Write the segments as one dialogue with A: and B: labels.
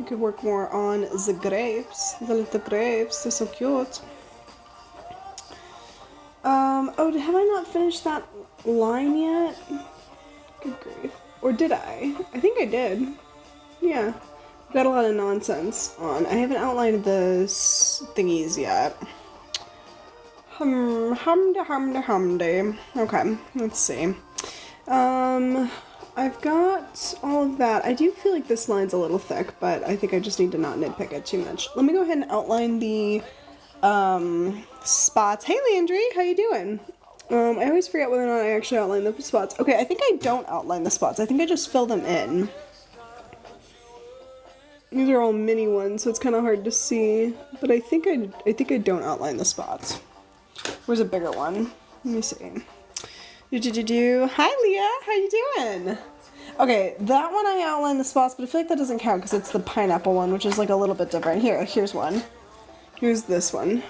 A: could work more on the grapes. The little grapes, they're so cute. Oh, have I not finished that line yet? Good grief. Or did I? I think I did. Yeah. Got a lot of nonsense on. I haven't outlined the thingies yet. Humdy. Okay, let's see. I've got all of that. I do feel like this line's a little thick, but I think I just need to not nitpick it too much. Let me go ahead and outline the spots. Hey Landry, how you doing? I always forget whether or not I actually outline the spots. Okay, I think I don't outline the spots. I think I just fill them in. These are all mini ones, so it's kind of hard to see. But I think I don't outline the spots. Where's a bigger one? Let me see. Hi Leah, how you doing? Okay, that one I outlined the spots, but I feel like that doesn't count because it's the pineapple one, which is like a little bit different. Here's one. Here's this one.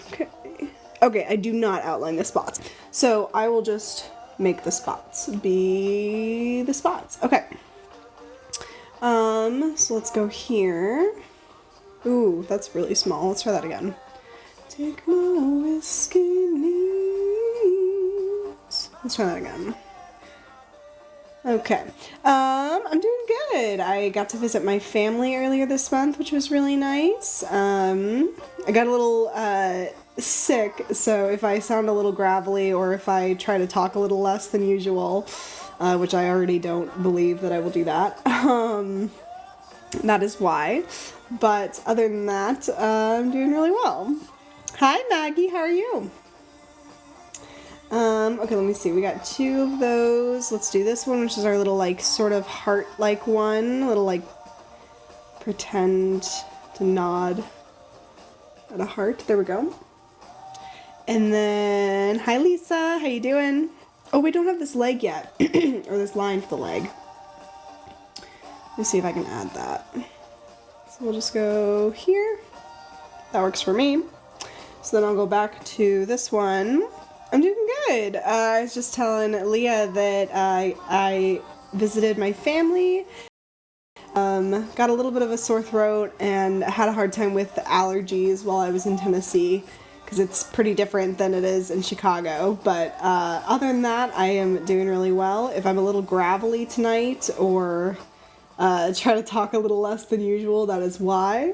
A: Okay, I do not outline the spots. So I will just make the spots be the spots. Okay. So let's go here. Ooh, that's really small. Let's try that again. Take my whiskey knees. Let's try that again. Okay. I'm doing good. I got to visit my family earlier this month, which was really nice. I got a little sick, so if I sound a little gravelly or if I try to talk a little less than usual, which I already don't believe that I will do that, that is why. But other than that, I'm doing really well. Hi Maggie, how are you? Okay, let me see. We got 2 of those. Let's do this one, which is our little, like, sort of heart-like one. A little, like, pretend to nod at a heart. There we go. And then, hi Lisa, how you doing? Oh, we don't have this leg yet, or this line for the leg. Let me see if I can add that. So we'll just go here. That works for me. So then I'll go back to this one. I'm doing good. I was just telling Leah that I visited my family, got a little bit of a sore throat, and had a hard time with allergies while I was in Tennessee, because it's pretty different than it is in Chicago. But other than that, I am doing really well. If I'm a little gravelly tonight or try to talk a little less than usual, that is why.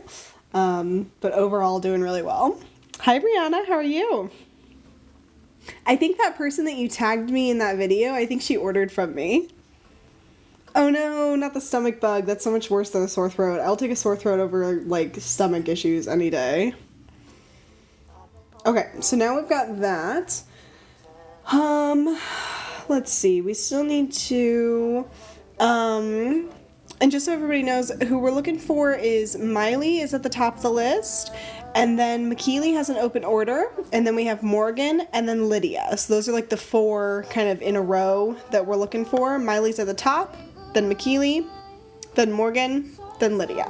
A: But overall, doing really well. Hi Brianna, how are you? I think that person that you tagged me in that video, I think she ordered from me. Oh no, not the stomach bug. That's so much worse than a sore throat. I'll take a sore throat over, like, stomach issues any day. Okay, so now we've got that. Let's see. We still need to, and just so everybody knows, who we're looking for is Myleigh is at the top of the list. And then Myleigh has an open order, and then we have Morgan, and then Lydia. So those are like the 4 kind of in a row that we're looking for. Myleigh's at the top, then Myleigh, then Morgan, then Lydia.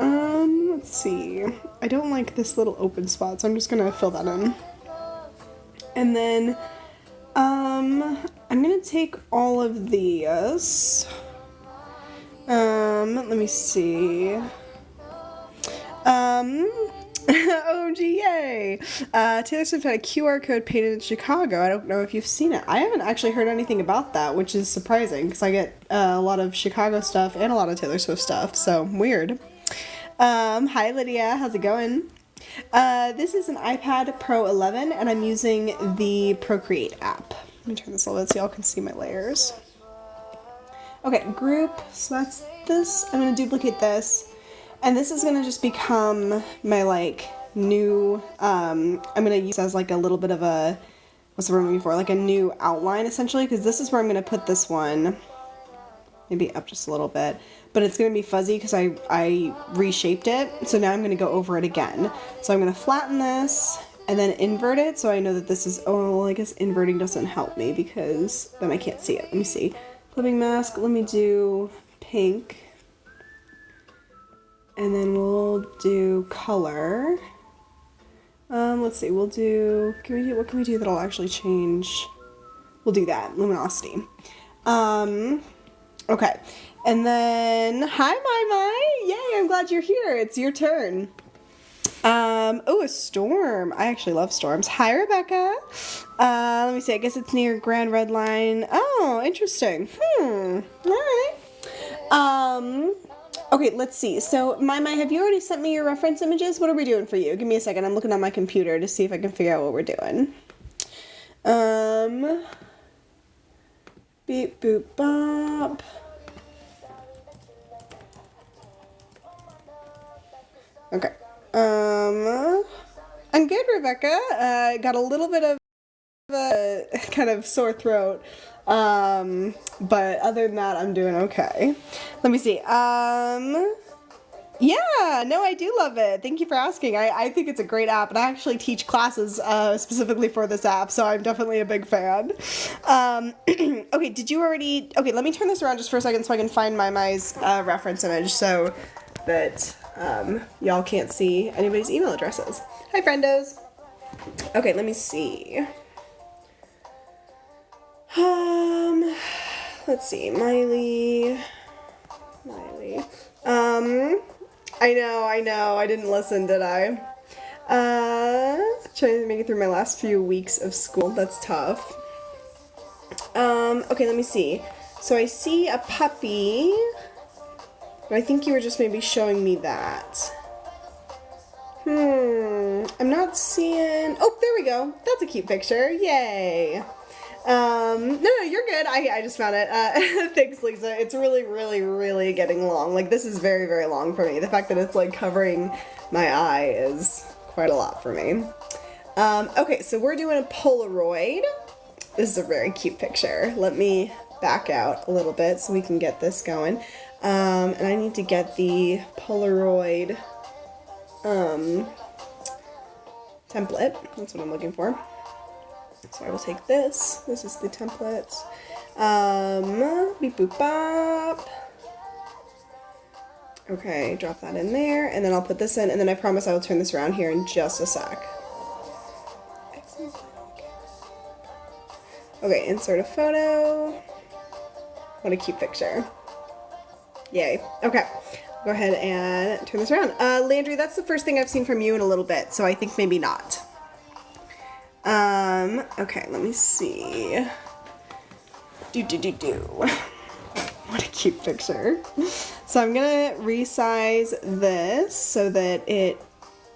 A: Let's see. I don't like this little open spot, so I'm just gonna fill that in. And then, I'm gonna take all of these. Let me see. OMG, yay! Taylor Swift had a QR code painted in Chicago. I don't know if you've seen it. I haven't actually heard anything about that, which is surprising, because I get a lot of Chicago stuff and a lot of Taylor Swift stuff, so weird. Hi Lydia, how's it going? This is an iPad Pro 11, and I'm using the Procreate app. Let me turn this a little bit so y'all can see my layers. Okay, group, so that's this. I'm going to duplicate this. And this is going to just become my, like, new, I'm going to use as, like, a little bit of a, what's the word I'm looking for? Like a new outline, essentially, because this is where I'm going to put this one. Maybe up just a little bit. But it's going to be fuzzy because I reshaped it. So now I'm going to go over it again. So I'm going to flatten this and then invert it. So I know that this is, oh, well, I guess inverting doesn't help me because then I can't see it. Let me see. Clipping mask, let me do pink. And then we'll do color. Let's see, we'll do, what can we do that'll actually change? We'll do that, luminosity. Okay, And then, hi, My. Yay, I'm glad you're here. It's your turn. Oh, a storm. I actually love storms. Hi, Rebecca. Let me see. I guess it's near Grand Red Line. Oh, interesting. All right. Okay, let's see. So, My, have you already sent me your reference images? What are we doing for you? Give me a second. I'm looking on my computer to see if I can figure out what we're doing. Beep, boop, bop. Okay. I'm good, Rebecca. Got a little bit of a kind of sore throat. But other than that, I'm doing okay. Let me see. Yeah, no, I do love it. Thank you for asking. I think it's a great app, and I actually teach classes specifically for this app, so I'm definitely a big fan. Okay, did you already... Okay, let me turn this around just for a second so I can find My's reference image so that y'all can't see anybody's email addresses. Hi, friendos. Okay, let me see. Let's see, Myleigh. I know, I didn't listen, did I? Trying to make it through my last few weeks of school, that's tough. Okay, let me see. So I see a puppy, but I think you were just maybe showing me that. I'm not seeing, oh, there we go. That's a cute picture, yay. No, you're good. I just found it. Thanks, Lisa. It's really getting long. Like, this is very long for me. The fact that it's, like, covering my eye is quite a lot for me. Okay, so we're doing a Polaroid. This is a very cute picture. Let me back out a little bit so we can get this going. And I need to get the Polaroid, template. That's what I'm looking for. So I will take this. This is the template. Beep boop bop. Okay, drop that in there, and then I'll put this in, and then I promise I will turn this around here in just a sec. Excellent. Okay, insert a photo. What a cute picture. Yay. Okay, go ahead and turn this around. Landry, that's the first thing I've seen from you in a little bit, so I think maybe not. Okay, let me see. What a cute picture. So I'm gonna resize this so that it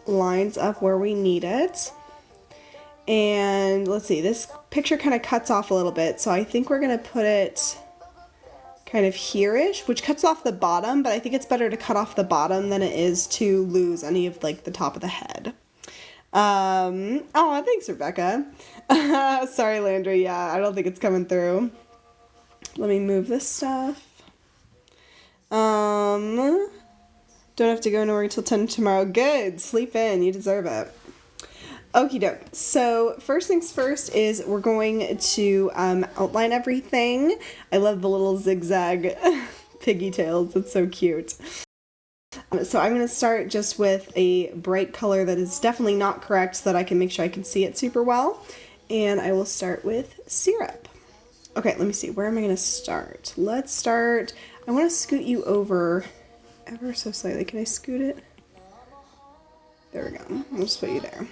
A: lines up where we need it. And let's see, this picture kind of cuts off a little bit, so I think we're gonna put it kind of here-ish, which cuts off the bottom, but I think it's better to cut off the bottom than it is to lose any of, like, the top of the head. Oh, thanks, Rebecca. Sorry, Landry, yeah, I don't think it's coming through. Let me move this stuff. Don't have to go nowhere until 10 tomorrow. Good, sleep in, you deserve it. Okie doke. So first things first is we're going to outline everything. I love the little zigzag piggy tails. It's so cute. So I'm going to start just with a bright color that is definitely not correct so that I can make sure I can see it super well. And I will start with syrup. Okay, let me see. Where am I going to start? Let's start. I want to scoot you over ever so slightly. Can I scoot it? There we go. I'll just put you there.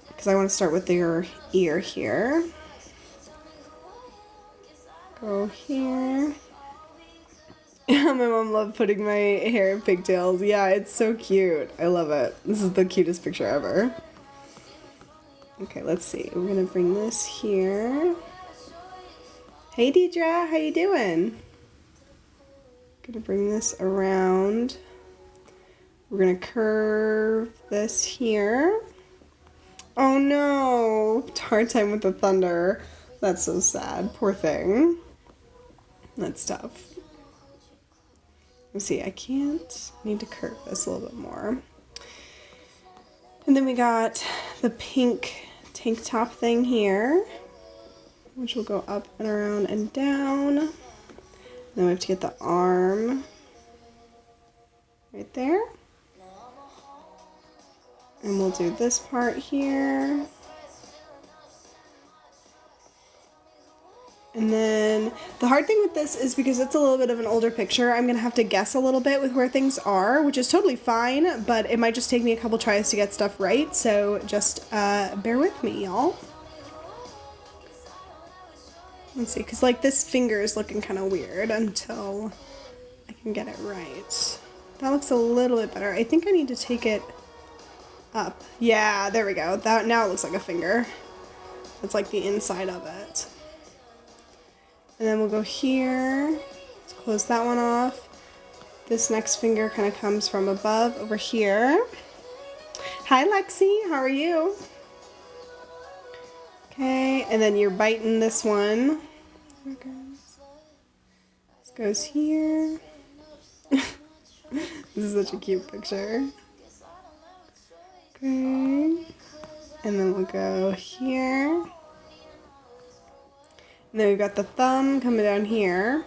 A: Because I want to start with your ear here. Go here. My mom loved putting my hair in pigtails. Yeah, it's so cute. I love it. This is the cutest picture ever. Okay, let's see. We're gonna bring this here. Hey, Deidre, how you doing? Gonna bring this around. We're gonna curve this here. Oh no, hard time with the thunder. That's so sad. Poor thing. That's tough. Let's see, I need to curve this a little bit more. And then we got the pink tank top thing here, which will go up and around and down. Then we have to get the arm right there. And we'll do this part here. And then the hard thing with this is because it's a little bit of an older picture, I'm going to have to guess a little bit with where things are, which is totally fine, but it might just take me a couple tries to get stuff right, so just bear with me, y'all. Let's see, because like this finger is looking kind of weird until I can get it right. That looks a little bit better. I think I need to take it up. Yeah, there we go. That now it looks like a finger. It's like the inside of it. And then we'll go here. Let's close that one off. This next finger kind of comes from above over here. Hi, Lexi. How are you? Okay, and then you're biting this one. This goes here. This is such a cute picture. Okay. And then we'll go here. And then we've got the thumb coming down here.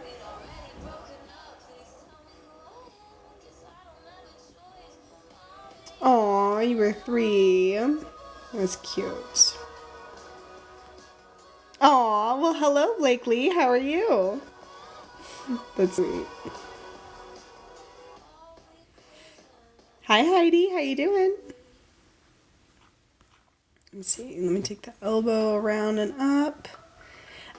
A: Aw, you were 3. That's cute. Aw, well hello Blakely, how are you? That's sweet. Hi Heidi, how you doing? Let's see, let me take the elbow around and up.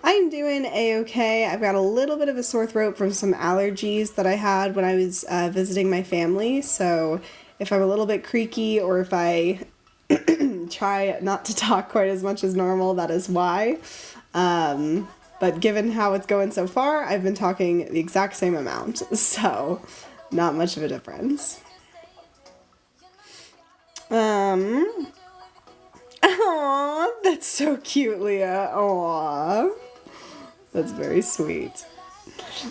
A: I'm doing a-okay. I've got a little bit of a sore throat from some allergies that I had when I was visiting my family, so if I'm a little bit creaky or if I try not to talk quite as much as normal, that is why. But given how it's going so far, I've been talking the exact same amount, so not much of a difference. Aww, that's so cute, Leah. Aww. That's very sweet.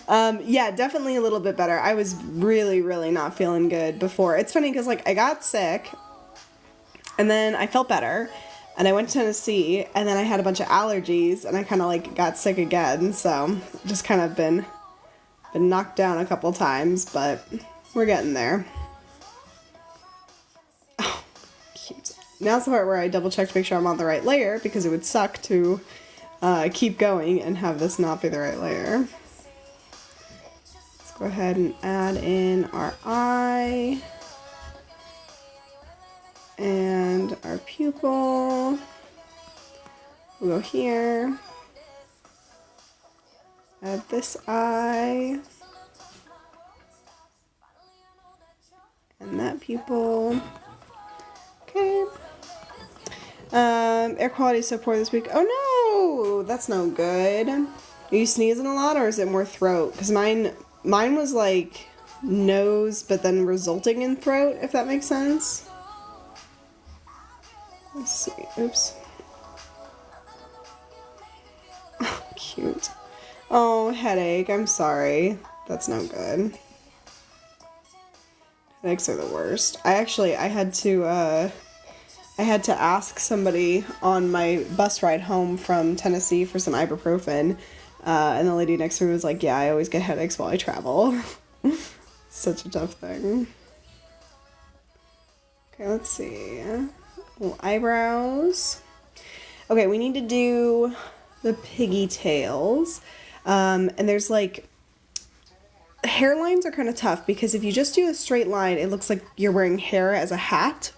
A: Yeah, definitely a little bit better. I was really, really not feeling good before. It's funny because, like, I got sick, and then I felt better, and I went to Tennessee, and then I had a bunch of allergies, and I kind of, like, got sick again, so just kind of been knocked down a couple times, but we're getting there. Oh, cute. Now's the part where I double check to make sure I'm on the right layer, because it would suck to keep going and have this not be the right layer. Let's go ahead and add in our eye and our pupil. We'll go here, add this eye and that pupil. Okay. Air quality is so poor this week. Oh no, that's no good. Are you sneezing a lot or is it more throat? Because mine was like nose, but then resulting in throat, if that makes sense. Let's see. Oops. Oh, cute. Oh, headache. I'm sorry. That's no good. Headaches are the worst. I had to ask somebody on my bus ride home from Tennessee for some ibuprofen, and the lady next to me was like, yeah, I always get headaches while I travel. Such a tough thing. Okay, let's see. Little eyebrows. Okay, we need to do the piggy tails. And there's like, hairlines are kind of tough because if you just do a straight line, it looks like you're wearing hair as a hat.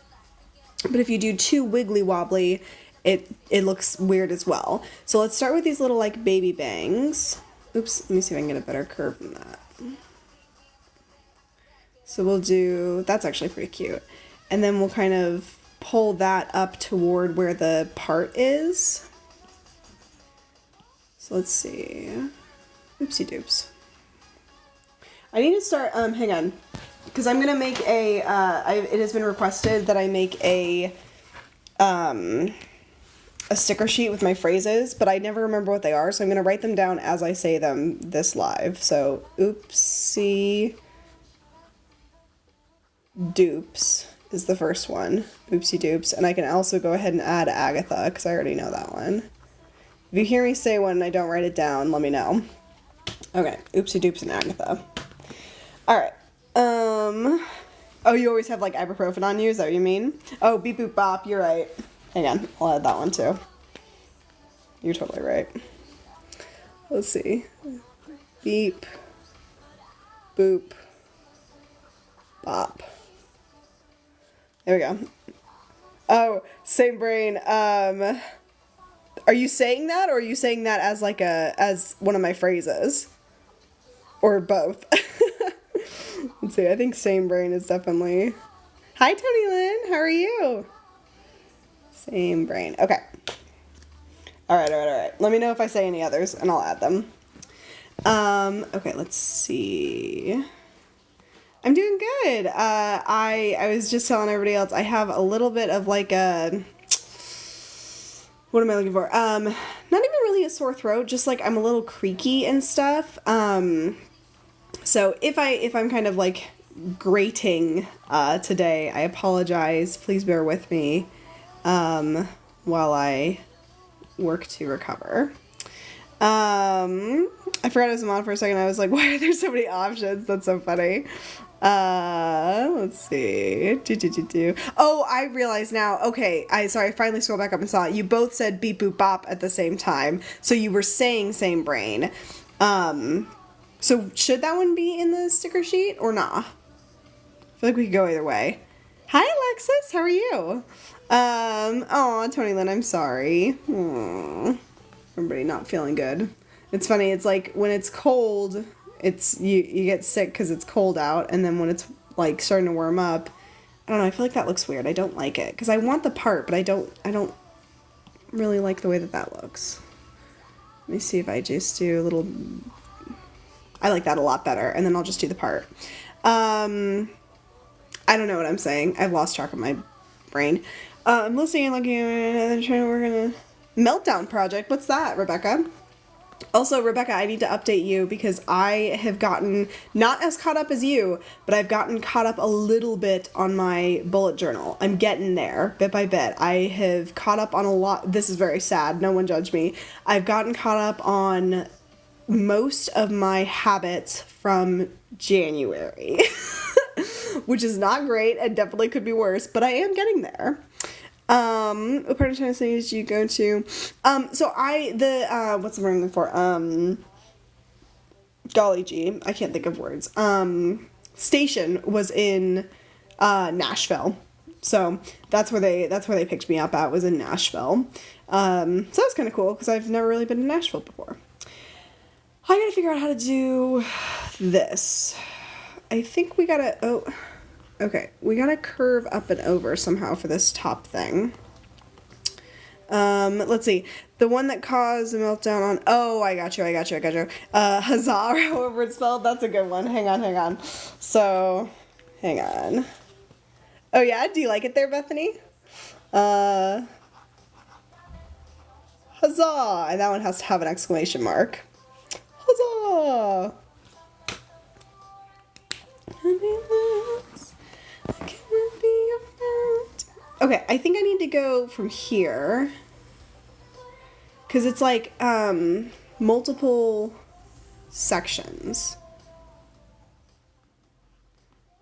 A: But if you do too wiggly wobbly, it looks weird as well. So let's start with these little like baby bangs. Oops, let me see if I can get a better curve than that. So we'll do, that's actually pretty cute. And then we'll kind of pull that up toward where the part is. So let's see. Oopsie doops. I need to start, hang on. Because I'm going to make a, it has been requested that I make a sticker sheet with my phrases, but I never remember what they are, so I'm going to write them down as I say them this live. So, oopsie doops is the first one. Oopsie doops. And I can also go ahead and add Agatha, because I already know that one. If you hear me say one and I don't write it down, let me know. Okay, oopsie doops and Agatha. Alright. Oh, you always have like ibuprofen on you? Is that what you mean? Oh, beep boop bop, you're right. Hang on, I'll add that one too. You're totally right. Let's see. Beep. Boop. Bop. There we go. Oh, same brain. Are you saying that, or are you saying that as like as one of my phrases? Or both? Let's see, I think same brain is definitely... Hi, Tony Lynn, how are you? Same brain, okay. All right. Let me know if I say any others, and I'll add them. Okay, let's see. I'm doing good. I was just telling everybody else, I have a little bit of like a... What am I looking for? Not even really a sore throat, just like I'm a little creaky and stuff. So if I'm kind of like grating today, I apologize. Please bear with me while I work to recover. I forgot I was on for a second. I was like, why are there so many options? That's so funny. Let's see. Oh, I realize now. Okay, I finally scrolled back up and saw it. You both said beep boop bop at the same time. So you were saying same brain. So should that one be in the sticker sheet or not? I feel like we could go either way. Hi, Alexis. How are you? Oh, Tony Lynn, I'm sorry. Aww. Everybody not feeling good. It's funny. It's like when it's cold, it's you get sick because it's cold out, and then when it's like starting to warm up, I don't know. I feel like that looks weird. I don't like it because I want the part, but I don't really like the way that looks. Let me see if I just do a little. I like that a lot better, and then I'll just do the part. I don't know what I'm saying. I've lost track of my brain. I'm listening and looking and trying to work on a meltdown project. What's that, Rebecca? Also, Rebecca, I need to update you because I have gotten not as caught up as you, but I've gotten caught up a little bit on my bullet journal. I'm getting there bit by bit. I have caught up on a lot. This is very sad. No one judge me. I've gotten caught up on most of my habits from January, which is not great and definitely could be worse, but I am getting there. What part of Tennessee did you go to? What's the word I'm looking for? Golly gee, I can't think of words. Station was in, Nashville. So that's where they picked me up at, was in Nashville. So that was kind of cool because I've never really been to Nashville before. I gotta figure out how to do this. I think we gotta, we gotta curve up and over somehow for this top thing. Let's see. The one that caused a meltdown on, I got you. Huzzah, however it's spelled, that's a good one. Hang on. So, hang on. Oh yeah, do you like it there, Bethany? Huzzah! And that one has to have an exclamation mark. Huzzah! Okay, I think I need to go from here. Because it's like, multiple sections.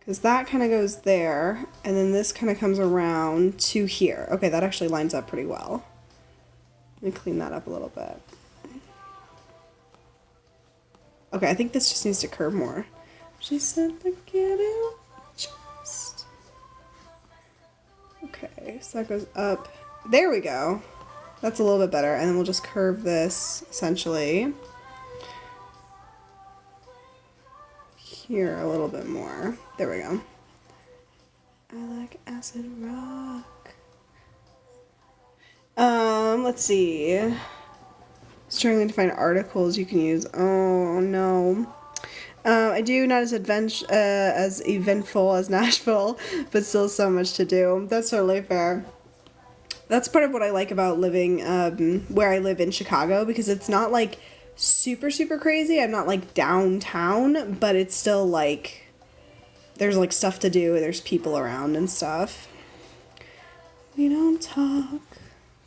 A: Because that kind of goes there, and then this kind of comes around to here. Okay, that actually lines up pretty well. Let me clean that up a little bit. Okay, I think this just needs to curve more. She said, look at it, just. Okay, so that goes up. There we go. That's a little bit better. And then we'll just curve this, essentially. Here a little bit more. There we go. I like acid rock. Let's see. Struggling to find articles you can use. Oh, no. I do not as eventful as Nashville, but still so much to do. That's totally fair. That's part of what I like about living where I live in Chicago, because it's not like super crazy. I'm not like downtown, but it's still like there's like stuff to do. There's people around and stuff. We don't talk.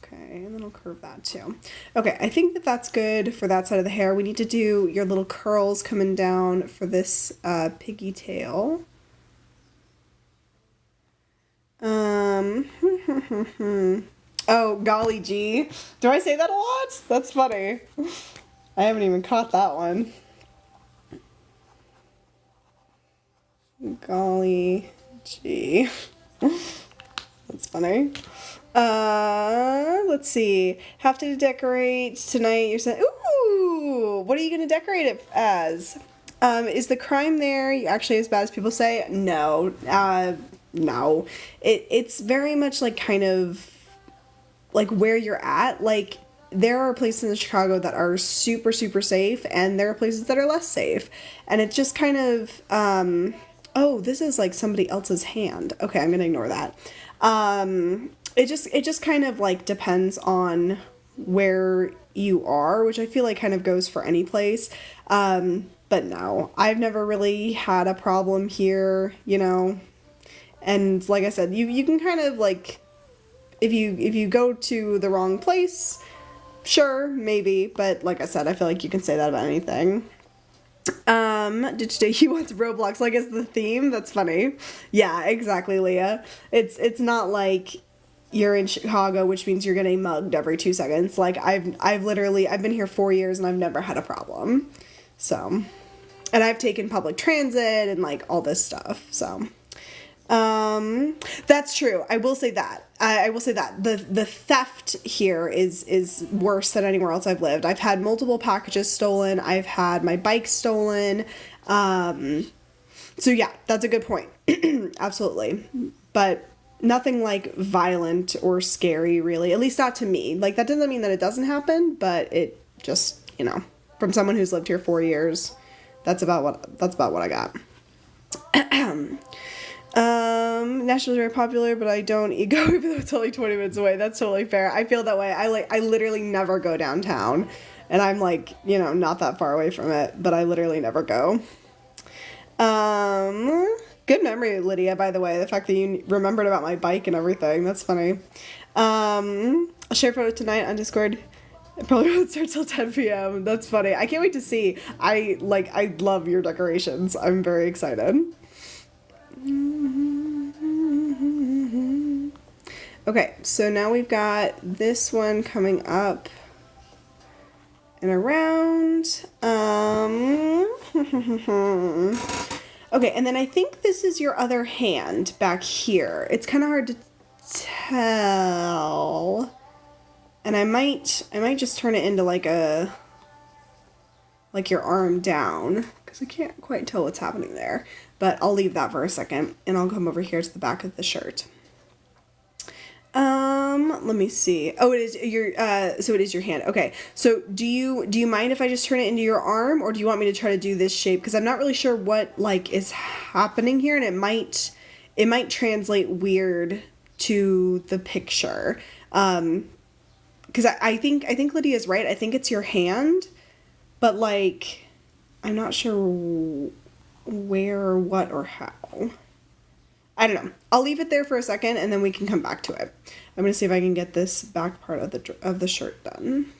A: Okay, and then I'll curve that too. Okay, I think that's good for that side of the hair. We need to do your little curls coming down for this piggy tail. Oh, golly gee. Do I say that a lot? That's funny. I haven't even caught that one. Golly gee. That's funny. Let's see. Have to decorate tonight. You're saying, ooh, what are you going to decorate it as? Is the crime there actually as bad as people say? No. No. It's very much like kind of like where you're at. Like there are places in Chicago that are super, super safe, and there are places that are less safe. And it's just kind of, oh, this is like somebody else's hand. Okay, I'm gonna ignore that. It just kind of like depends on where you are, which I feel like kind of goes for any place. But no, I've never really had a problem here, you know. And like I said, you can kind of like, if you go to the wrong place, sure, maybe, but like I said, I feel like you can say that about anything. Did today he wants Roblox like as the theme? That's funny. Yeah, exactly, Leah. It's not like you're in Chicago, which means you're getting mugged every 2 seconds. Like I've been here 4 years and I've never had a problem. So, and I've taken public transit and like all this stuff. So, that's true. I will say that. I will say that the theft here is worse than anywhere else I've lived. I've had multiple packages stolen. I've had my bike stolen. So yeah, that's a good point. Absolutely. But nothing like violent or scary, really. At least not to me. Like that doesn't mean that it doesn't happen, but it just, you know, from someone who's lived here 4 years, that's about what I got. Nashville's very popular, but I don't go even though it's only 20 minutes away. That's totally fair. I feel that way. I literally never go downtown, and I'm like, you know, not that far away from it, but I literally never go. Good memory, Lydia, by the way. The fact that you remembered about my bike and everything. That's funny. I'll share a photo tonight on Discord. It probably won't start till 10 p.m. That's funny. I can't wait to see. I love your decorations. I'm very excited. Okay, so now we've got this one coming up and around. Okay, and then I think this is your other hand back here. It's kind of hard to tell. And I might just turn it into like your arm down, because I can't quite tell what's happening there. But I'll leave that for a second, and I'll come over here to the back of the shirt. Let me see. Oh, it is your, so it is your hand. Okay. So do you mind if I just turn it into your arm, or do you want me to try to do this shape? Because I'm not really sure what like is happening here, and it might translate weird to the picture. Because I think Lydia's right. I think it's your hand, but like, I'm not sure where, what, or how. I don't know. I'll leave it there for a second, and then we can come back to it. I'm going to see if I can get this back part of the shirt done.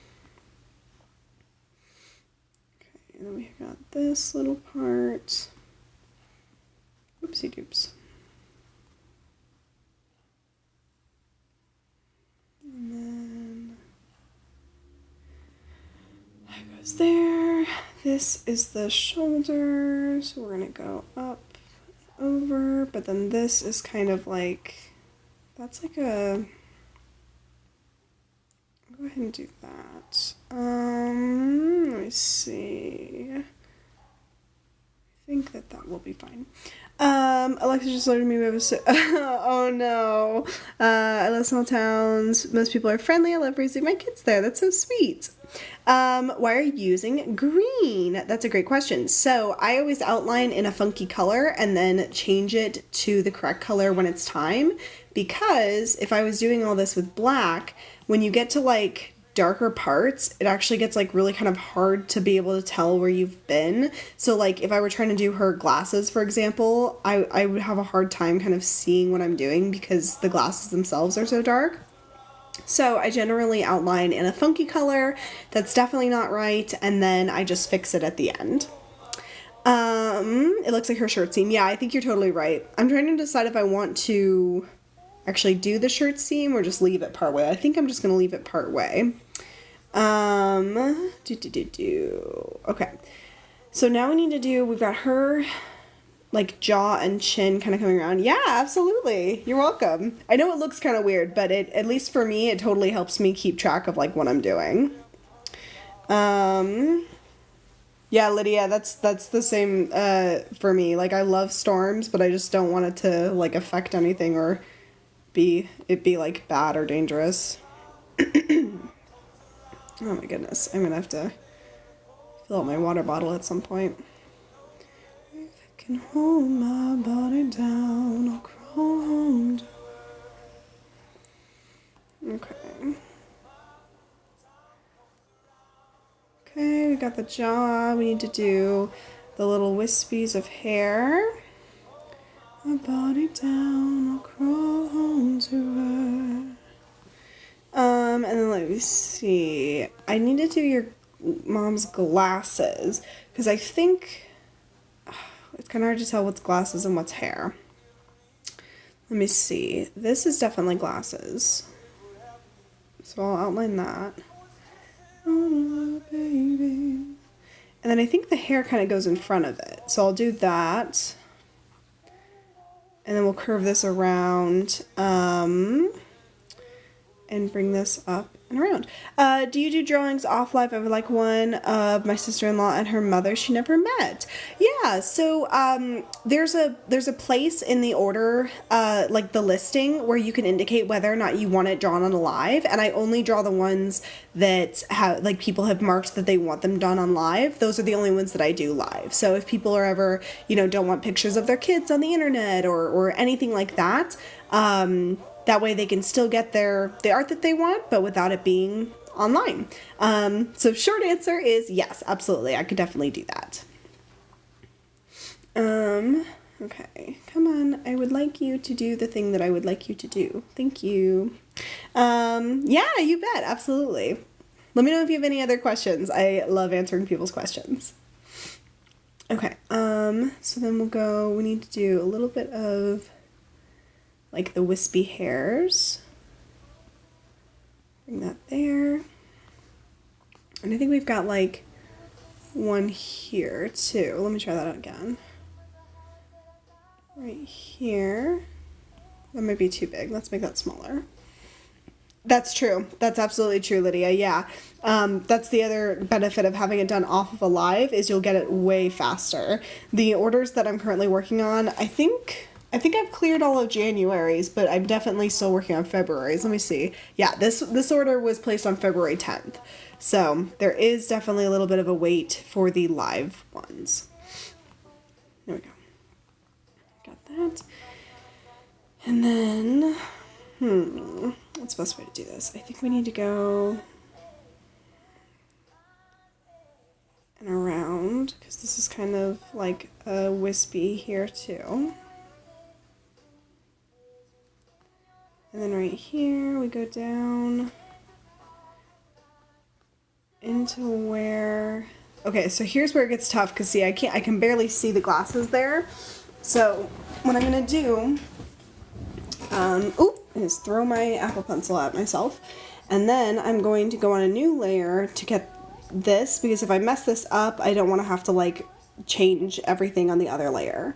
A: Okay, and then we got this little part. Oopsie doops. And then that goes there. This is the shoulder, so we're going to go up, over, but then this is kind of like, that's like a, I'll go ahead and do that. Let me see. I think that will be fine. Alexa just alerted me we have a oh no. I love small towns. Most people are friendly. I love raising my kids there. That's so sweet. Why are you using green? That's a great question. So I always outline in a funky color and then change it to the correct color when it's time, because if I was doing all this with black, when you get to like darker parts, it actually gets like really kind of hard to be able to tell where you've been. So like if I were trying to do her glasses, for example, I would have a hard time kind of seeing what I'm doing because the glasses themselves are so dark. So I generally outline in a funky color that's definitely not right, and then I just fix it at the end. It looks like her shirt seam. Yeah, I think you're totally right. I'm trying to decide if I want to actually do the shirt seam or just leave it part way. I think I'm just going to leave it part way. Okay. So now we need to do, we've got her like jaw and chin kind of coming around. Yeah, absolutely. You're welcome. I know it looks kind of weird, but it, at least for me, it totally helps me keep track of like what I'm doing. Yeah, Lydia, that's the same for me. Like I love storms, but I just don't want it to like affect anything or be like bad or dangerous. Oh my goodness, I'm gonna have to fill up my water bottle at some point. If I can hold my body down, I'll crawl home. Okay. Okay, we got the jaw. We need to do the little wispies of hair. My body down, I'll crawl home to her. And then let me see. I need to do your mom's glasses because I think it's kind of hard to tell what's glasses and what's hair. Let me see. This is definitely glasses. So I'll outline that. Oh, baby. And then I think the hair kind of goes in front of it. So I'll do that. And then we'll curve this around and bring this up and around. Do you do drawings off live? I would like one of my sister-in-law and her mother she never met. Yeah, so there's a place in the order, like the listing, where you can indicate whether or not you want it drawn on live, and I only draw the ones that have, like, people have marked that they want them done on live. Those are the only ones that I do live. So if people are ever, you know, don't want pictures of their kids on the internet or anything like that, that way they can still get the art that they want, but without it being online. So short answer is yes, absolutely. I could definitely do that. Okay, come on. I would like you to do the thing that I would like you to do. Thank you. Yeah, you bet. Absolutely. Let me know if you have any other questions. I love answering people's questions. Okay, so then we need to do a little bit of like the wispy hairs. Bring that there. And I think we've got like one here too. Let me try that out again. Right here. That might be too big. Let's make that smaller. That's true. That's absolutely true, Lydia. Yeah. That's the other benefit of having it done off of a live is you'll get it way faster. The orders that I'm currently working on, I think I've cleared all of January's, but I'm definitely still working on February's. Let me see. Yeah, this order was placed on February 10th. So there is definitely a little bit of a wait for the live ones. There we go. Got that. And then, what's the best way to do this? I think we need to go and around, because this is kind of like a wispy here too. And then right here, we go down into where, okay, so here's where it gets tough, because see, I can barely see the glasses there. So what I'm gonna do, is throw my Apple Pencil at myself. And then I'm going to go on a new layer to get this, because if I mess this up, I don't want to have to like change everything on the other layer.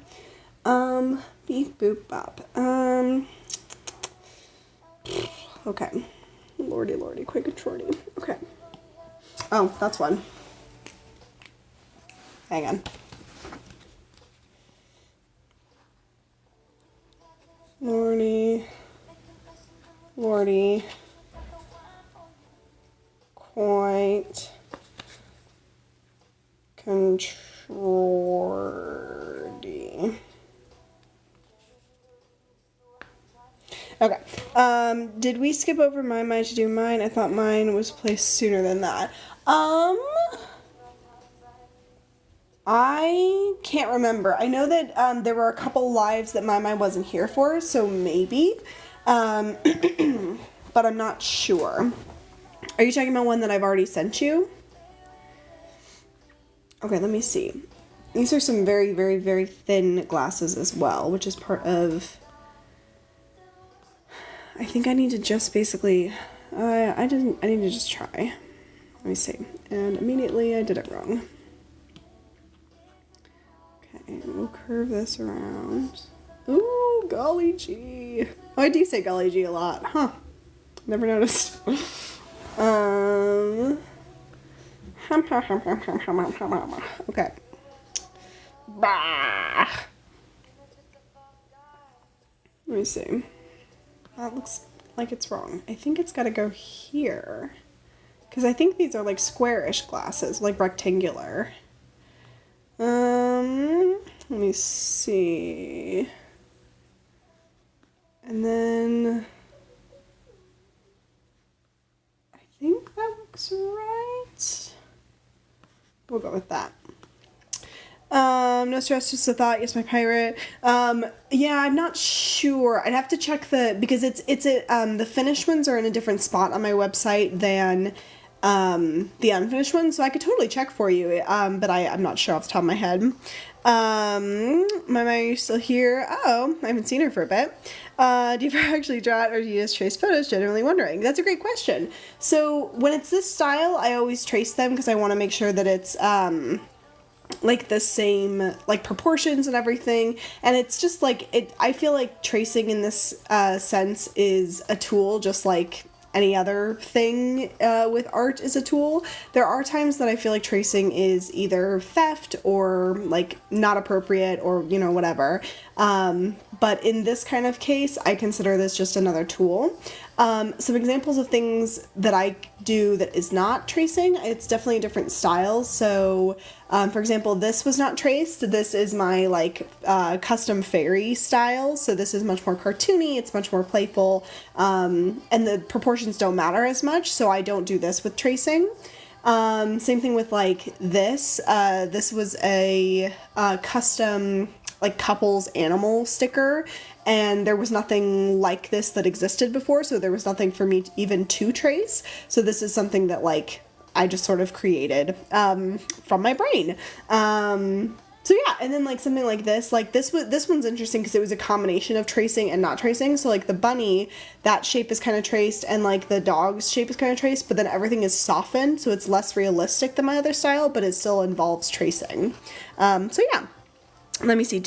A: Beep boop bop. Okay. Lordy, lordy, quick and shorty. Okay. Oh, that's one. Hang on. Lordy, lordy, quite contrordy. Okay. Did we skip over Myleigh to do mine? I thought mine was placed sooner than that. I can't remember. I know that there were a couple lives that Myleigh wasn't here for, so maybe. But I'm not sure. Are you talking about one that I've already sent you? Okay, let me see. These are some very, very, very thin glasses as well, which is part of... I think I need to just basically... I need to just try. Let me see. And immediately I did it wrong. Okay, we'll curve this around. Ooh, golly gee. Oh, I do say golly gee a lot. Huh. Never noticed. Okay. Bah. Let me see. That looks like it's wrong. I think it's got to go here. Because I think these are like squarish glasses, like rectangular. Let me see. And then I think that looks right. We'll go with that. No stress, just a thought. Yes, my pirate. Yeah, I'm not sure. I'd have to check because the finished ones are in a different spot on my website than the unfinished ones, so I could totally check for you. But I'm not sure off the top of my head. Mama, you're still here? Oh, I haven't seen her for a bit. Do you ever actually draw it, or do you just trace photos? Generally wondering. That's a great question. So when it's this style, I always trace them because I want to make sure that it's like the same like proportions and everything, and it's just like I feel like tracing in this sense is a tool, just like any other thing with art is a tool. There are times that I feel like tracing is either theft or like not appropriate or, you know, whatever. But in this kind of case, I consider this just another tool. Some examples of things that I do that is not tracing, it's definitely a different style. So, for example, this was not traced. This is my like custom fairy style. So this is much more cartoony. It's much more playful. And the proportions don't matter as much. So I don't do this with tracing. Same thing with like this. This was a custom like couples animal sticker, and there was nothing like this that existed before, so there was nothing for me even to trace. So this is something that like I just sort of created from my brain. So yeah, and then like something like this one's interesting because it was a combination of tracing and not tracing. So like the bunny, that shape is kind of traced, and like the dog's shape is kind of traced, but then everything is softened, so it's less realistic than my other style, but it still involves tracing. So yeah. Let me see.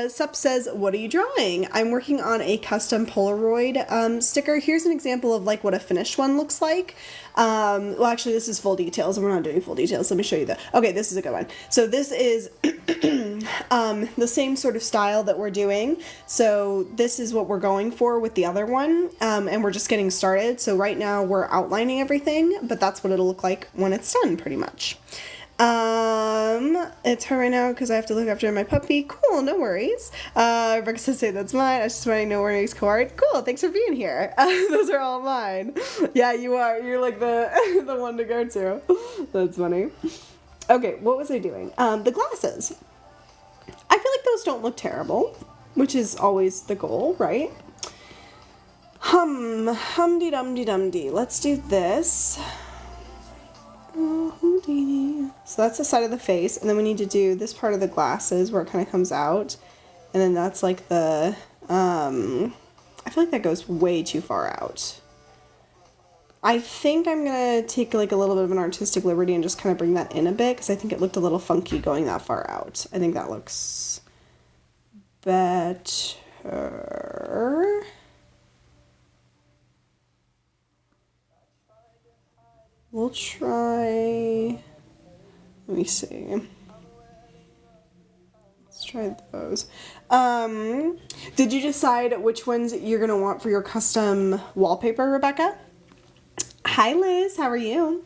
A: Sup says, what are you drawing? I'm working on a custom Polaroid sticker. Here's an example of like what a finished one looks like. Well, actually, this is full details, and we're not doing full details. Let me show you okay, this is a good one. So this is the same sort of style that we're doing. So this is what we're going for with the other one, and we're just getting started. So right now we're outlining everything, but that's what it'll look like when it's done, pretty much. It's her right now because I have to look after my puppy. Cool, no worries. Rebecca says, say that's mine. I was just writing no worries card. Cool, thanks for being here. Those are all mine. Yeah, you are. You're like the the one to go to. That's funny. Okay, what was I doing? The glasses. I feel like those don't look terrible, which is always the goal, right? Humdy-dumdy-dumdy. Let's do this. So that's the side of the face, and then we need to do this part of the glasses where it kind of comes out, and then that's like the I feel like that goes way too far out. I think I'm gonna take like a little bit of an artistic liberty and just kind of bring that in a bit, because I think it looked a little funky going that far out. I think that looks better. We'll try, let me see. Let's try those. Did you decide which ones you're going to want for your custom wallpaper, Rebecca? Hi, Liz. How are you?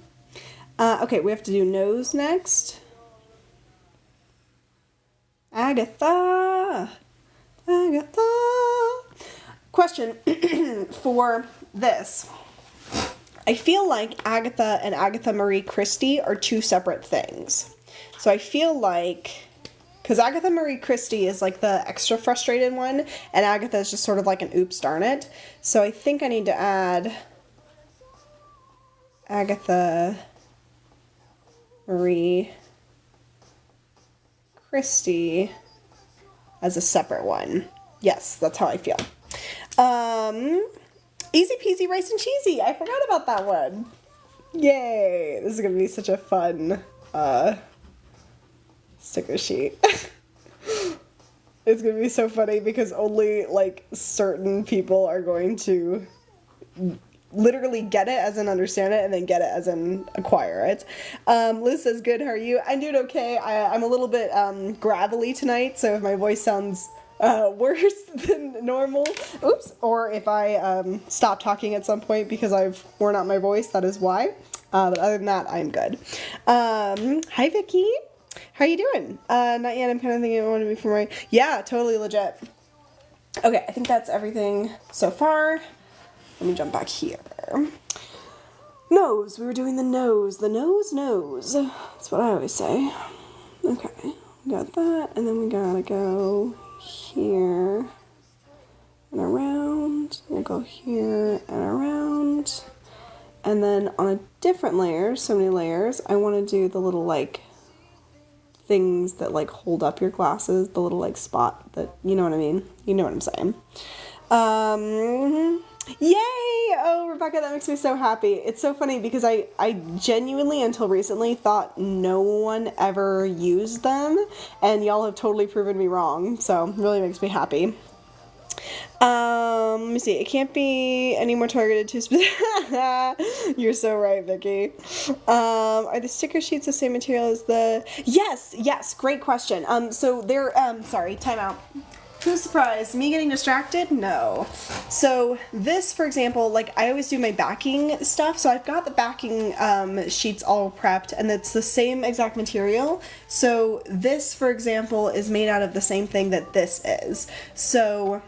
A: Okay, we have to do nose next. Agatha. Question for this. I feel like Agatha and Agatha Marie Christie are two separate things. So I feel like, because Agatha Marie Christie is like the extra frustrated one, and Agatha is just sort of like an oops darn it. So I think I need to add Agatha Marie Christie as a separate one. Yes, that's how I feel. Easy peasy rice and cheesy. I forgot about that one. Yay! This is gonna be such a fun sticker sheet. It's gonna be so funny because only like certain people are going to literally get it as in understand it and then get it as in acquire it. Liz says, good, how are you? I'm doing okay. I'm a little bit gravelly tonight, so if my voice sounds worse than normal, oops, or if I stop talking at some point because I've worn out my voice, that is why. But other than that, I'm good. Hi, Vicky. How are you doing? Not yet. I'm kind of thinking I want to be from right. Yeah, totally legit. Okay, I think that's everything so far. Let me jump back here. Nose. We were doing the nose. The nose. That's what I always say. Okay, we got that, and then we gotta go here and around. We'll go here and around. And then on a different layer, so many layers, I want to do the little like things that like hold up your glasses, the little like spot that, you know what I mean? You know what I'm saying. Yay! Oh, Rebecca, that makes me so happy. It's so funny because I genuinely, until recently, thought no one ever used them, and y'all have totally proven me wrong, so it really makes me happy. Let me see. It can't be any more targeted to specific. You're so right, Vicky. Are the sticker sheets the same material as the... Yes, great question. So they're, sorry, time out. Who's surprised? Me getting distracted? No. So this, for example, like I always do my backing stuff. So I've got the backing sheets all prepped, and it's the same exact material. So this, for example, is made out of the same thing that this is. So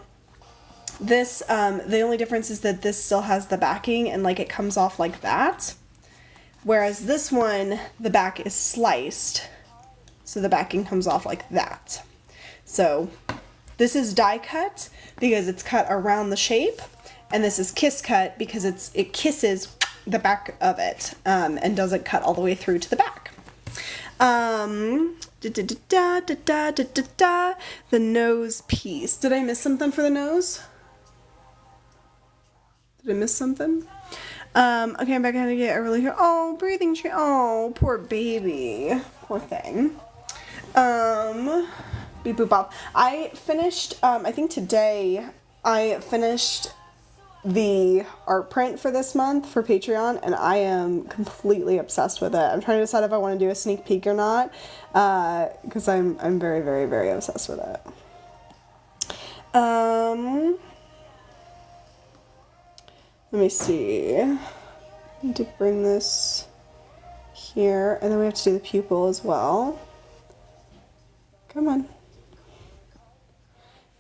A: this, the only difference is that this still has the backing and like it comes off like that. Whereas this one, the back is sliced. So the backing comes off like that. So this is die cut because it's cut around the shape, and this is kiss cut because it kisses the back of it and doesn't cut all the way through to the back. The nose piece. Did I miss something for the nose? Did I miss something? Okay, I'm back to get early here. Oh, breathing tree. Oh, poor baby. Poor thing. Beep boop bop. I finished, I think today, I finished the art print for this month for Patreon, and I am completely obsessed with it. I'm trying to decide if I want to do a sneak peek or not, because I'm very, very, very obsessed with it. Let me see. I need to bring this here, and then we have to do the pupil as well. Come on.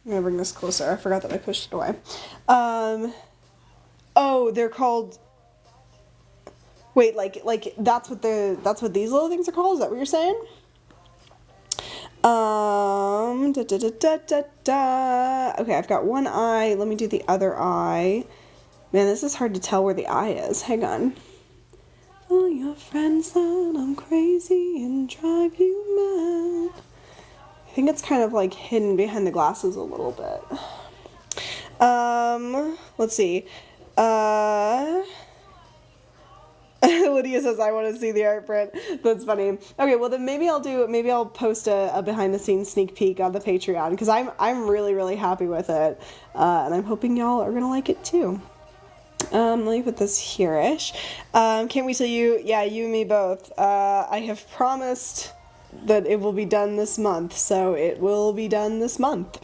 A: I'm gonna bring this closer. I forgot that I pushed it away. Oh, they're called. Wait, like that's what these little things are called? Is that what you're saying? Okay, I've got one eye. Let me do the other eye. Man, this is hard to tell where the eye is. Hang on. All your friends that I'm crazy and drive you mad. I think it's kind of like hidden behind the glasses a little bit. Let's see. Lydia says, I want to see the art print. That's funny. Okay, well then maybe I'll post a behind the scenes sneak peek on the Patreon, because I'm really, really happy with it. And I'm hoping y'all are gonna like it too. Let me put this here-ish. Can't wait till you and me both. I have promised that it will be done this month, so it will be done this month.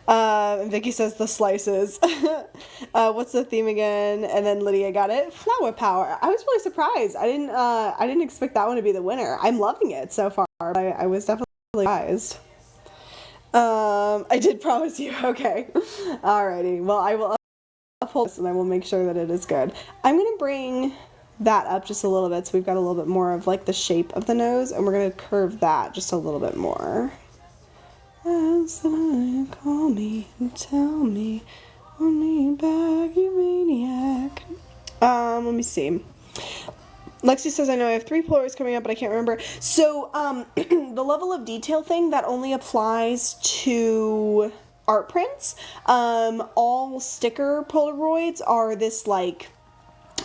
A: And Vicky says the slices. What's the theme again? And then Lydia got it. Flower power. I was really surprised. I didn't expect that one to be the winner. I'm loving it so far, but I was definitely surprised. I did promise you. Okay. Alrighty. Well, I will uphold this and I will make sure that it is good. I'm gonna bring that up just a little bit so we've got a little bit more of like the shape of the nose, and we're gonna curve that just a little bit more. Call me and tell me on me back, you maniac. Let me see. Lexi says, I know I have 3 Polaroids coming up, but I can't remember. So, the level of detail thing, that only applies to art prints. All sticker Polaroids are this, like,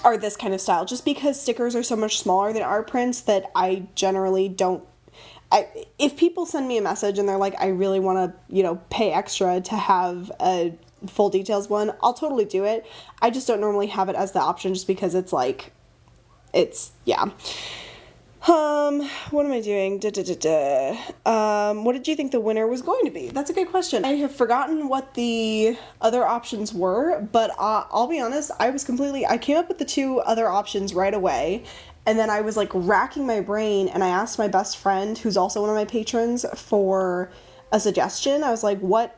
A: are this kind of style, just because stickers are so much smaller than art prints that I generally don't. If people send me a message and they're like, I really want to, you know, pay extra to have a full details one, I'll totally do it. I just don't normally have it as the option just because it's like, yeah. What am I doing? What did you think the winner was going to be? That's a good question. I have forgotten what the other options were, but I'll be honest, I came up with the 2 other options right away, and then I was like racking my brain, and I asked my best friend, who's also one of my patrons, for a suggestion. I was like, what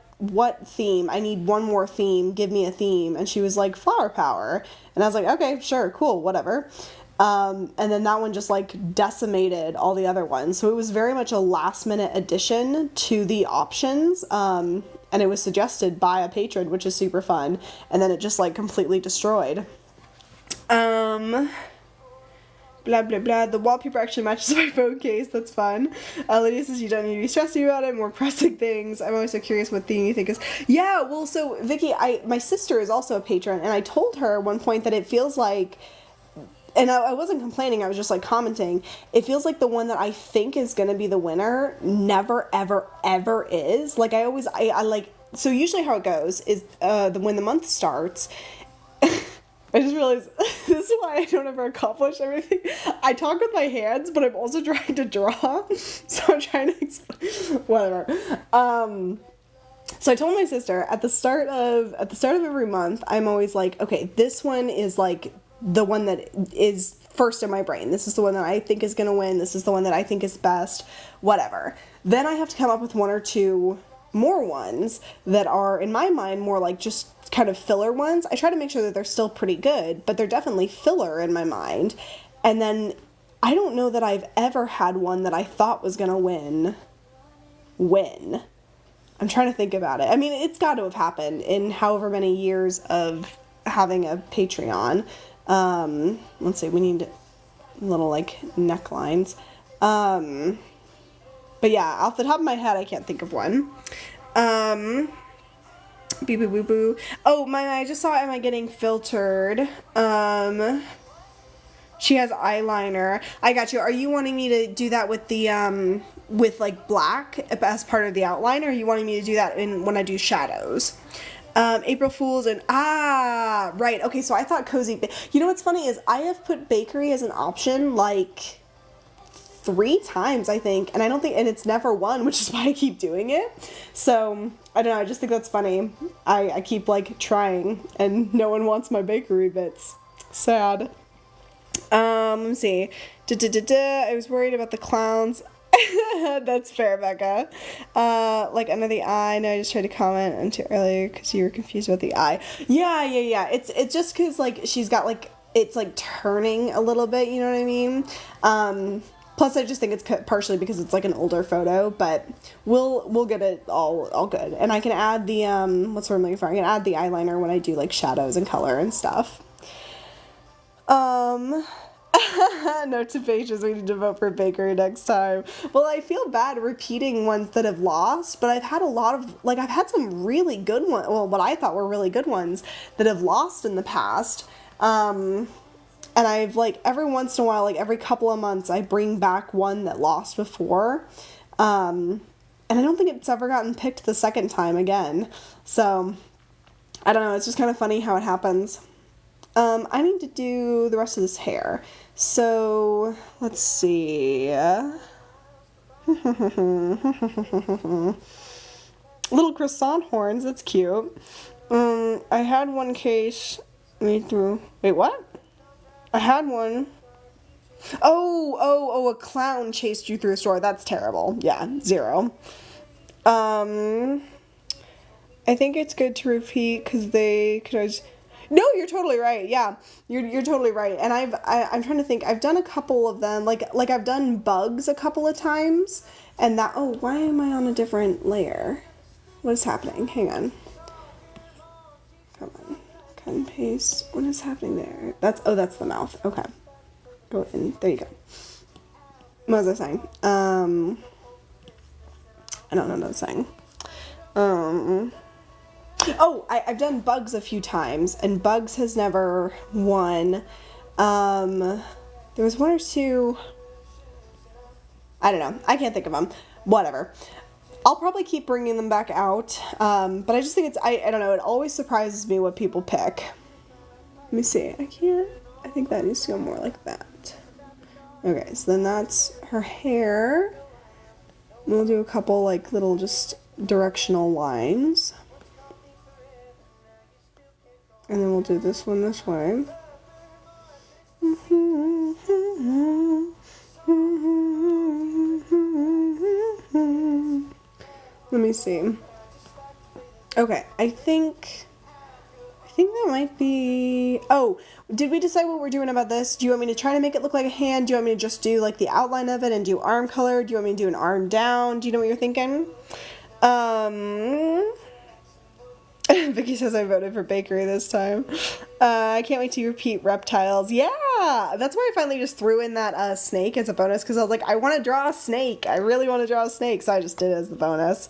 A: theme? I need one more theme. Give me a theme. And she was like, flower power. And I was like, okay, sure, cool, whatever. And then that one just like decimated all the other ones. So it was very much a last minute addition to the options. And it was suggested by a patron, which is super fun. And then it just like completely destroyed. Blah, blah, blah. The wallpaper actually matches my phone case. That's fun. Lydia says you don't need to be stressing about it. More pressing things. I'm always so curious what theme you think is. Yeah, well, so Vicky, my sister is also a patron, and I told her at one point that it feels like, and I wasn't complaining, I was just like commenting, it feels like the one that I think is going to be the winner never, ever, ever is. Like I like, so usually how it goes is when the month starts, I just realized this is why I don't ever accomplish everything. I talk with my hands, but I'm also trying to draw. So I'm trying to explain, whatever. So I told my sister at the start of every month, I'm always like, okay, this one is like the one that is first in my brain. This is the one that I think is going to win. This is the one that I think is best, whatever. Then I have to come up with 1 or 2 more ones that are, in my mind, more like just kind of filler ones. I try to make sure that they're still pretty good, but they're definitely filler in my mind. And then I don't know that I've ever had one that I thought was going to win. I'm trying to think about it. I mean, it's got to have happened in however many years of having a Patreon. Let's see, we need little like necklines. But yeah, off the top of my head, I can't think of one. Boo boo boo boo. Oh, I just saw Am I Getting Filtered? She has eyeliner. I got you. Are you wanting me to do that with the, with like black as part of the outline, or are you wanting me to do that when I do shadows? April Fools and, right. Okay, so I thought cozy. You know what's funny is I have put bakery as an option like 3 times, I think, and it's never won, which is why I keep doing it. So I don't know, I just think that's funny. I keep like trying and no one wants my bakery bits. Sad. Let me see. I was worried about the clowns. That's fair, Becca. Like under the eye. No, I just tried to comment into earlier because you were confused about the eye. Yeah. It's just because like she's got like, it's like turning a little bit, you know what I mean? Plus, I just think it's partially because it's like an older photo, but we'll get it all good. And I can add the what's what I'm looking for? I can add the eyeliner when I do like shadows and color and stuff. Note to pages, we need to vote for bakery next time. Well, I feel bad repeating ones that have lost, but I've had a lot of, like, I've had some really good ones, well, what I thought were really good ones that have lost in the past. And I've, like, every once in a while, like, every couple of months, I bring back one that lost before. And I don't think it's ever gotten picked the second time again. So, I don't know, it's just kind of funny how it happens. I need to do the rest of this hair. So, let's see. Little croissant horns, that's cute. I had one case. Wait, what? I had one. Oh, a clown chased you through a store. That's terrible. Yeah, 0. I think it's good to repeat because they could always... No, you're totally right. Yeah, you're totally right. And I'm trying to think. I've done a couple of them. Like I've done bugs a couple of times. And that... Oh, why am I on a different layer? What is happening? Hang on. Come on. Cut and paste. What is happening there? That's the mouth. Okay. Go in. There you go. What was I saying? I don't know what I was saying. Oh, I've done Bugs a few times, and Bugs has never won. There was one or two. I don't know. I can't think of them. Whatever. I'll probably keep bringing them back out, but I just think it's, I don't know, it always surprises me what people pick. Let me see. I think that needs to go more like that. Okay, so then that's her hair. We'll do a couple like little just directional lines. And then we'll do this one this way. Let me see. Okay, I think that might be... Oh, did we decide what we're doing about this? Do you want me to try to make it look like a hand? Do you want me to just do like the outline of it and do arm color? Do you want me to do an arm down? Do you know what you're thinking? Vicky says I voted for bakery this time. I can't wait to repeat reptiles. Yeah, that's why I finally just threw in that snake as a bonus, because I was like, I want to draw a snake. I really want to draw a snake, so I just did it as the bonus.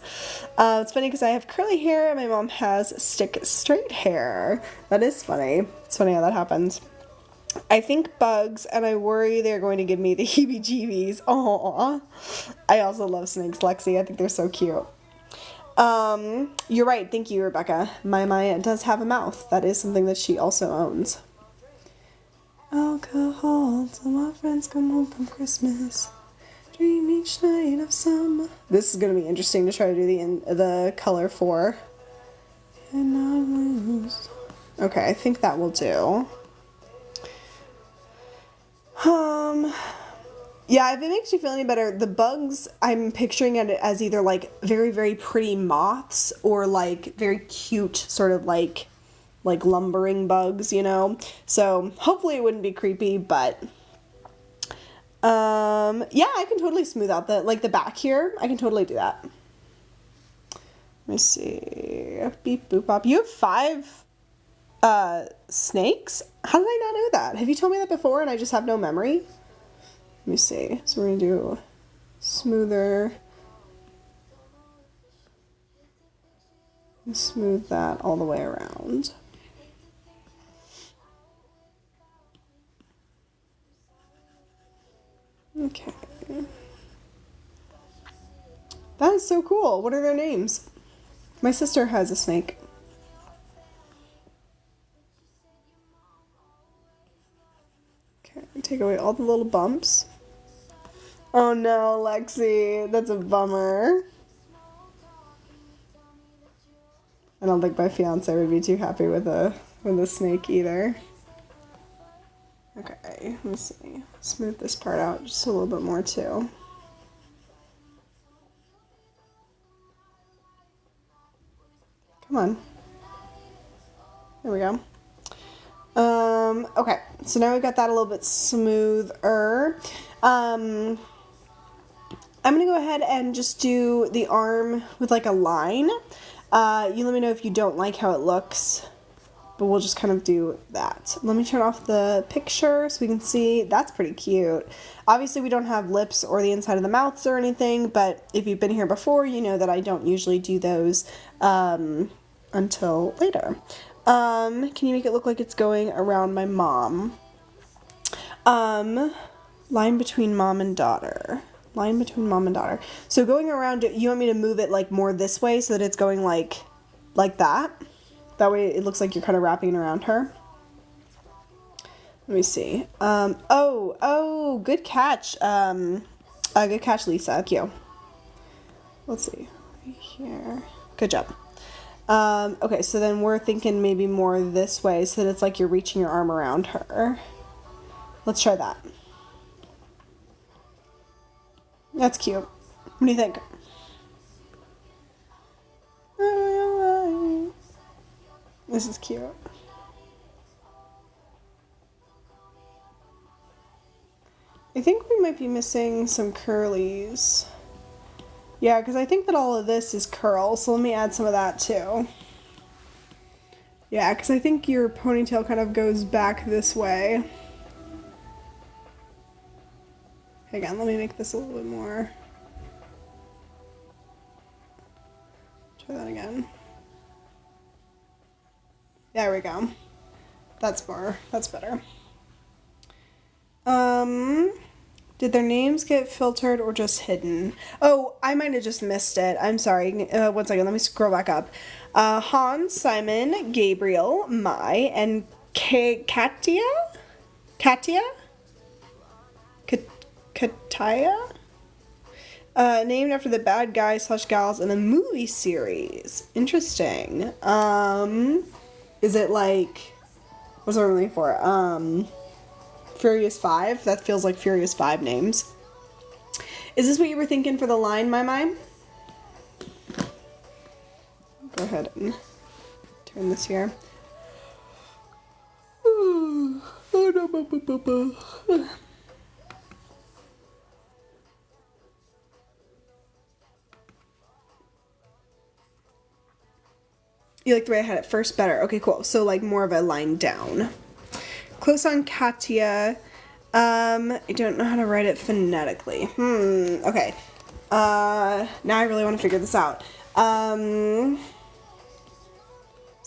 A: It's funny because I have curly hair and my mom has straight hair. That is funny. It's funny how that happens. I think Bugs, and I worry they're going to give me the heebie-jeebies. Aww. I also love snakes, Lexi. I think they're so cute. You're right. Thank you, Rebecca. My does have a mouth. That is something that she also owns. Alcohol till my friends come home from Christmas. Dream each night of summer. This is going to be interesting to try to do the color for. And I lose. Okay, I think that will do. Yeah, if it makes you feel any better, the bugs, I'm picturing it as either like very, very pretty moths or like very cute sort of like lumbering bugs, you know? So hopefully it wouldn't be creepy, but yeah, I can totally smooth out the back here. I can totally do that. Let me see. Beep, boop, bop. You have 5 snakes? How did I not know that? Have you told me that before and I just have no memory? Let me see. So we're going to do smoother. And smooth that all the way around. Okay. That is so cool. What are their names? My sister has a snake. Okay, take away all the little bumps. Oh no, Lexi, that's a bummer. I don't think my fiance would be too happy with a snake either. Okay, let me see. Smooth this part out just a little bit more too. Come on. There we go. Okay, so now we've got that a little bit smoother. I'm gonna go ahead and just do the arm with like a line. You let me know if you don't like how it looks, but we'll just kind of do that. Let me turn off the picture so we can see. That's pretty cute. Obviously we don't have lips or the inside of the mouths or anything, but if you've been here before, you know that I don't usually do those until later. Can you make it look like it's going around my mom? Line between mom and daughter. Line between mom and daughter. So going around it, you want me to move it like more this way so that it's going like that? That way it looks like you're kind of wrapping it around her. Let me see. Oh, good catch. Good catch, Lisa. Thank you. Let's see. Right here. Good job. Okay, so then we're thinking maybe more this way so that it's like you're reaching your arm around her. Let's try that. That's cute. What do you think? This is cute. I think we might be missing some curlies. Yeah, because I think that all of this is curl, so let me add some of that too. Yeah, because I think your ponytail kind of goes back this way. Hang on, let me make this a little bit more. Try that again. There we go. That's better. Did their names get filtered or just hidden? Oh, I might have just missed it. I'm sorry. 1 second, let me scroll back up. Hans, Simon, Gabriel, Mai, and Katia? Kataya? Named after the bad guys / gals in the movie series. Interesting. Is it like, what's I'm looking for? Furious 5? That feels like Furious 5 names. Is this what you were thinking for the line, my? Go ahead and turn this here. You like the way I had it first better. Okay, cool. So like more of a line down. Close on Katia. I don't know how to write it phonetically. Okay. Now I really want to figure this out. So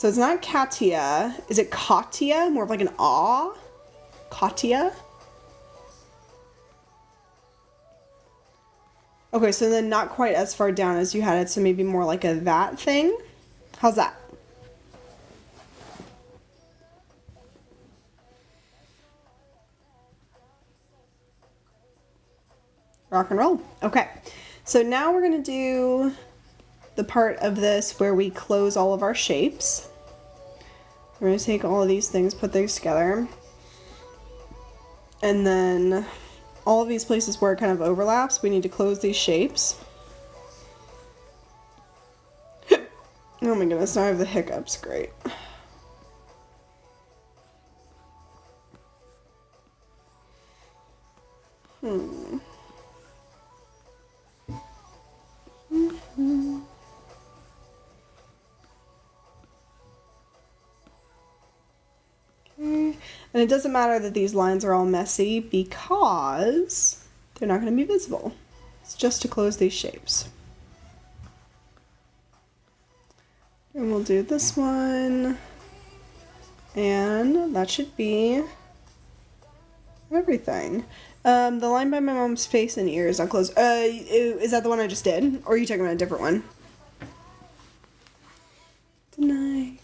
A: it's not Katia. Is it Katia? More of like an ah? Katia? Okay, so then not quite as far down as you had it, so maybe more like a that thing. How's that? Rock and roll. Okay, so now we're gonna do the part of this where we close all of our shapes. We're gonna take all of these things, put these together, and then all of these places where it kind of overlaps, we need to close these shapes. Oh my goodness, now I have the hiccups. Great. And it doesn't matter that these lines are all messy because they're not going to be visible. It's just to close these shapes. And we'll do this one. And that should be everything. The line by my mom's face and ears not closed. Is that the one I just did? Or are you talking about a different one? Tonight.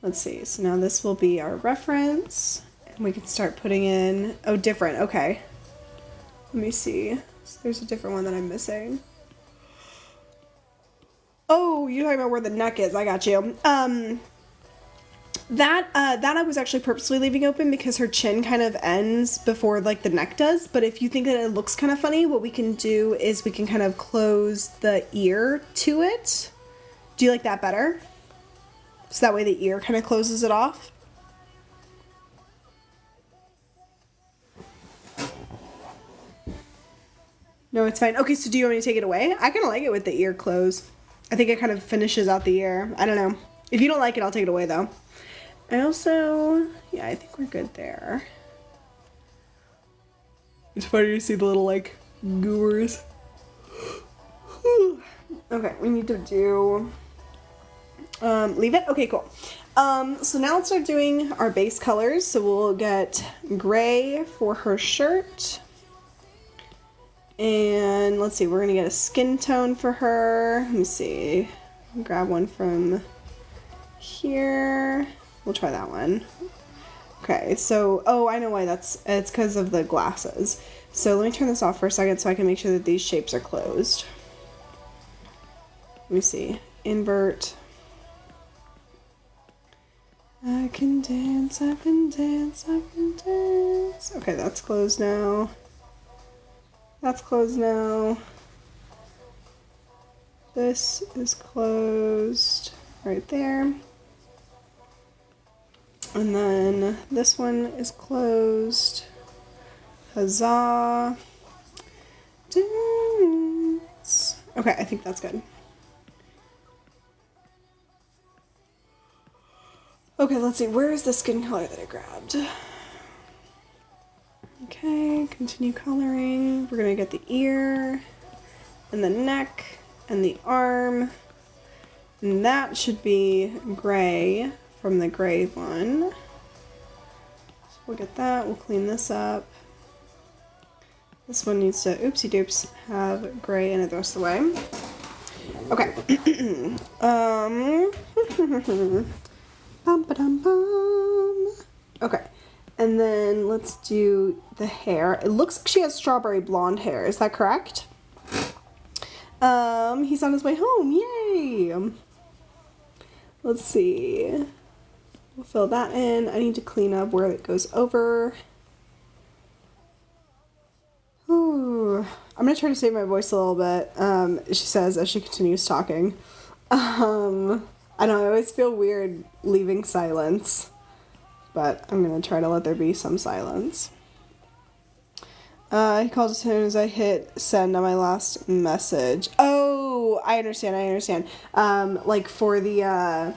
A: Let's see, so now this will be our reference, and we can start putting in, oh, different, okay. Let me see, so there's a different one that I'm missing. Oh, you're talking about where the neck is, I got you. That I was actually purposely leaving open because her chin kind of ends before, like, the neck does, but if you think that it looks kind of funny, what we can do is we can kind of close the ear to it. Do you like that better? So that way the ear kind of closes it off. No, it's fine. Okay, so do you want me to take it away? I kind of like it with the ear closed. I think it kind of finishes out the ear. I don't know. If you don't like it, I'll take it away though. I also, yeah, I think we're good there. It's funny to see the little like goers. Okay, we need to do... leave it? Okay, cool. So now let's start doing our base colors. So we'll get gray for her shirt. And let's see, we're going to get a skin tone for her. Let me see. Grab one from here. We'll try that one. Okay, so, oh, I know why it's because of the glasses. So let me turn this off for a second so I can make sure that these shapes are closed. Let me see. Invert. I can dance, I can dance, I can dance. Okay, that's closed now. That's closed now. This is closed right there. And then this one is closed. Huzzah. Dance. Okay, I think that's good. Okay, let's see, where is the skin color that I grabbed? Okay, continue coloring. We're gonna get the ear, and the neck, and the arm, And that should be gray from the gray one. So we'll get that, we'll clean this up. This one needs to, oopsie doops, have gray in it the rest of the way. Okay. Bum, ba-dum, bum. Okay. And then let's do the hair. It looks like she has strawberry blonde hair. Is that correct? He's on his way home. Yay! Let's see. We'll fill that in. I need to clean up where it goes over. Ooh. I'm gonna try to save my voice a little bit, she says as she continues talking. I don't know, I always feel weird leaving silence, but I'm gonna try to let there be some silence. He called as soon as I hit send on my last message. Oh, I understand. Like for the,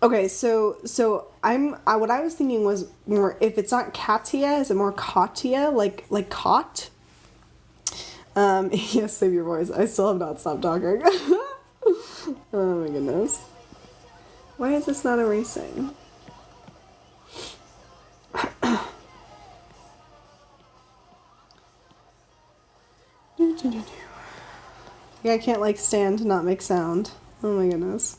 A: okay, so what I was thinking was more, if it's not Katia, is it more Katia, like cot? Yes, save your voice. I still have not stopped talking. Oh my goodness. Why is this not erasing? Yeah, I can't like stand to not make sound. Oh my goodness.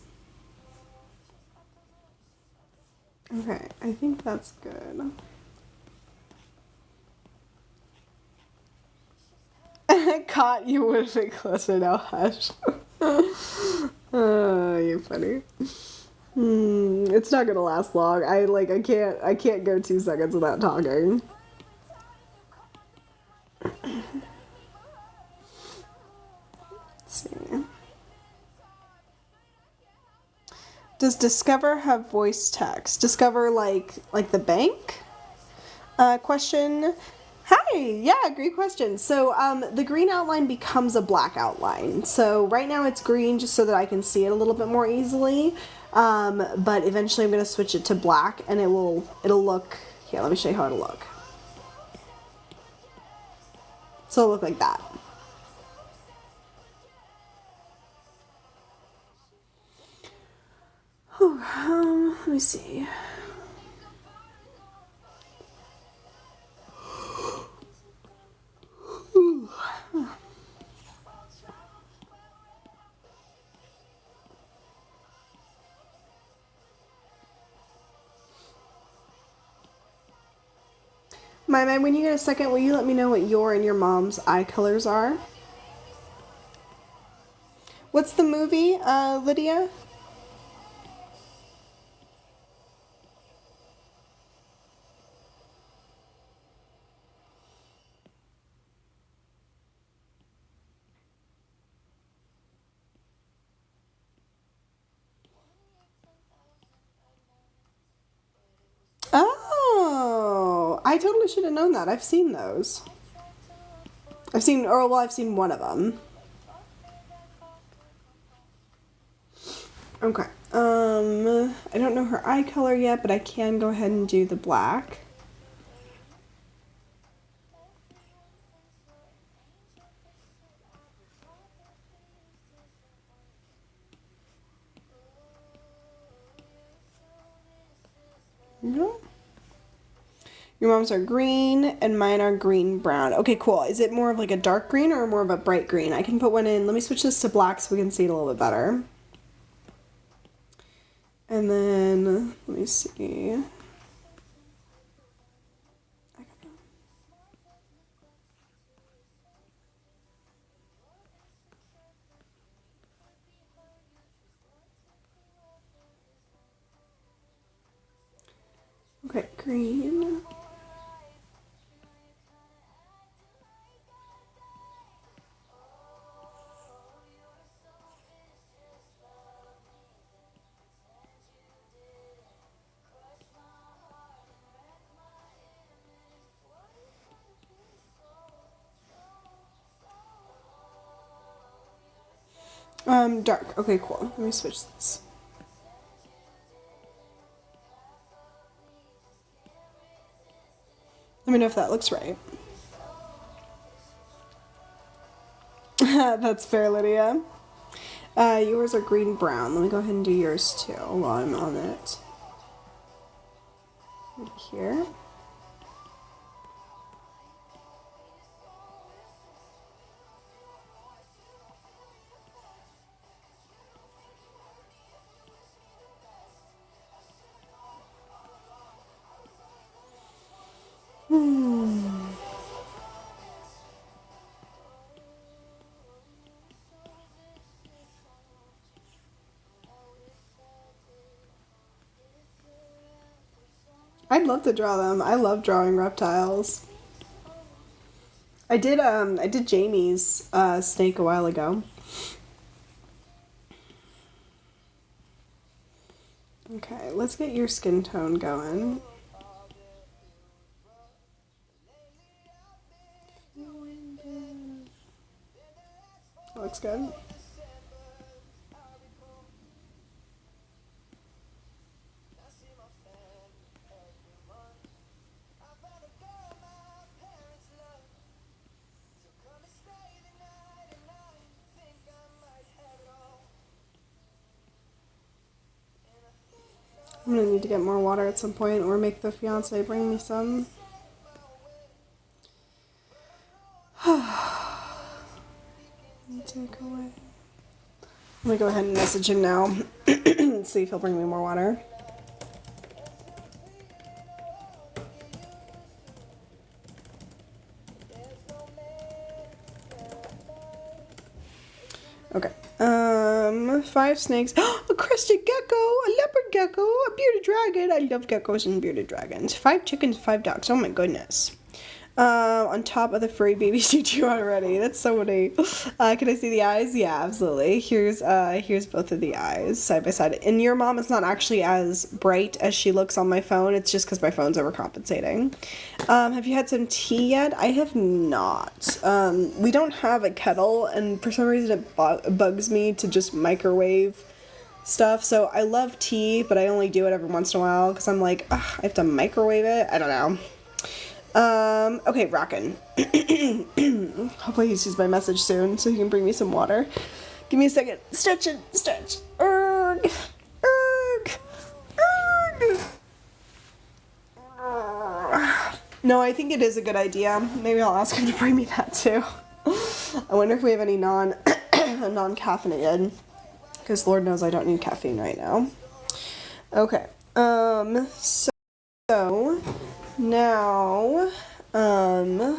A: Okay, I think that's good. Caught, you would have been closer now, hush. Oh, you're funny. It's not gonna last long. I can't go 2 seconds without talking. Let's see. Does Discover have voice text? Discover like the bank? Question. Hi, yeah, great question. So the green outline becomes a black outline. So right now it's green just so that I can see it a little bit more easily. But eventually I'm gonna switch it to black and it'll look, here, let me show you how it'll look. So it'll look like that. Let me see. Myleigh, when you get a second, will you let me know what your and your mom's eye colors are? What's the movie, Lydia? Oh, I totally should have known that. I've seen those. I've seen one of them. Okay. I don't know her eye color yet, but I can go ahead and do the black. No. Your mom's are green and mine are green brown. Okay, cool. Is it more of like a dark green or more of a bright green? I can put one in. Let me switch this to black so we can see it a little bit better. And then, let me see. Okay, green. Dark. Okay, cool. Let me switch this. Let me know if that looks right. That's fair, Lydia. Yours are green brown. Let me go ahead and do yours too while I'm on it. Right here. I'd love to draw them. I love drawing reptiles. I did Jamie's snake a while ago. Okay, let's get your skin tone going. Looks good. I'm gonna need to get more water at some point, or make the fiance bring me some. Take away. Let me go ahead and message him now. See if he'll bring me more water. Okay. 5 snakes. A crested gecko, a leopard gecko, a bearded dragon. I love geckos and bearded dragons. 5 chickens, 5 ducks. Oh my goodness. On top of the furry babies you drew already. That's so funny. Can I see the eyes? Yeah, absolutely. Here's both of the eyes side by side. And your mom is not actually as bright as she looks on my phone. It's just because my phone's overcompensating. Have you had some tea yet? I have not. We don't have a kettle, and for some reason it bugs me to just microwave stuff. So I love tea, but I only do it every once in a while because I'm like, ugh, I have to microwave it. I don't know. Okay, rockin'. Hopefully he sees my message soon so he can bring me some water. Give me a second. Stretch it. Stretch. Erg. Erg. Erg. No, I think it is a good idea. Maybe I'll ask him to bring me that too. I wonder if we have any non-caffeinated. Because Lord knows I don't need caffeine right now. Okay. So now, why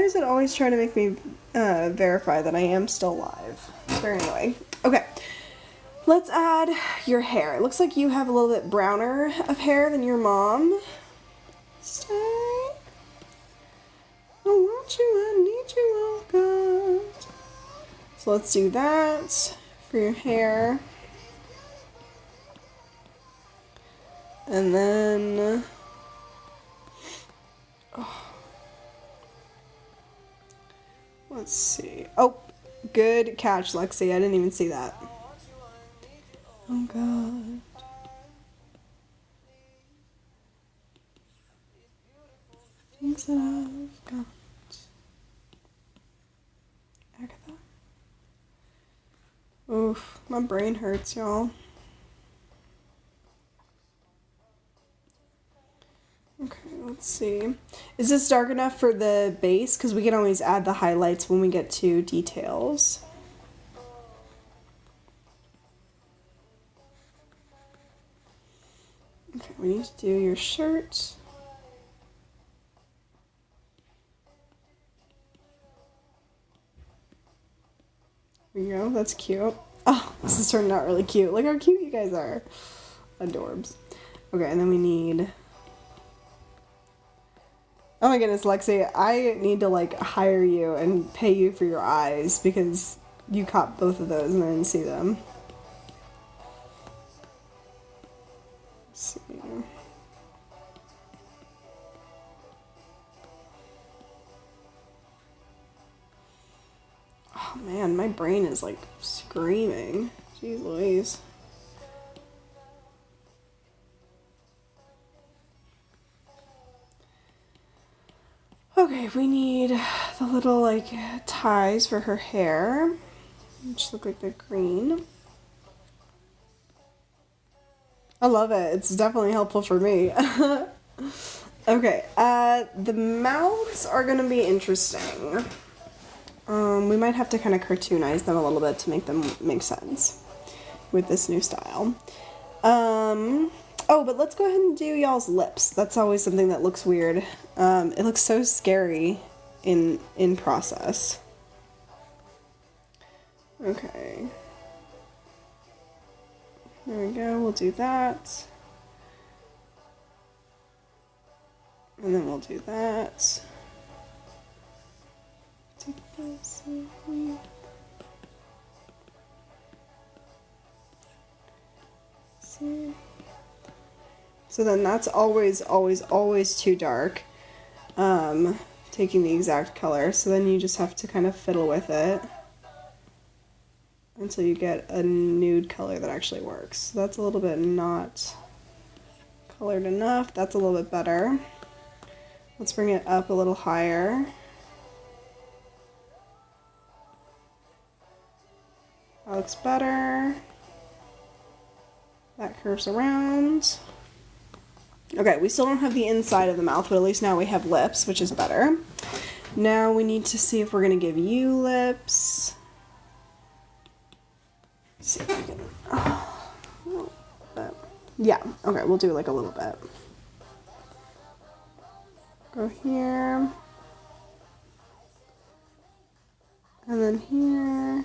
A: does it always try to make me verify that I am still live? But anyway, okay. Let's add your hair. It looks like you have a little bit browner of hair than your mom. Stay. I want you, I need you, oh God. So let's do that for your hair. And then, let's see. Oh, good catch, Lexi. I didn't even see that. Oh, God. Things that I've got. Agatha. Oof, my brain hurts, y'all. Okay, let's see. Is this dark enough for the base? Because we can always add the highlights when we get to details. Okay, we need to do your shirt. There you go, that's cute. Oh, this is turning out really cute. Look how cute you guys are. Adorbs. Okay, and then we need... Oh my goodness, Lexi, I need to like hire you and pay you for your eyes because you caught both of those and I didn't see them. Let's see. Oh man, my brain is like screaming. Jeez Louise. Okay, we need the little like ties for her hair. Just look like they're green. I love it. It's definitely helpful for me. Okay, the mouths are gonna be interesting. We might have to kind of cartoonize them a little bit to make them make sense with this new style. Oh, but let's go ahead and do y'all's lips. That's always something that looks weird. It looks so scary in process. Okay. There we go, we'll do that. And then we'll do that. Take this over. See? So then that's always too dark. Taking the exact color. So then you just have to kind of fiddle with it until you get a nude color that actually works. So that's a little bit not colored enough. That's a little bit better. Let's bring it up a little higher. That looks better. That curves around. Okay, we still don't have the inside of the mouth, but at least now we have lips, which is better. Now we need to see if we're gonna give you lips. Let's see if we can. Oh, a little bit. Yeah, okay, we'll do like a little bit. Go here. And then here.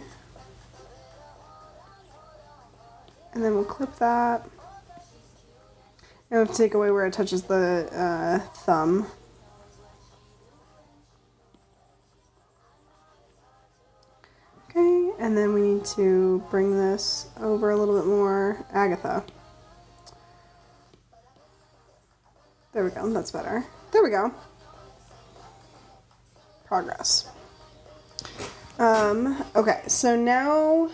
A: And then we'll clip that. And we'll have to take away where it touches the thumb. Okay, and then we need to bring this over a little bit more. Agatha. There we go, that's better. There we go. Progress. Okay, so now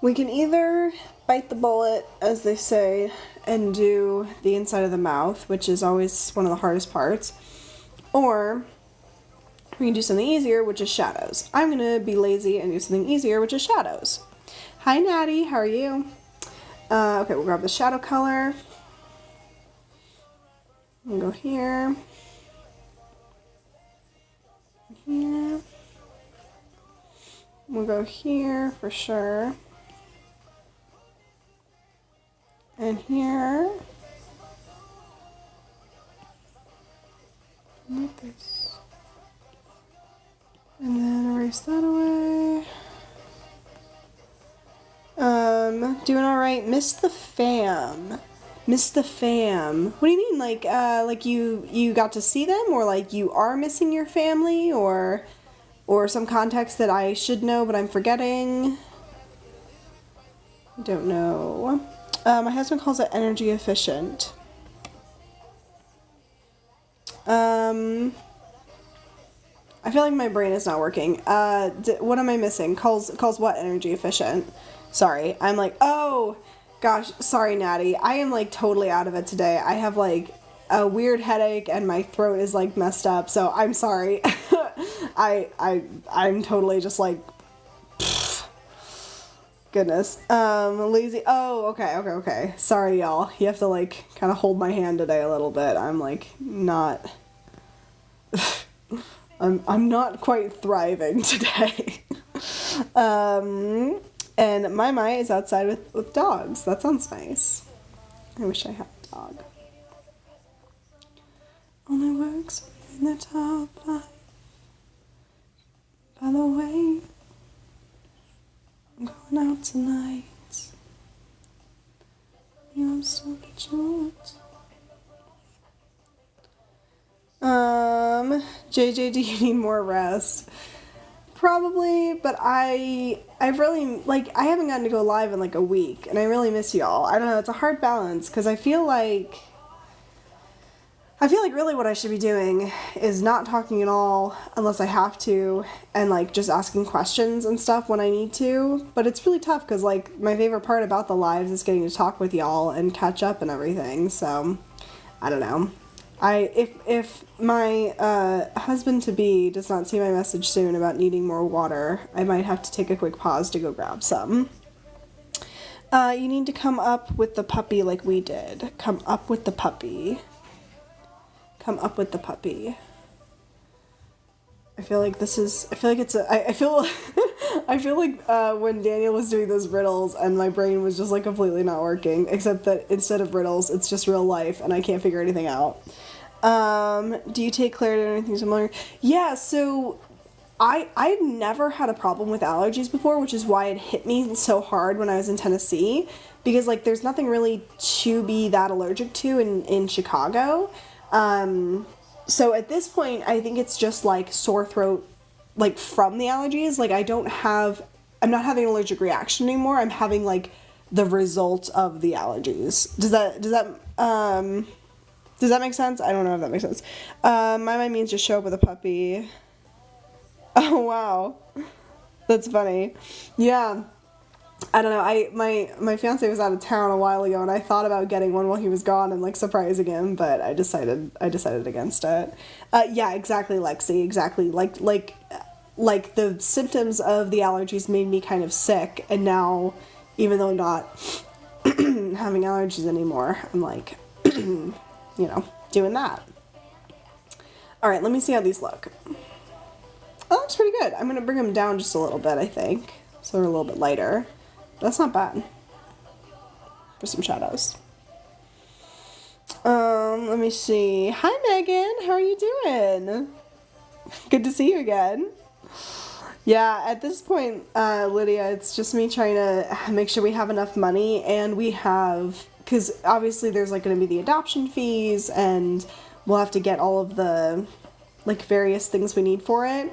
A: we can either bite the bullet, as they say, and do the inside of the mouth, which is always one of the hardest parts, or we can do something easier, which is shadows. I'm gonna be lazy and do something easier, which is shadows. Hi, Natty, how are you? Okay, we'll grab the shadow color. We'll go here. Here. We'll go here for sure. And here. Like this. And then erase that away. Doing alright. Miss the fam. Miss the fam. What do you mean? Like you got to see them, or like you are missing your family, or some context that I should know but I'm forgetting? I don't know. My husband calls it energy efficient. I feel like my brain is not working. What am I missing? Calls what energy efficient? Sorry, I'm like, oh gosh, sorry, Natty. I am like totally out of it today. I have like a weird headache and my throat is like messed up, so I'm sorry. I'm totally just like, pfft. Goodness. Lazy. Oh, okay. Sorry, y'all. You have to like kind of hold my hand today a little bit. I'm like not. I'm not quite thriving today. And my is outside with dogs. That sounds nice. I wish I had a dog. Only works in the top 5. By the way, I'm going out tonight. I'm so cute. JJ, do you need more rest? Probably, but I've really, like, I haven't gotten to go live in like a week, and I really miss y'all. I don't know, it's a hard balance, because I feel like really what I should be doing is not talking at all unless I have to, and like just asking questions and stuff when I need to, but it's really tough because like my favorite part about the lives is getting to talk with y'all and catch up and everything, so I don't know. If my husband-to-be does not see my message soon about needing more water, I might have to take a quick pause to go grab some. You need to come up with the puppy like we did. Come up with the puppy. Come up with the puppy. I feel like this is, I feel like it's a, I feel, I feel like when Daniel was doing those riddles and my brain was just like completely not working, except that instead of riddles, it's just real life and I can't figure anything out. Do you take Claritin or anything similar? Yeah, so I've never had a problem with allergies before, which is why it hit me so hard when I was in Tennessee, because like there's nothing really to be that allergic to in Chicago. So at this point, I think it's just like sore throat, like from the allergies. Like I'm not having an allergic reaction anymore. I'm having like the result of the allergies. Does that make sense? I don't know if that makes sense. My mind means just show up with a puppy. Oh, wow. That's funny. Yeah. I don't know. My fiance was out of town a while ago, and I thought about getting one while he was gone and like surprising him, but I decided against it. Yeah, exactly, Lexi. Exactly. Like the symptoms of the allergies made me kind of sick, and now, even though I'm not having allergies anymore, I'm like, doing that. All right, let me see how these look. That looks pretty good. I'm gonna bring them down just a little bit, I think, so they're a little bit lighter. That's not bad for some shadows. Let me see. Hi, Megan. How are you doing? Good to see you again. Yeah, at this point, Lydia, it's just me trying to make sure we have enough money, and we have, because obviously there's like going to be the adoption fees, and we'll have to get all of the like various things we need for it.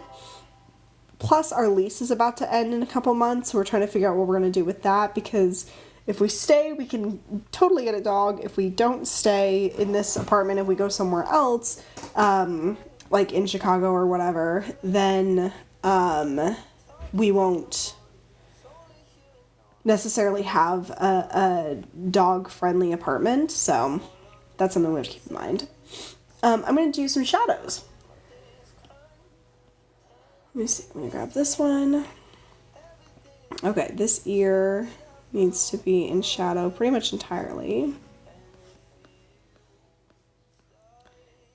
A: Plus, our lease is about to end in a couple months, so we're trying to figure out what we're going to do with that, because if we stay, we can totally get a dog. If we don't stay in this apartment, if we go somewhere else, like in Chicago or whatever, then we won't necessarily have a dog-friendly apartment, so that's something we have to keep in mind. I'm going to do some shadows. Let me see, I'm gonna grab this one. Okay, this ear needs to be in shadow pretty much entirely.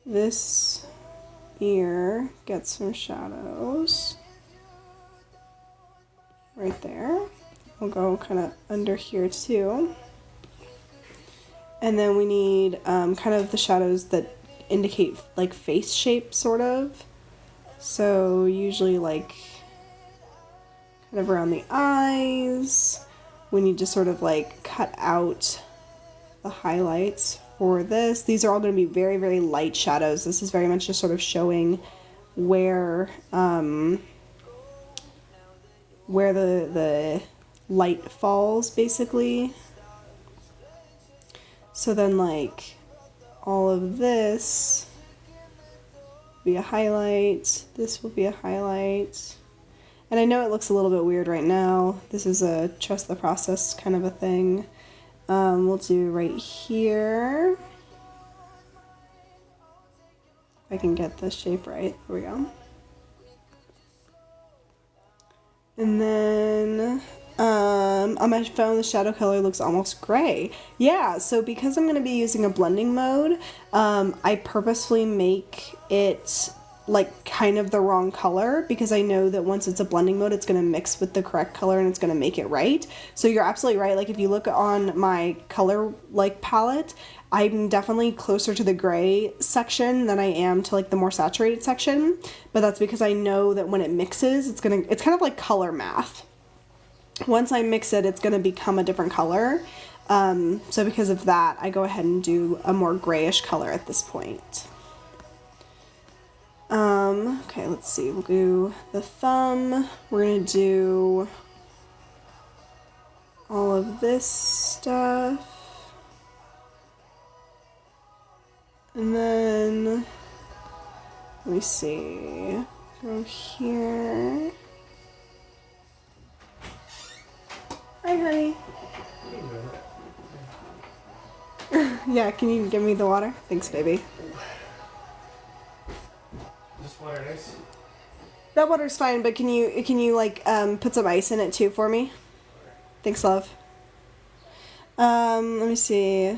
A: This ear gets some shadows. Right there. We'll go kind of under here too. And then we need kind of the shadows that indicate like face shape, sort of. So usually like kind of around the eyes, we need to sort of like cut out the highlights for this. These are all going to be very, very light shadows. This is very much just sort of showing where the light falls, basically. So then like all of this be a highlight, this will be a highlight, and I know it looks a little bit weird right now. This is a trust the process kind of a thing. We'll do right here. If I can get this shape right. There we go. And then on my phone, the shadow color looks almost gray. Yeah, so because I'm going to be using a blending mode, I purposefully make it like kind of the wrong color, because I know that once it's a blending mode, it's going to mix with the correct color and it's going to make it right. So you're absolutely right. Like if you look on my color like palette, I'm definitely closer to the gray section than I am to like the more saturated section, but that's because I know that when it mixes, it's kind of like color math. Once I mix it, it's going to become a different color. So because of that, I go ahead and do a more grayish color at this point. Okay, let's see. We'll do the thumb. We're going to do all of this stuff. And then, let me see. Go here. Hi, honey. Yeah, can you give me the water? Thanks, baby.
B: water and ice?
A: That water's fine, but can you like put some ice in it too for me? Thanks, love. Let me see.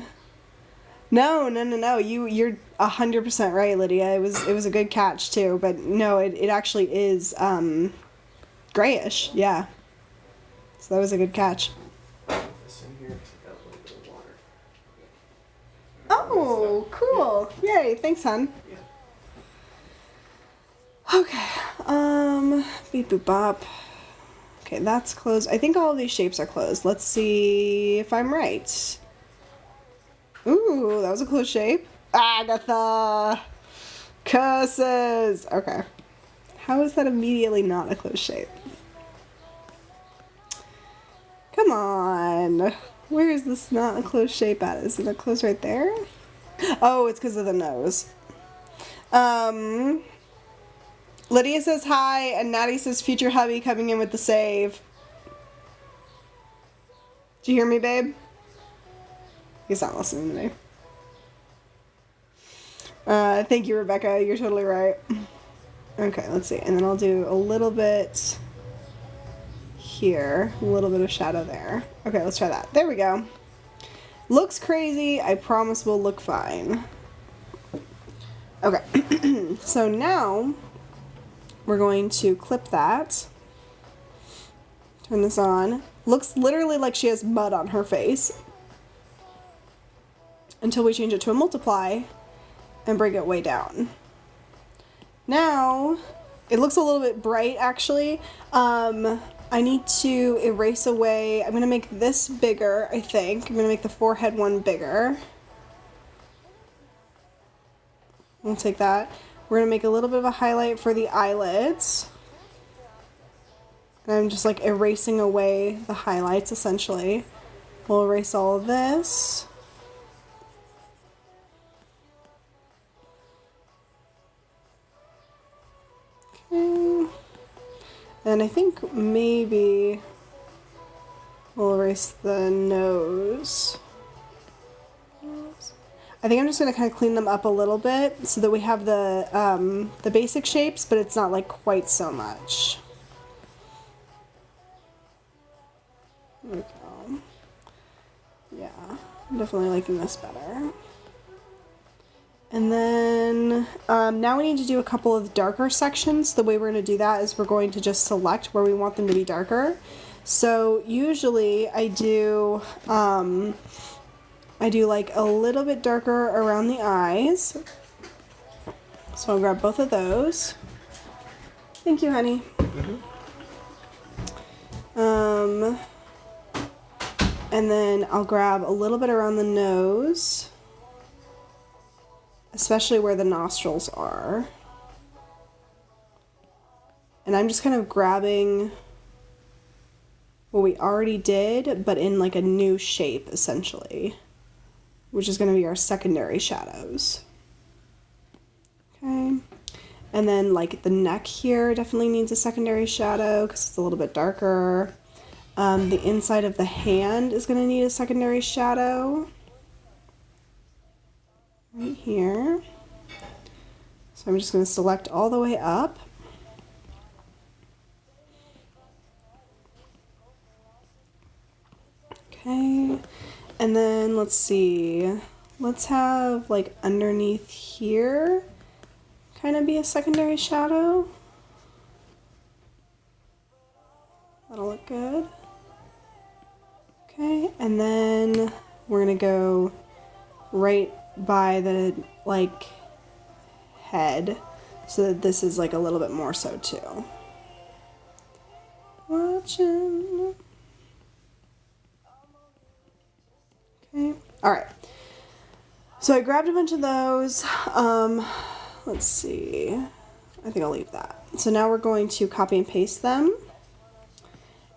A: No. You're 100% right, Lydia. It was a good catch too, but no, it actually is grayish. Yeah. So that was a good catch.
B: This in here, take out a little bit of water.
A: Oh, cool! Yay! Thanks, hon.
B: Yeah.
A: Okay. Beep boop bop. Okay, that's closed. I think all of these shapes are closed. Let's see if I'm right. Ooh, that was a closed shape. Agatha! Curses! Okay. How is that immediately not a closed shape? Come on. Where is this not a closed shape at? Is it closed right there? Oh, it's because of the nose. Lydia says hi, and Natty says future hubby coming in with the save. Did you hear me, babe? He's not listening to me. Thank you, Rebecca. You're totally right. Okay, let's see. And then I'll do a little bit here. A little bit of shadow there. Okay, let's try that. There we go. Looks crazy. I promise we'll look fine. Okay. So now we're going to clip that. Turn this on. Looks literally like she has mud on her face. Until we change it to a multiply and bring it way down. Now, it looks a little bit bright actually. I need to erase away, I'm gonna make this bigger, I think. I'm gonna make the forehead one bigger. We'll take that. We're gonna make a little bit of a highlight for the eyelids. And I'm just like erasing away the highlights essentially. We'll erase all of this. Okay. And I think maybe we'll erase the nose. I think I'm just going to kind of clean them up a little bit so that we have the basic shapes, but it's not like quite so much. There we go. Yeah, I'm definitely liking this better. And then now we need to do a couple of darker sections. The way we're going to do that is we're going to just select where we want them to be darker. So usually I do like a little bit darker around the eyes. So I'll grab both of those. Thank you, honey. And then I'll grab a little bit around the nose. Especially where the nostrils are. And I'm just kind of grabbing what we already did, but in like a new shape, essentially. Which is going to be our secondary shadows. Okay. And then like the neck here definitely needs a secondary shadow because it's a little bit darker. The inside of the hand is going to need a secondary shadow. Right here. So I'm just going to select all the way up. Okay. And then let's see. Let's have like underneath here kind of be a secondary shadow. That'll look good. Okay. And then we're going to go right by the like head so that this is like a little bit more so too. Watching. Okay. All right. So I grabbed a bunch of those. Let's see. I think I'll leave that. So now we're going to copy and paste them.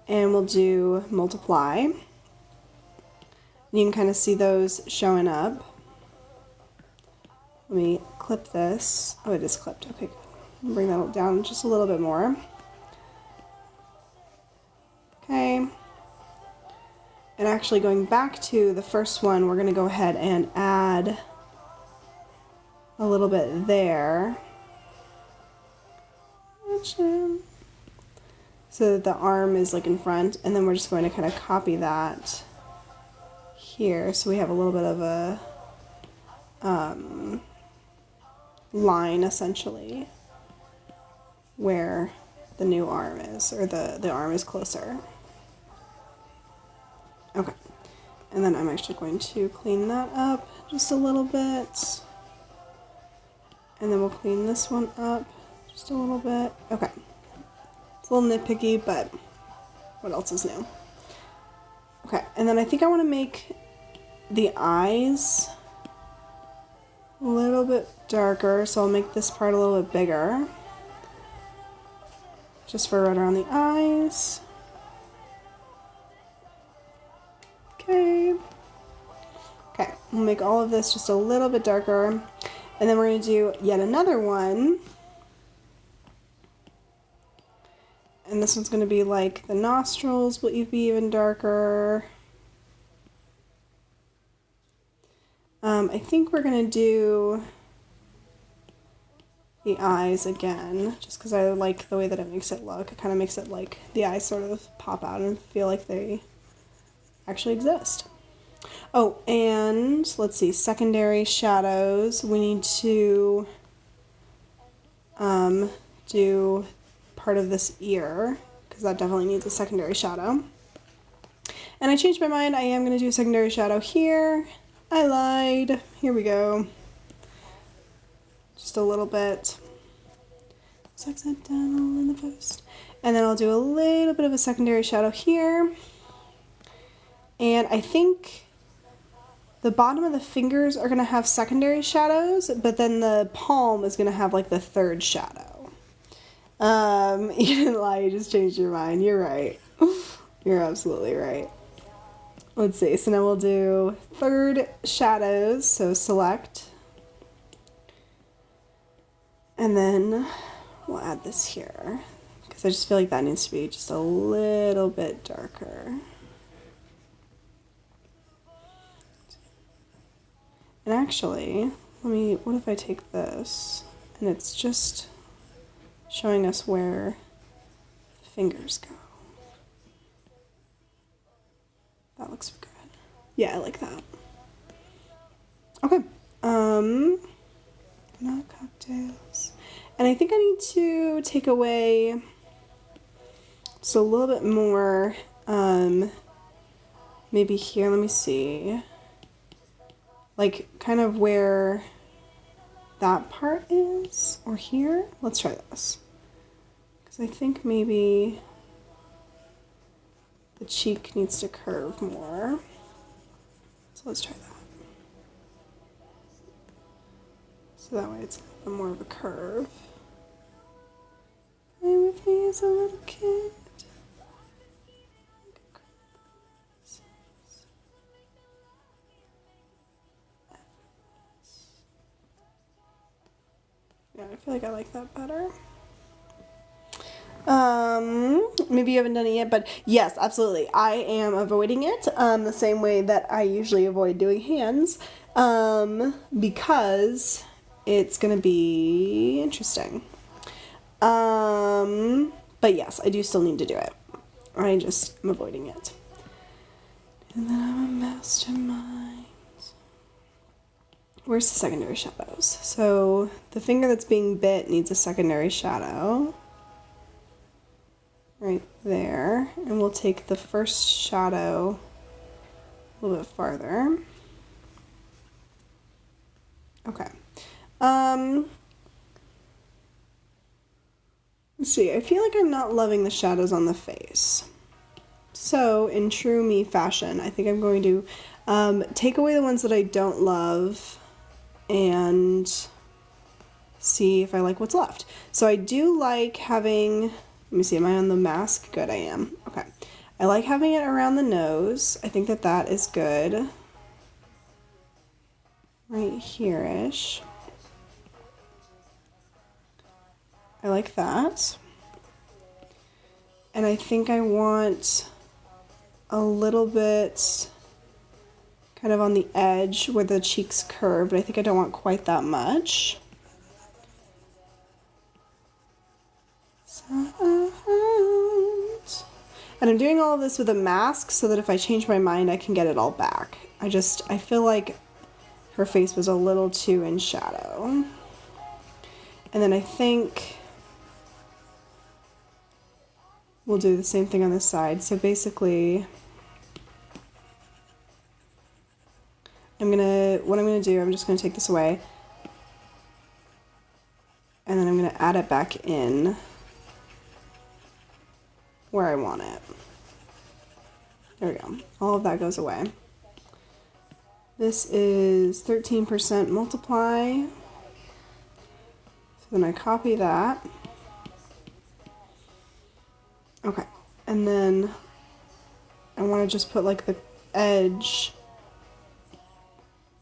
A: And we'll do multiply. You can kind of see those showing up. Let me clip this. Oh, it is clipped. Okay, good. Bring that down just a little bit more. Okay. And actually going back to the first one, we're going to go ahead and add a little bit there. fashion. So that the arm is like in front, and then we're just going to kind of copy that here. So we have a little bit of a line essentially where the new arm is, or the arm is closer. Okay, and then I'm actually going to clean that up just a little bit, and then we'll clean this one up just a little bit. Okay, it's a little nitpicky, but what else is new? Okay, and then I think I want to make the eyes a little bit darker, so I'll make this part a little bit bigger, just for right around the eyes. Okay. Okay, we'll make all of this just a little bit darker, and then we're going to do yet another one. And this one's going to be like the nostrils will be even darker. I think we're going to do the eyes again, just because I like the way that it makes it look. It kind of makes it like the eyes sort of pop out and feel like they actually exist. Oh, and let's see, secondary shadows. We need to do part of this ear, because that definitely needs a secondary shadow. And I changed my mind. I am going to do a secondary shadow here. I lied. Here we go. Just a little bit. It's accidental in the post. And then I'll do a little bit of a secondary shadow here. And I think the bottom of the fingers are going to have secondary shadows, but then the palm is going to have like the third shadow. You didn't lie, you just changed your mind. You're right. You're absolutely right. Let's see, so now we'll do third shadows, so select. And then we'll add this here, because I just feel like that needs to be just a little bit darker. And actually, what if I take this, and it's just showing us where the fingers go. That looks good. Yeah, I like that. Okay. Not cocktails. And I think I need to take away just a little bit more, maybe here, let me see. Like, kind of where that part is, or here. Let's try this. Because I think maybe the cheek needs to curve more. So let's try that. So that way it's a little more of a curve. Play with me as a little kid. Yeah, I feel like I like that better. Maybe you haven't done it yet, but yes, absolutely. I am avoiding it the same way that I usually avoid doing hands, because it's gonna be interesting. But yes, I do still need to do it. I just am avoiding it. And then I'm a mastermind. Where's the secondary shadows? So the finger that's being bit needs a secondary shadow. Right there. And we'll take the first shadow a little bit farther. Okay. Let's see. I feel like I'm not loving the shadows on the face. So in true me fashion, I think I'm going to take away the ones that I don't love and see if I like what's left. So I do like having, let me see, am I on the mask? Good, I am. Okay. I like having it around the nose. I think that that is good. Right here-ish. I like that. And I think I want a little bit kind of on the edge where the cheeks curve, but I think I don't want quite that much. And I'm doing all of this with a mask so that if I change my mind, I can get it all back. I feel like her face was a little too in shadow. And then I think we'll do the same thing on this side. So basically, what I'm gonna do, I'm just gonna take this away. And then I'm gonna add it back in where I want it. There we go. All of that goes away. This is 13% multiply. So then I copy that. Okay. And then I want to just put like the edge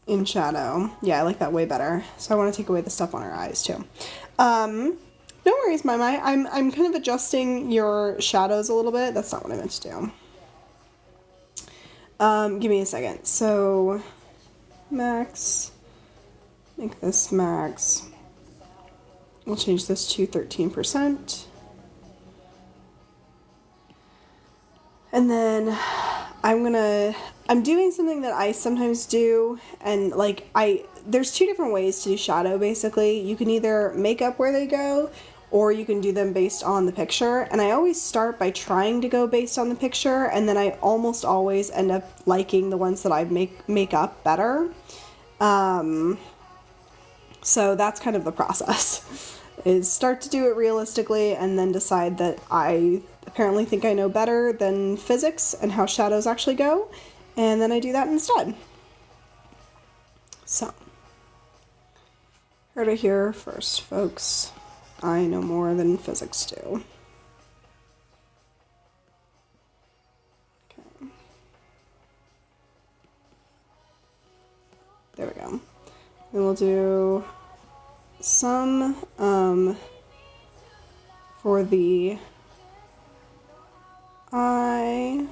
A: in shadow. Yeah, I like that way better. So I want to take away the stuff on her eyes too. No worries, Myleigh. I'm kind of adjusting your shadows a little bit. That's not what I meant to do. Give me a second. So, max, make this max. We'll change this to 13%. And then I'm doing something that I sometimes do, and like there's two different ways to do shadow basically. You can either make up where they go, or you can do them based on the picture. And I always start by trying to go based on the picture, and then I almost always end up liking the ones that I make up better. So that's kind of the process, is start to do it realistically and then decide that I apparently think I know better than physics and how shadows actually go, and then I do that instead. So, heard it here first, folks. I know more than physics do. Okay. There we go. Then we'll do some for the eye.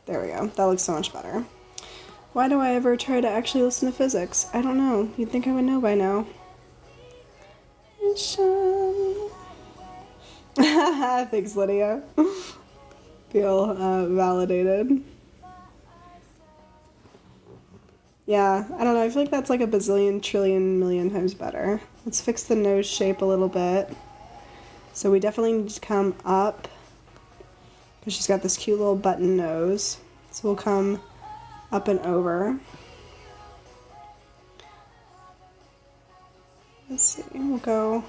A: There we go. That looks so much better. Why do I ever try to actually listen to physics? I don't know. You'd think I would know by now. Thanks, Lydia. Feel validated. Yeah, I don't know. I feel like that's like a bazillion, trillion, million times better. Let's fix the nose shape a little bit. So we definitely need to come up, because she's got this cute little button nose. So we'll come up and over. Let's see, we'll go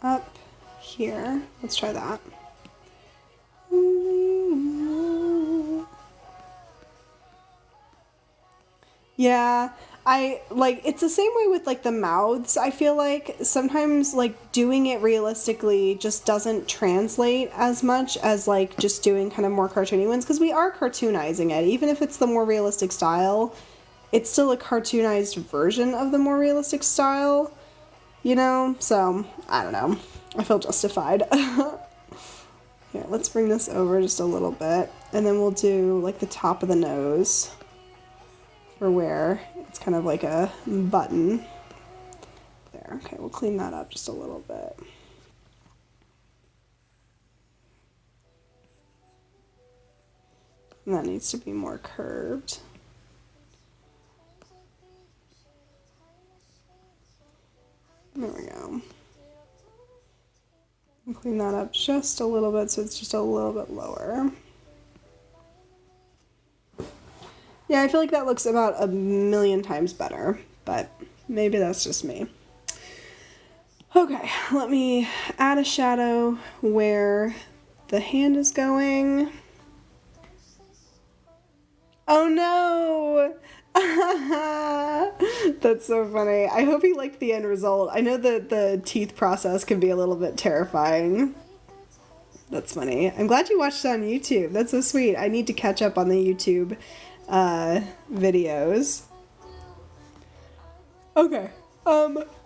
A: up here. Let's try that. Yeah, it's the same way with like the mouths. I feel like sometimes like doing it realistically just doesn't translate as much as like just doing kind of more cartoony ones, because we are cartoonizing it. Even if it's the more realistic style, it's still a cartoonized version of the more realistic style, you know? So, I don't know. I feel justified. Here, let's bring this over just a little bit, and then we'll do like the top of the nose for where it's kind of like a button. There, okay, we'll clean that up just a little bit. And that needs to be more curved. There we go. And clean that up just a little bit so it's just a little bit lower. Yeah, I feel like that looks about a million times better, but maybe that's just me. Okay, let me add a shadow where the hand is going. Oh no! That's so funny. I hope you liked the end result. I know that the teeth process can be a little bit terrifying. That's funny. I'm glad you watched it on YouTube. That's so sweet. I need to catch up on the YouTube videos. Okay.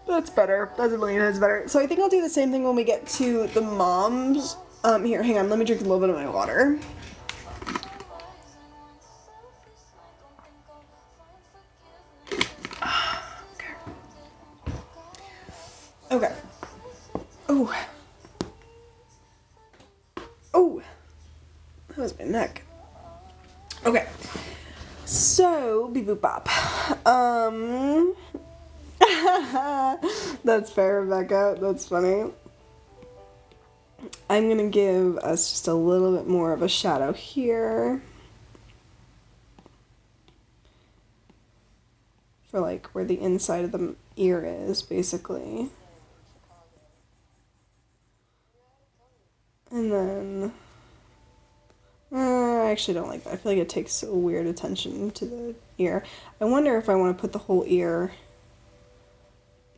A: That's better. That's a million times better. So I think I'll do the same thing when we get to the moms. Here, hang on. Let me drink a little bit of my water. Okay. Oh. Oh. That was my neck. Okay. So, beep boop bop. That's fair, Rebecca. That's funny. I'm gonna give us just a little bit more of a shadow here. For like where the inside of the ear is, basically. And then... I actually don't like that. I feel like it takes a weird attention to the ear. I wonder if I want to put the whole ear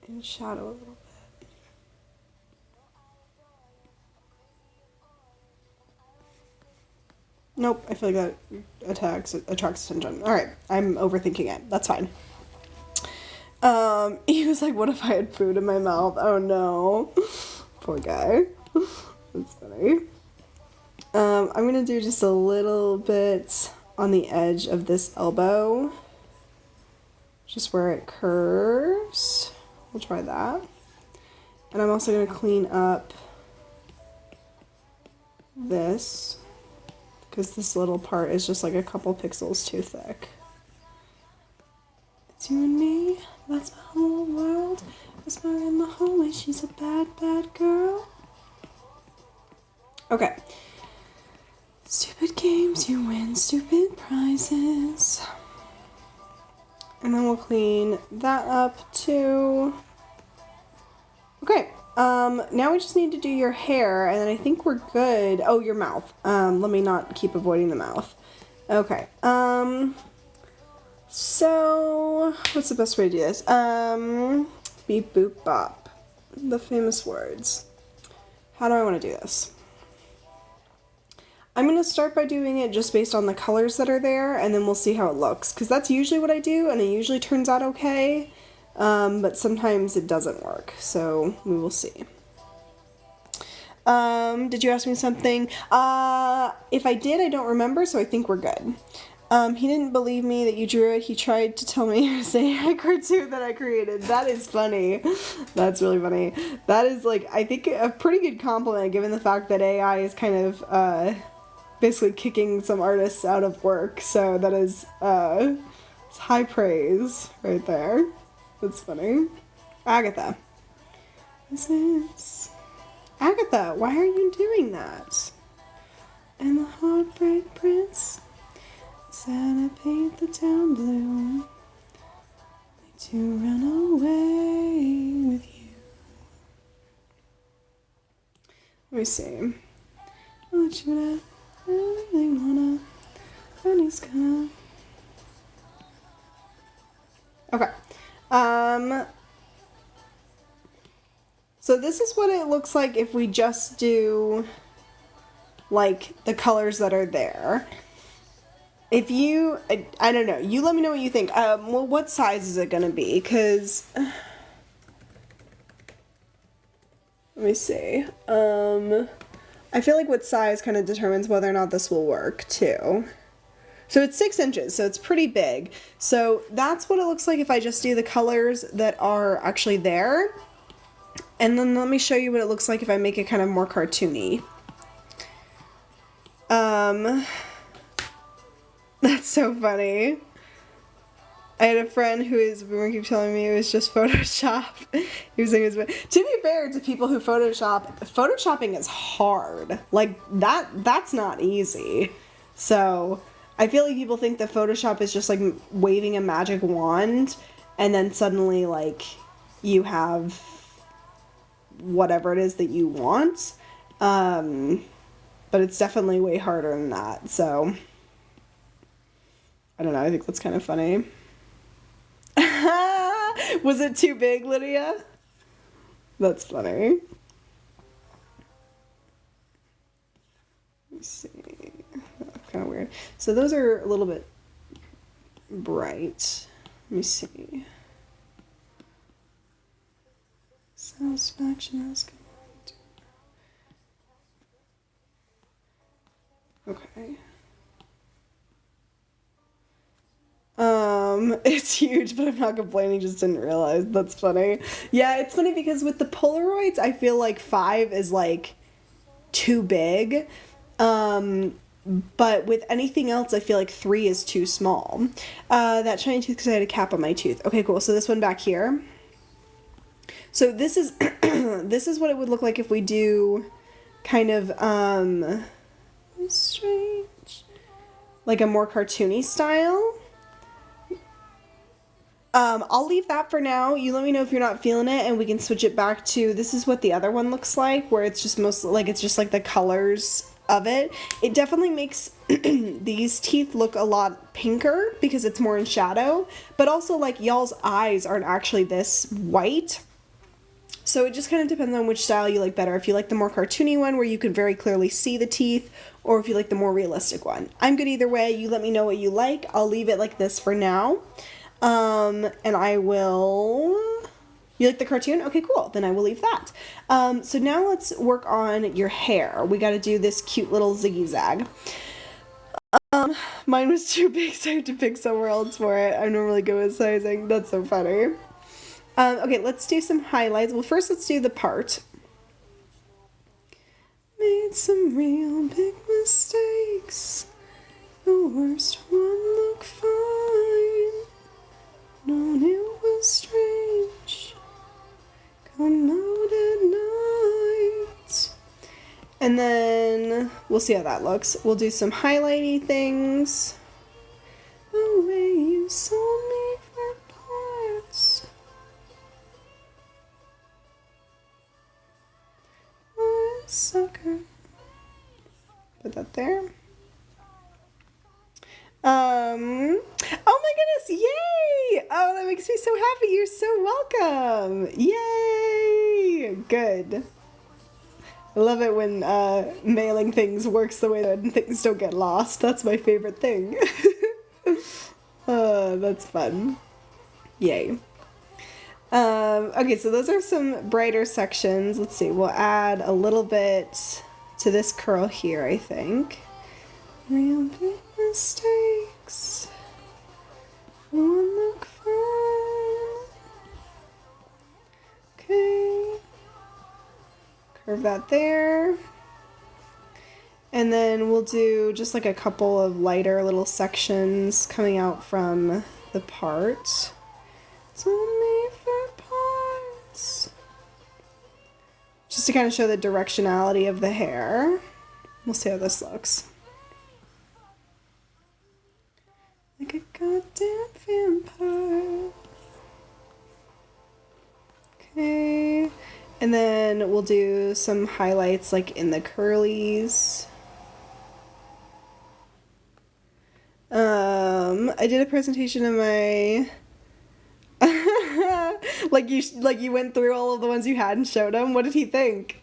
A: in shadow a little bit. Nope, I feel like that attracts attention. Alright, I'm overthinking it. That's fine. He was like, what if I had food in my mouth? Oh no. Poor guy. That's funny. I'm gonna do just a little bit on the edge of this elbow. Just where it curves. We'll try that. And I'm also gonna clean up this, because this little part is just like a couple pixels too thick. It's you and me, that's the whole world. Whisper in the hallway, she's a bad, bad girl. Okay. Stupid games, you win stupid prizes. And then we'll clean that up too. Okay, now we just need to do your hair, and then I think we're good. Oh, your mouth. Let me not keep avoiding the mouth. Okay, so what's the best way to do this? Beep, boop, bop. The famous words. How do I want to do this? I'm going to start by doing it just based on the colors that are there, and then we'll see how it looks. Because that's usually what I do, and it usually turns out okay. But sometimes it doesn't work, so we will see. Did you ask me something? If I did, I don't remember, so I think we're good. He didn't believe me that you drew it. He tried to tell me it was an AI cartoon that I created. That is funny. That's really funny. That is, like, I think a pretty good compliment given the fact that AI is kind of, basically kicking some artists out of work. So that is, it's high praise right there. That's funny. Agatha. This is... Agatha, why are you doing that? And the Heartbreak Prince said I paint the town blue to run away with you. Let me see. I'll let you know. I really wanna. Funny's gonna. Okay. So this is what it looks like if we just do, like, the colors that are there. If you, I don't know, you let me know what you think. Well, what size is it gonna be? Because, let me see. I feel like what size kind of determines whether or not this will work, too. So it's 6 inches, so it's pretty big. So that's what it looks like if I just do the colors that are actually there. And then let me show you what it looks like if I make it kind of more cartoony. That's so funny. I had a friend who is, everyone keep telling me it was just Photoshop. He was saying it was, to be fair to people who Photoshop, Photoshopping is hard. Like, that's not easy. So, I feel like people think that Photoshop is just like waving a magic wand and then suddenly, like, you have whatever it is that you want. But it's definitely way harder than that. So, I don't know. I think that's kind of funny. Was it too big, Lydia? That's funny. Let's see. That's kind of weird. So those are a little bit bright. Let me see. Satisfaction is good. Okay. It's huge, but I'm not complaining, just didn't realize. That's funny. Yeah, it's funny because with the Polaroids, I feel like 5 is like too big. But with anything else, I feel like 3 is too small. That shiny tooth because I had a cap on my tooth. Okay, cool. So this one back here. So this is this is what it would look like if we do kind of strange, like a more cartoony style. I'll leave that for now. You let me know if you're not feeling it, and we can switch it back to, this is what the other one looks like, where it's just mostly, like, it's just, like, the colors of it. It definitely makes these teeth look a lot pinker, because it's more in shadow, but also, like, y'all's eyes aren't actually this white. So it just kind of depends on which style you like better. If you like the more cartoony one, where you can very clearly see the teeth, or if you like the more realistic one. I'm good either way. You let me know what you like. I'll leave it like this for now. And I will, you like the cartoon? Okay, cool. Then I will leave that. So now let's work on your hair. We got to do this cute little ziggy-zag. Mine was too big, so I had to pick somewhere else for it. I'm normally good with sizing. That's so funny. Okay, let's do some highlights. Well, first let's do the part. Made some real big mistakes. The worst one looked fine. Known it was strange. Come out at night. And then we'll see how that looks. We'll do some highlighty things. The way you sold me for parts. What a sucker. Put that there. Oh my goodness, yay! Oh, that makes me so happy. You're so welcome. Yay! Good. I love it when mailing things works the way that things don't get lost. That's my favorite thing. That's fun. Yay. Okay, so those are some brighter sections. Let's see, we'll add a little bit to this curl here, I think. Real big mistakes. One look fine. Okay. Curve that there. And then we'll do just like a couple of lighter little sections coming out from the part. It's only for parts. Just to kind of show the directionality of the hair. We'll see how this looks. Like a goddamn vampire. Okay. And then we'll do some highlights like in the curlies. I did a presentation of my like you went through all of the ones you had and showed him. What did he think?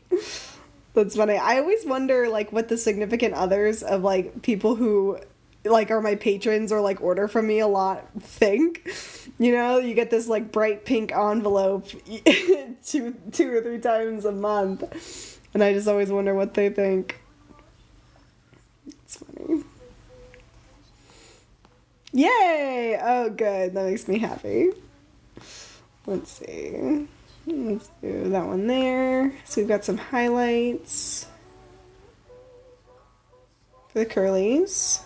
A: That's funny. I always wonder like what the significant others of like people who like are my patrons or like order from me a lot think. You know, you get this like bright pink envelope two or three times a month, and I just always wonder what they think. It's funny. Yay! Oh good, that makes me happy. Let's see. Let's do that one there. So we've got some highlights for the curlies.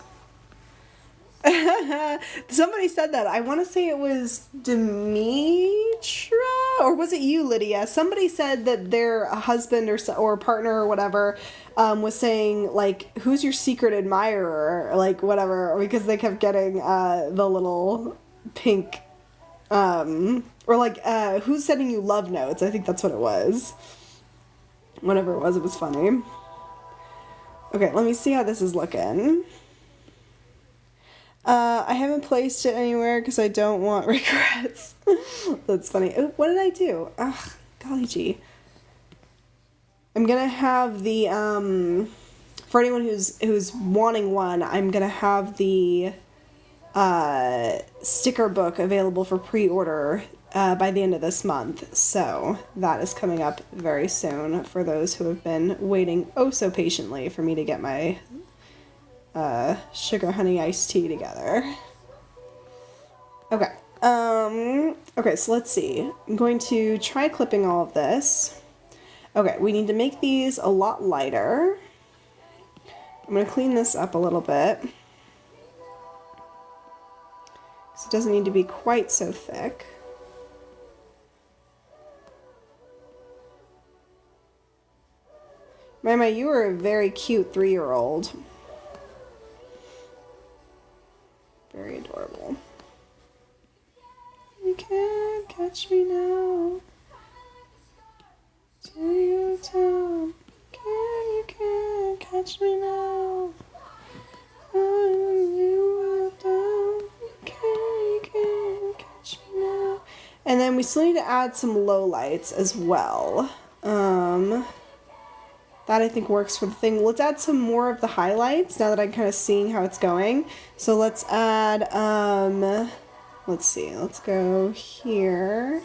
A: Somebody said that. I want to say it was Demetra, or was it you, Lydia? Somebody said that their husband or partner or whatever was saying, like, who's your secret admirer? Or, like, whatever, because they kept getting the little pink, or like, who's sending you love notes? I think that's what it was. Whatever it was funny. Okay, let me see how this is looking. I haven't placed it anywhere because I don't want regrets. That's funny. Oh, what did I do? Ugh, golly gee. I'm gonna have the, for anyone who's wanting one, I'm gonna have the, sticker book available for pre-order, by the end of this month. So that is coming up very soon for those who have been waiting oh so patiently for me to get my sugar honey iced tea together. Okay. Okay, so let's see. I'm going to try clipping all of this. Okay, we need to make these a lot lighter. I'm going to clean this up a little bit. So it doesn't need to be quite so thick. Mama, you are a very cute 3-year-old. Very adorable. You can't catch me now. To your town. You can't catch me now. You can't catch me now. And then we still need to add some lowlights as well. That I think works for the thing. Let's add some more of the highlights now that I'm kind of seeing how it's going. So let's add, let's see, let's go here.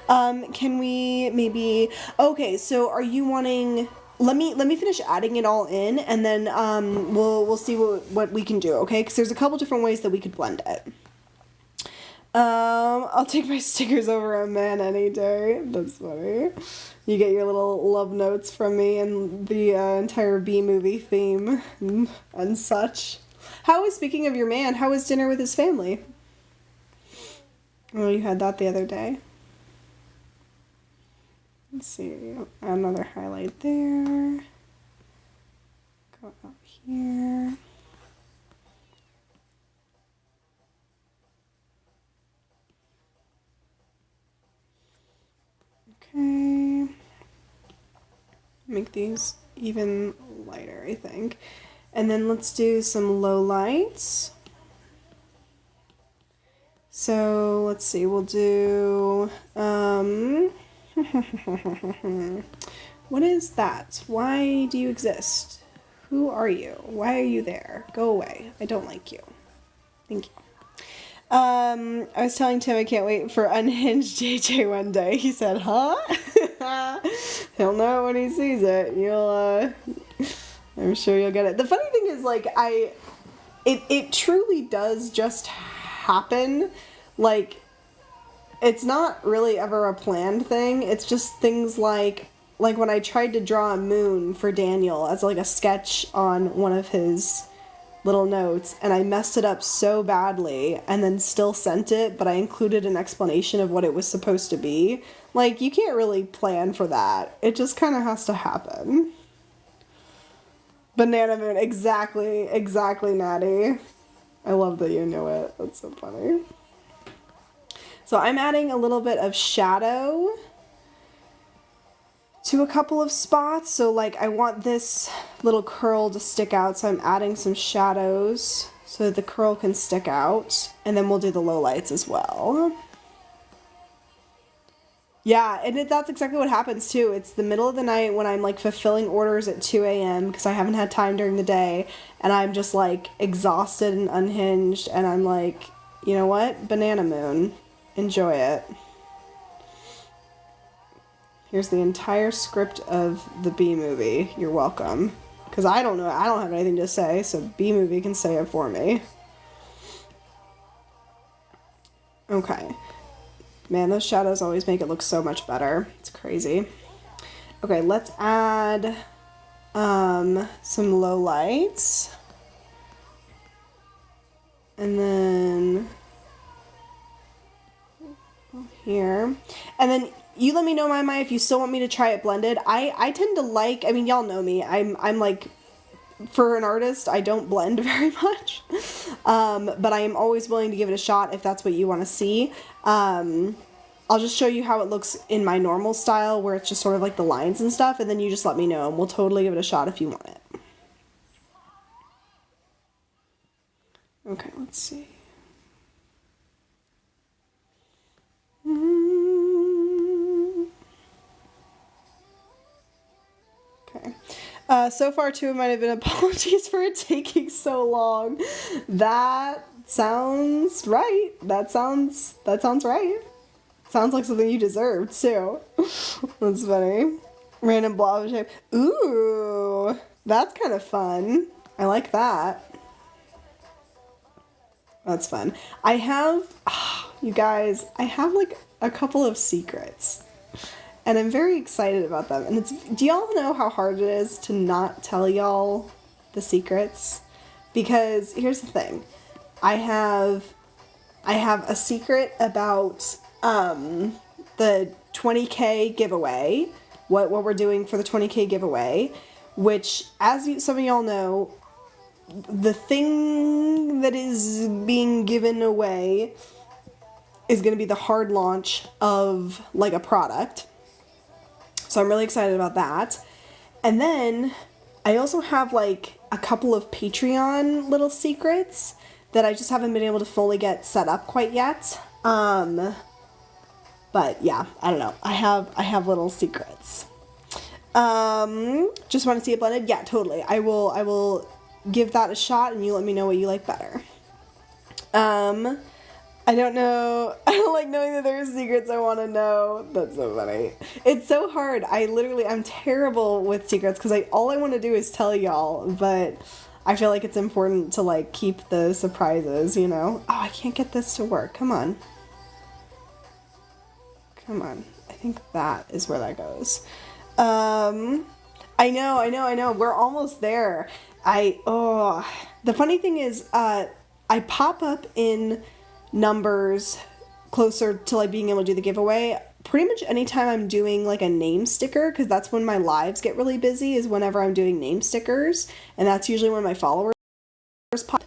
A: Can we maybe, okay, so are you wanting, let me finish adding it all in, and then we'll see what we can do, okay? Because there's a couple different ways that we could blend it. I'll take my stickers over a man any day. That's funny. You get your little love notes from me and the entire B movie theme and such. Speaking of your man, how was dinner with his family? Oh, you had that the other day. Let's see. Add another highlight there. Go out here. Okay. Make these even lighter, I think. And then let's do some low lights. So let's see, we'll do, what is that? Why do you exist? Who are you? Why are you there? Go away. I don't like you. Thank you. I was telling Tim I can't wait for Unhinged JJ one day. He said, huh? He'll know when he sees it. I'm sure you'll get it. The funny thing is, like, it truly does just happen. Like, it's not really ever a planned thing. It's just things like when I tried to draw a moon for Daniel as like a sketch on one of his little notes, and I messed it up so badly and then still sent it, but I included an explanation of what it was supposed to be. Like, you can't really plan for that. It just kind of has to happen. Banana moon, exactly, Natty. I love that you knew it. That's so funny. So I'm adding a little bit of shadow to a couple of spots. So like I want this little curl to stick out, so I'm adding some shadows so that the curl can stick out. And then we'll do the lowlights as well. Yeah, and that's exactly what happens too. It's the middle of the night when I'm like fulfilling orders at 2 a.m. because I haven't had time during the day, and I'm just like exhausted and unhinged, and I'm like, you know what? Banana moon. Enjoy it. Here's the entire script of the B movie. You're welcome. Because I don't know, I don't have anything to say, so B movie can say it for me. Okay. Man, those shadows always make it look so much better. It's crazy. Okay, let's add some low lights. And then here. And then you let me know, my if you still want me to try it blended. I tend to like, I mean, y'all know me. I'm like, for an artist, I don't blend very much. But I am always willing to give it a shot if that's what you want to see. I'll just show you how it looks in my normal style, where it's just sort of like the lines and stuff, and then you just let me know, and we'll totally give it a shot if you want it. Okay, let's see. Okay. So far, 2 might have been apologies for it taking so long. That sounds right. That sounds right. Sounds like something you deserve, too. That's funny. Random blob shape. Ooh, that's kind of fun. I like that. That's fun. I have, you guys, I have like a couple of secrets. And I'm very excited about them. And do y'all know how hard it is to not tell y'all the secrets? Because here's the thing. I have a secret about the 20K giveaway. What we're doing for the 20K giveaway, which, as some of y'all know, the thing that is being given away is going to be the hard launch of like a product. So I'm really excited about that. And then I also have like a couple of Patreon little secrets that I just haven't been able to fully get set up quite yet. But yeah, I don't know. I have little secrets. Just want to see it blended? Yeah, totally. I will give that a shot and you let me know what you like better. I don't know. I don't like knowing that there are secrets I want to know. That's so funny. It's so hard. I'm terrible with secrets because all I want to do is tell y'all, but I feel like it's important to like keep the surprises, you know? Oh, I can't get this to work. Come on. Come on. I think that is where that goes. I know. We're almost there. The funny thing is, I pop up in numbers closer to like being able to do the giveaway pretty much anytime I'm doing like a name sticker, because that's when my lives get really busy, is whenever I'm doing name stickers, and that's usually when my followers pop.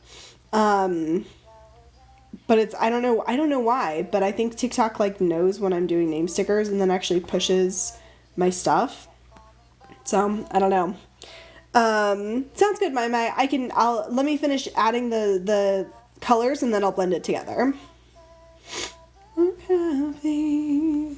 A: But I don't know why, but I think TikTok like knows when I'm doing name stickers and then actually pushes my stuff. So I don't know. Sounds good, Myleigh. Let me finish adding the colors and then I'll blend it together. I'm happy.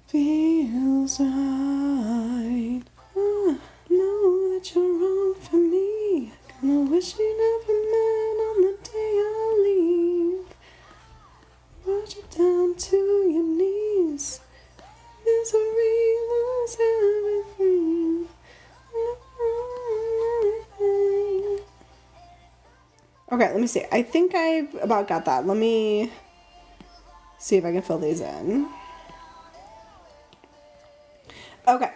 A: Feels right. Know that you're wrong for me. Gonna wish you never met on the day I leave. Watch it down to your knees. Misery lose everything. Okay, let me see. I think I've about got that. Let me see if I can fill these in. Okay.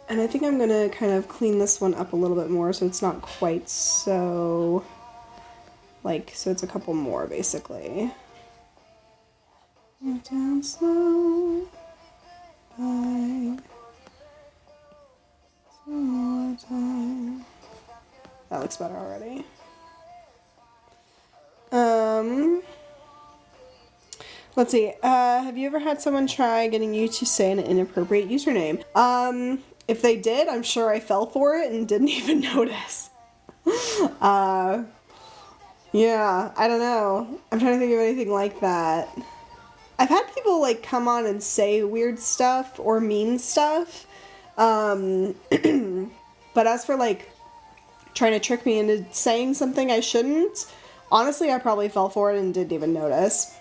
A: And I think I'm gonna kind of clean this one up a little bit more so it's not quite so so it's a couple more basically. Down slow. Bye. More time. That looks better already. Let's see. Have you ever had someone try getting you to say an inappropriate username? If they did, I'm sure I fell for it and didn't even notice. Yeah, I don't know. I'm trying to think of anything like that. I've had people like come on and say weird stuff or mean stuff. But as for like trying to trick me into saying something I shouldn't, honestly, I probably fell for it and didn't even notice.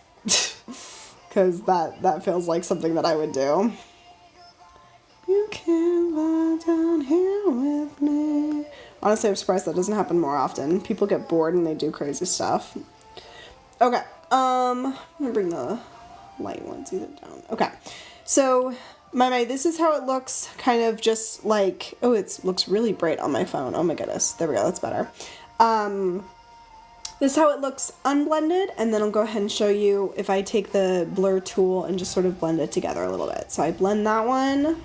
A: Because that feels like something that I would do. You can lie down here with me. Honestly, I'm surprised that doesn't happen more often. People get bored and they do crazy stuff. Okay, I'm gonna bring the light ones either down. Okay, so Myleigh, this is how it looks, kind of just like, oh, it looks really bright on my phone. Oh my goodness, there we go, that's better. This is how it looks unblended, and then I'll go ahead and show you if I take the blur tool and just sort of blend it together a little bit. So I blend that one,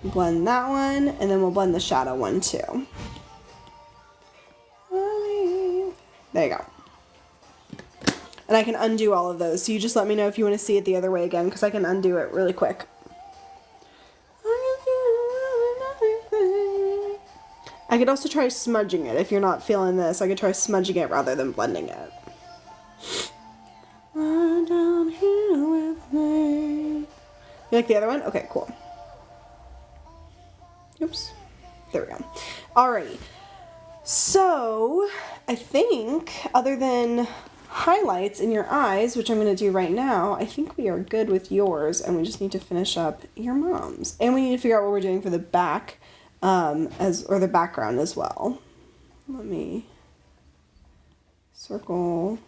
A: and then we'll blend the shadow one too. There you go. And I can undo all of those, so you just let me know if you want to see it the other way again, because I can undo it really quick. I could also try smudging it if you're not feeling this. I could try smudging it rather than blending it. Down here with me. You like the other one? Okay, cool. Oops. There we go. Alrighty. So, I think, other than highlights in your eyes, which I'm going to do right now, I think we are good with yours, and we just need to finish up your mom's. And we need to figure out what we're doing for the back, or the background as well. let me circle.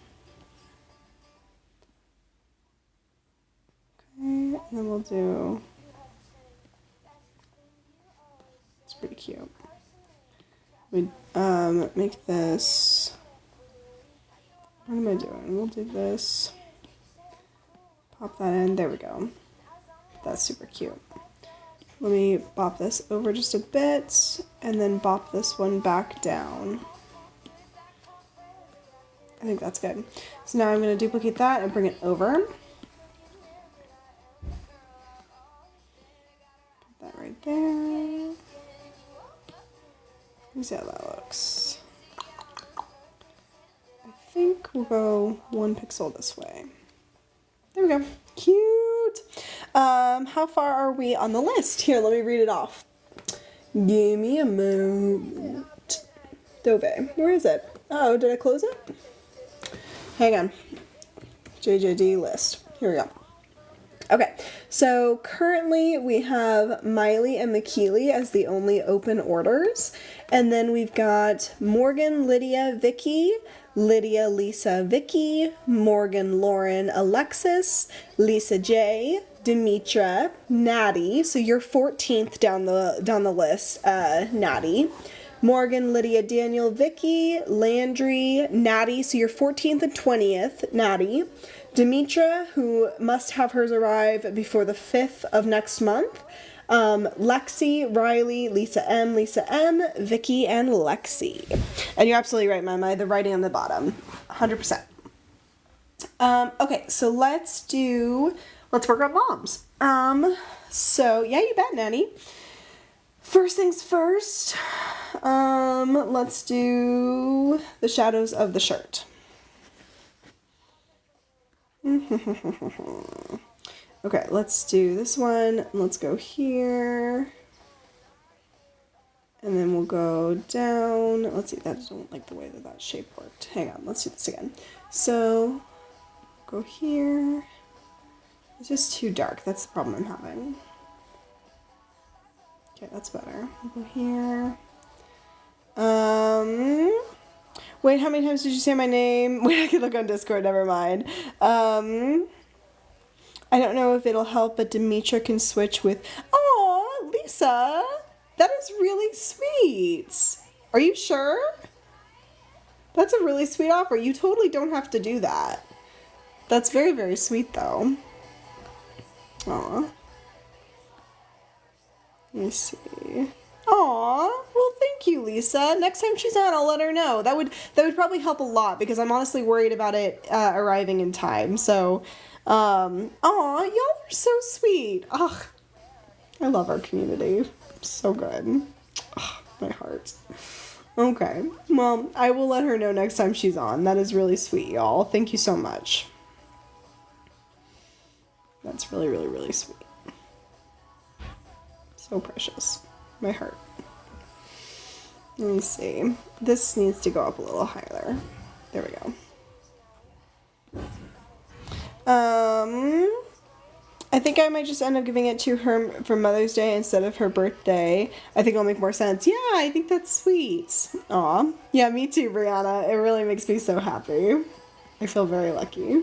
A: Okay, and then we'll do, it's pretty cute. We make this, what am I doing? We'll do this, pop that in, there we go. That's super cute. Let me bop this over just a bit, and then bop this one back down. I think that's good. So now I'm going to duplicate that and bring it over. Put that right there. Let me see how that looks. I think we'll go 1 pixel this way. There we go. Cute. How far are we on the list? Here, let me read it off. Give me a moment. Dove, where is it? Oh, did I close it? Hang on. JJD list. Here we go. Okay, so currently we have Myleigh and Myleigh as the only open orders. And then we've got Morgan, Lydia, Vicky, Lydia, Lisa, Vicky, Morgan, Lauren, Alexis, Lisa J, Demetra, Natty. So you're 14th down the list, Natty. Morgan, Lydia, Daniel, Vicky, Landry, Natty. So you're 14th and 20th, Natty. Demetra, who must have hers arrive before the 5th of next month. Lexi, Riley, Lisa M, Vicky, and Lexi. And you're absolutely right, Myleigh, the writing on the bottom, 100%. Okay, so let's work on moms. So yeah, you bet, Nanny. First things first, let's do the shadows of the shirt. Okay, let's do this one. Let's go here. And then we'll go down. Let's see, I don't like the way that shape worked. Hang on, let's do this again. So, go here. It's just too dark. That's the problem I'm having. Okay, that's better. We'll go here. Wait, how many times did you say my name? Wait, I can look on Discord, never mind. I don't know if it'll help, but Demetra can switch with... Aw, Lisa! That is really sweet. Are you sure? That's a really sweet offer. You totally don't have to do that. That's very, very sweet, though. Aw. Let me see. Aw, well, thank you, Lisa. Next time she's on, I'll let her know. That would probably help a lot because I'm honestly worried about it arriving in time. So, aw, y'all are so sweet. Ugh, I love our community. So good. Ugh, my heart. Okay, well, I will let her know next time she's on. That is really sweet, y'all. Thank you so much. That's really, really, really sweet. So precious. My heart. Let me see. This needs to go up a little higher. There we go. I think I might just end up giving it to her for Mother's Day instead of her birthday. I think it'll make more sense. Yeah, I think that's sweet. Aw. Yeah, me too, Brianna. It really makes me so happy. I feel very lucky.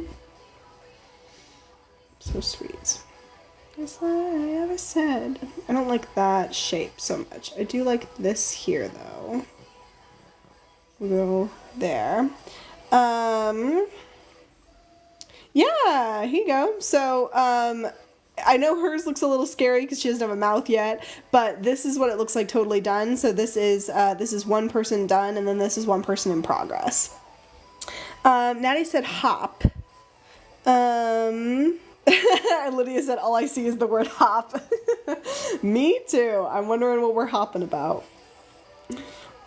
A: So sweet. That's what I ever said. I don't like that shape so much. I do like this here, though. We'll go there. Yeah, here you go. So, I know hers looks a little scary because she doesn't have a mouth yet, but this is what it looks like totally done. So this is one person done, and then this is one person in progress. Natty said hop. Lydia said, all I see is the word hop. Me too. I'm wondering what we're hopping about.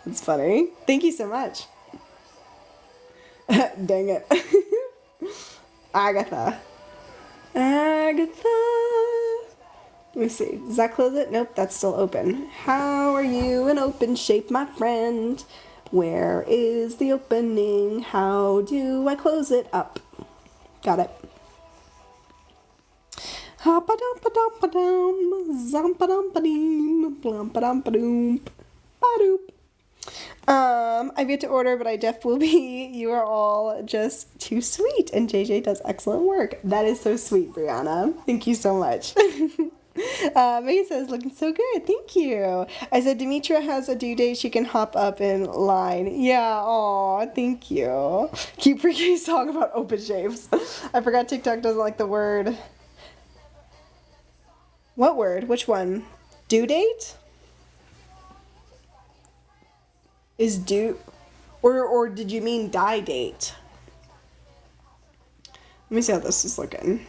A: That's funny. Thank you so much. Dang it. Agatha. Let me see. Does that close it? Nope, that's still open. How are you in open shape, my friend? Where is the opening? How do I close it up? Got it. I've yet to order, but I def will be. You are all just too sweet, and JJ does excellent work. That is so sweet, Brianna. Thank you so much. Megan says, looking so good. Thank you. I said, Demetra has a due date. She can hop up in line. Yeah, aw, thank you. Keep freaking song about open shapes. I forgot TikTok doesn't like the word. What word? Which one? Due date? Is due... Or did you mean die date? Let me see how this is looking.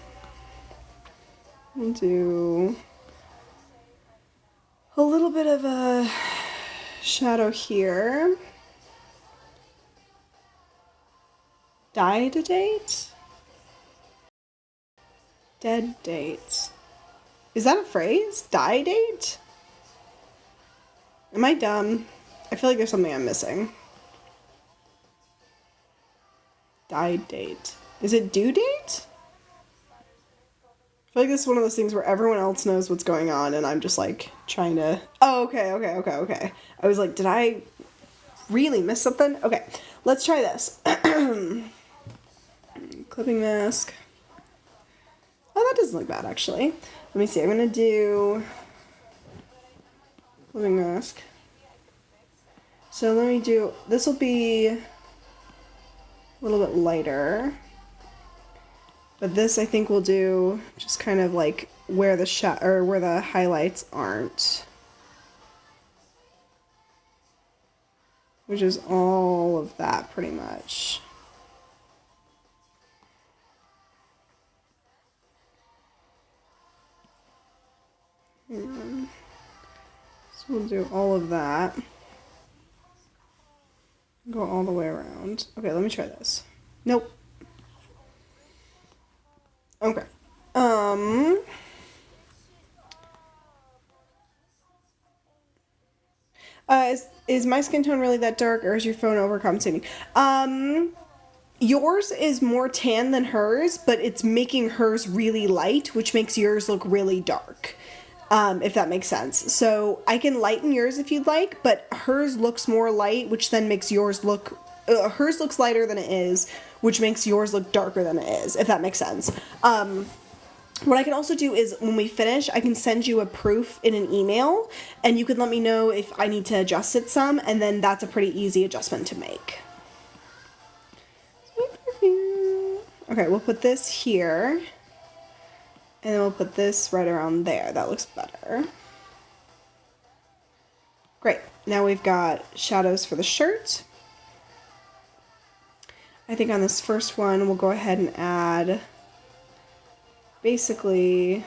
A: We'll do a little bit of a shadow here. Die date? Dead date. Is that a phrase? Die date? Am I dumb? I feel like there's something I'm missing. Die date. Is it due date? I feel like this is one of those things where everyone else knows what's going on and I'm just like trying to... Oh, okay. I was like, did I really miss something? Okay, let's try this. Clipping mask. Oh, that doesn't look bad actually. Let me see, I'm gonna do clipping mask. So let me do, this will be a little bit lighter. But this I think we'll do just kind of like where the where the highlights aren't. Which is all of that pretty much. So we'll do all of that. Go all the way around. Okay, let me try this. Nope. Okay. Is my skin tone really that dark, or is your phone overcompensating? Yours is more tan than hers, but it's making hers really light, which makes yours look really dark. If that makes sense. So I can lighten yours if you'd like, but hers looks more light, which then makes yours look... hers looks lighter than it is, which makes yours look darker than it is, if that makes sense. What I can also do is, when we finish, I can send you a proof in an email, and you can let me know if I need to adjust it some, and then that's a pretty easy adjustment to make. Okay, we'll put this here, and then we'll put this right around there. That looks better. Great. Now we've got shadows for the shirt. I think on this first one, we'll go ahead and add basically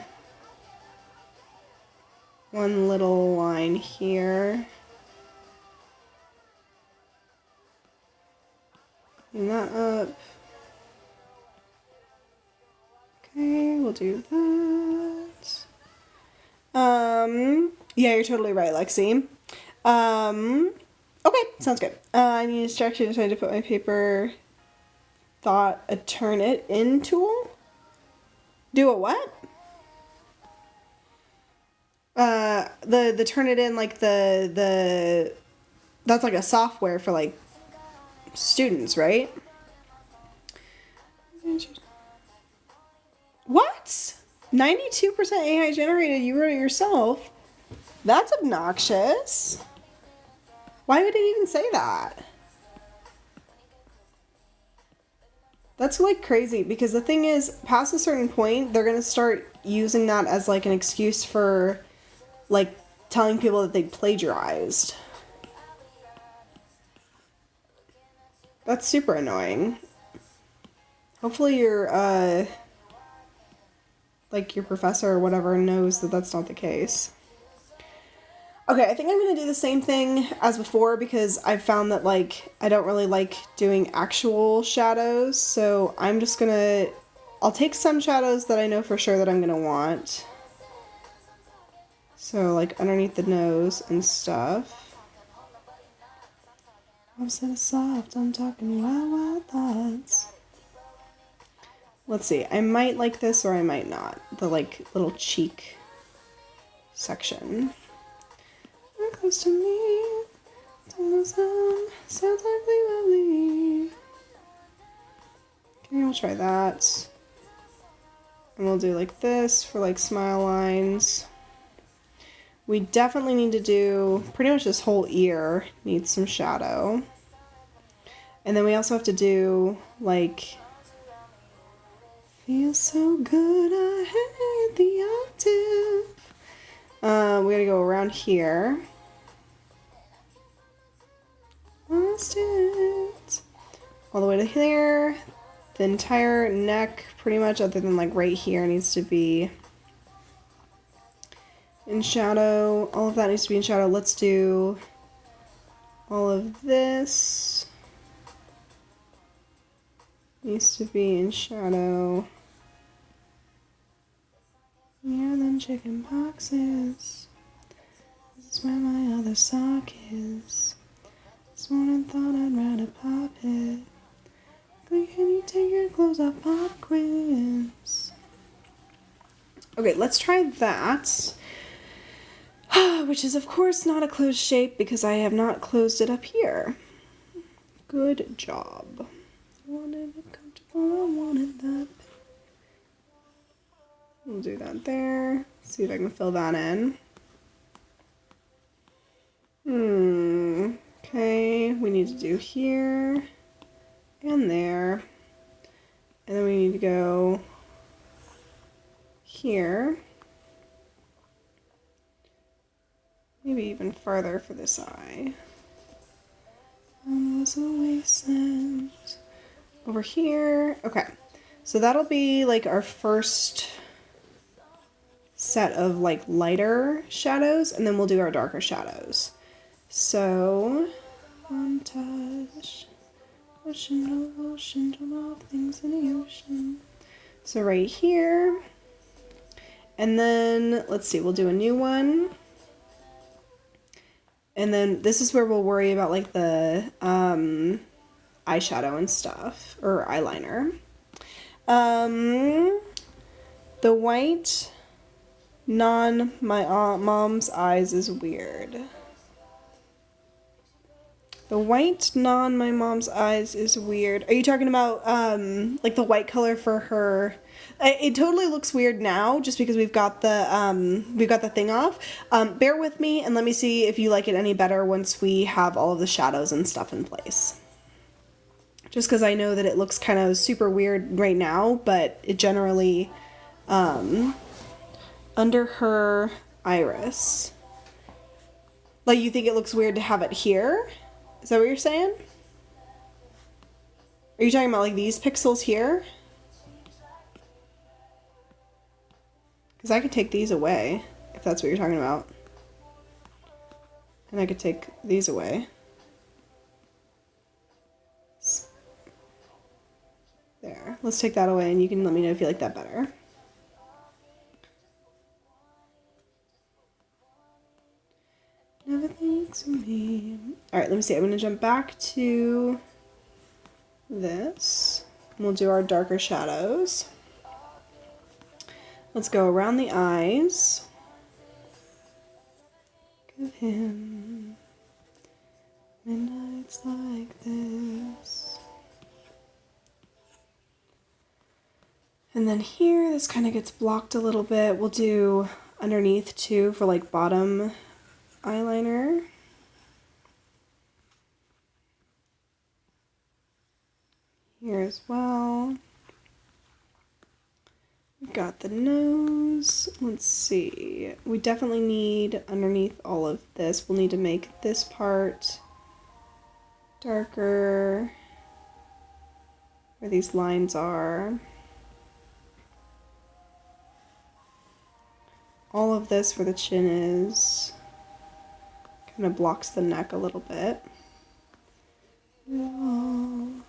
A: one little line here. Clean that up. Okay, we'll do that. Yeah, you're totally right, Lexi. Okay, sounds good. I need a distraction to try to put my paper thought a turn it in tool. Do a what? The turn it in, like the that's like a software for like students, right? What? 92% AI generated, you wrote it yourself? That's obnoxious. Why would it even say that? That's like crazy, because the thing is, past a certain point, they're gonna start using that as like an excuse for like telling people that they plagiarized. That's super annoying. Hopefully your like your professor or whatever knows that that's not the case. Okay, I think I'm gonna do the same thing as before, because I've found that like I don't really like doing actual shadows, so I'm just gonna, I'll take some shadows that I know for sure that I'm gonna want. So like underneath the nose and stuff. I'm so soft, I'm talking wild, wild thoughts. Let's see, I might like this or I might not. The like little cheek section. Close to me. Sounds lovely, lovely. Okay, we'll try that. And we'll do like this for like smile lines. We definitely need to do pretty much this whole ear needs some shadow. And then we also have to do like, feels so good I had the octave. We gotta go around here. Lost it. All the way to here. The entire neck, pretty much, other than like right here, needs to be in shadow. All of that needs to be in shadow. Let's do all of this. Needs to be in shadow. Yeah, then chicken boxes. This is where my other sock is. This morning thought I'd rather pop it. Can you take your clothes off, pop quiz? Okay, let's try that. Which is of course not a closed shape because I have not closed it up here. Good job. I wanted it comfortable, I wanted that. We'll do that there. See if I can fill that in. Okay, we need to do here and there. And then we need to go here. Maybe even farther for this eye. Was a wasteland. Over here. Okay, so that'll be like our first set of like lighter shadows, and then we'll do our darker shadows. So, montage. Ocean to ocean, to all things in the ocean. So right here. And then, let's see, we'll do a new one. And then this is where we'll worry about like the eyeshadow and stuff, or eyeliner. The white my mom's eyes is weird. The white my mom's eyes is weird. Are you talking about like the white color for her? It totally looks weird now just because we've got the thing off. Bear with me and let me see if you like it any better once we have all of the shadows and stuff in place. Just because I know that it looks kind of super weird right now, but it generally, under her iris. Like, you think it looks weird to have it here? Is that what you're saying? Are you talking about like these pixels here? Because I could take these away, if that's what you're talking about. And I could take these away. There. Let's take that away and you can let me know if you like that better. Never thinks of me. Alright, let me see. I'm going to jump back to this. We'll do our darker shadows. Let's go around the eyes. Give him midnights like this. And then here, this kind of gets blocked a little bit. We'll do underneath too for like bottom eyeliner. Here as well. We've got the nose. Let's see. We definitely need underneath all of this. We'll need to make this part darker where these lines are. All of this where the chin is kind of blocks the neck a little bit. And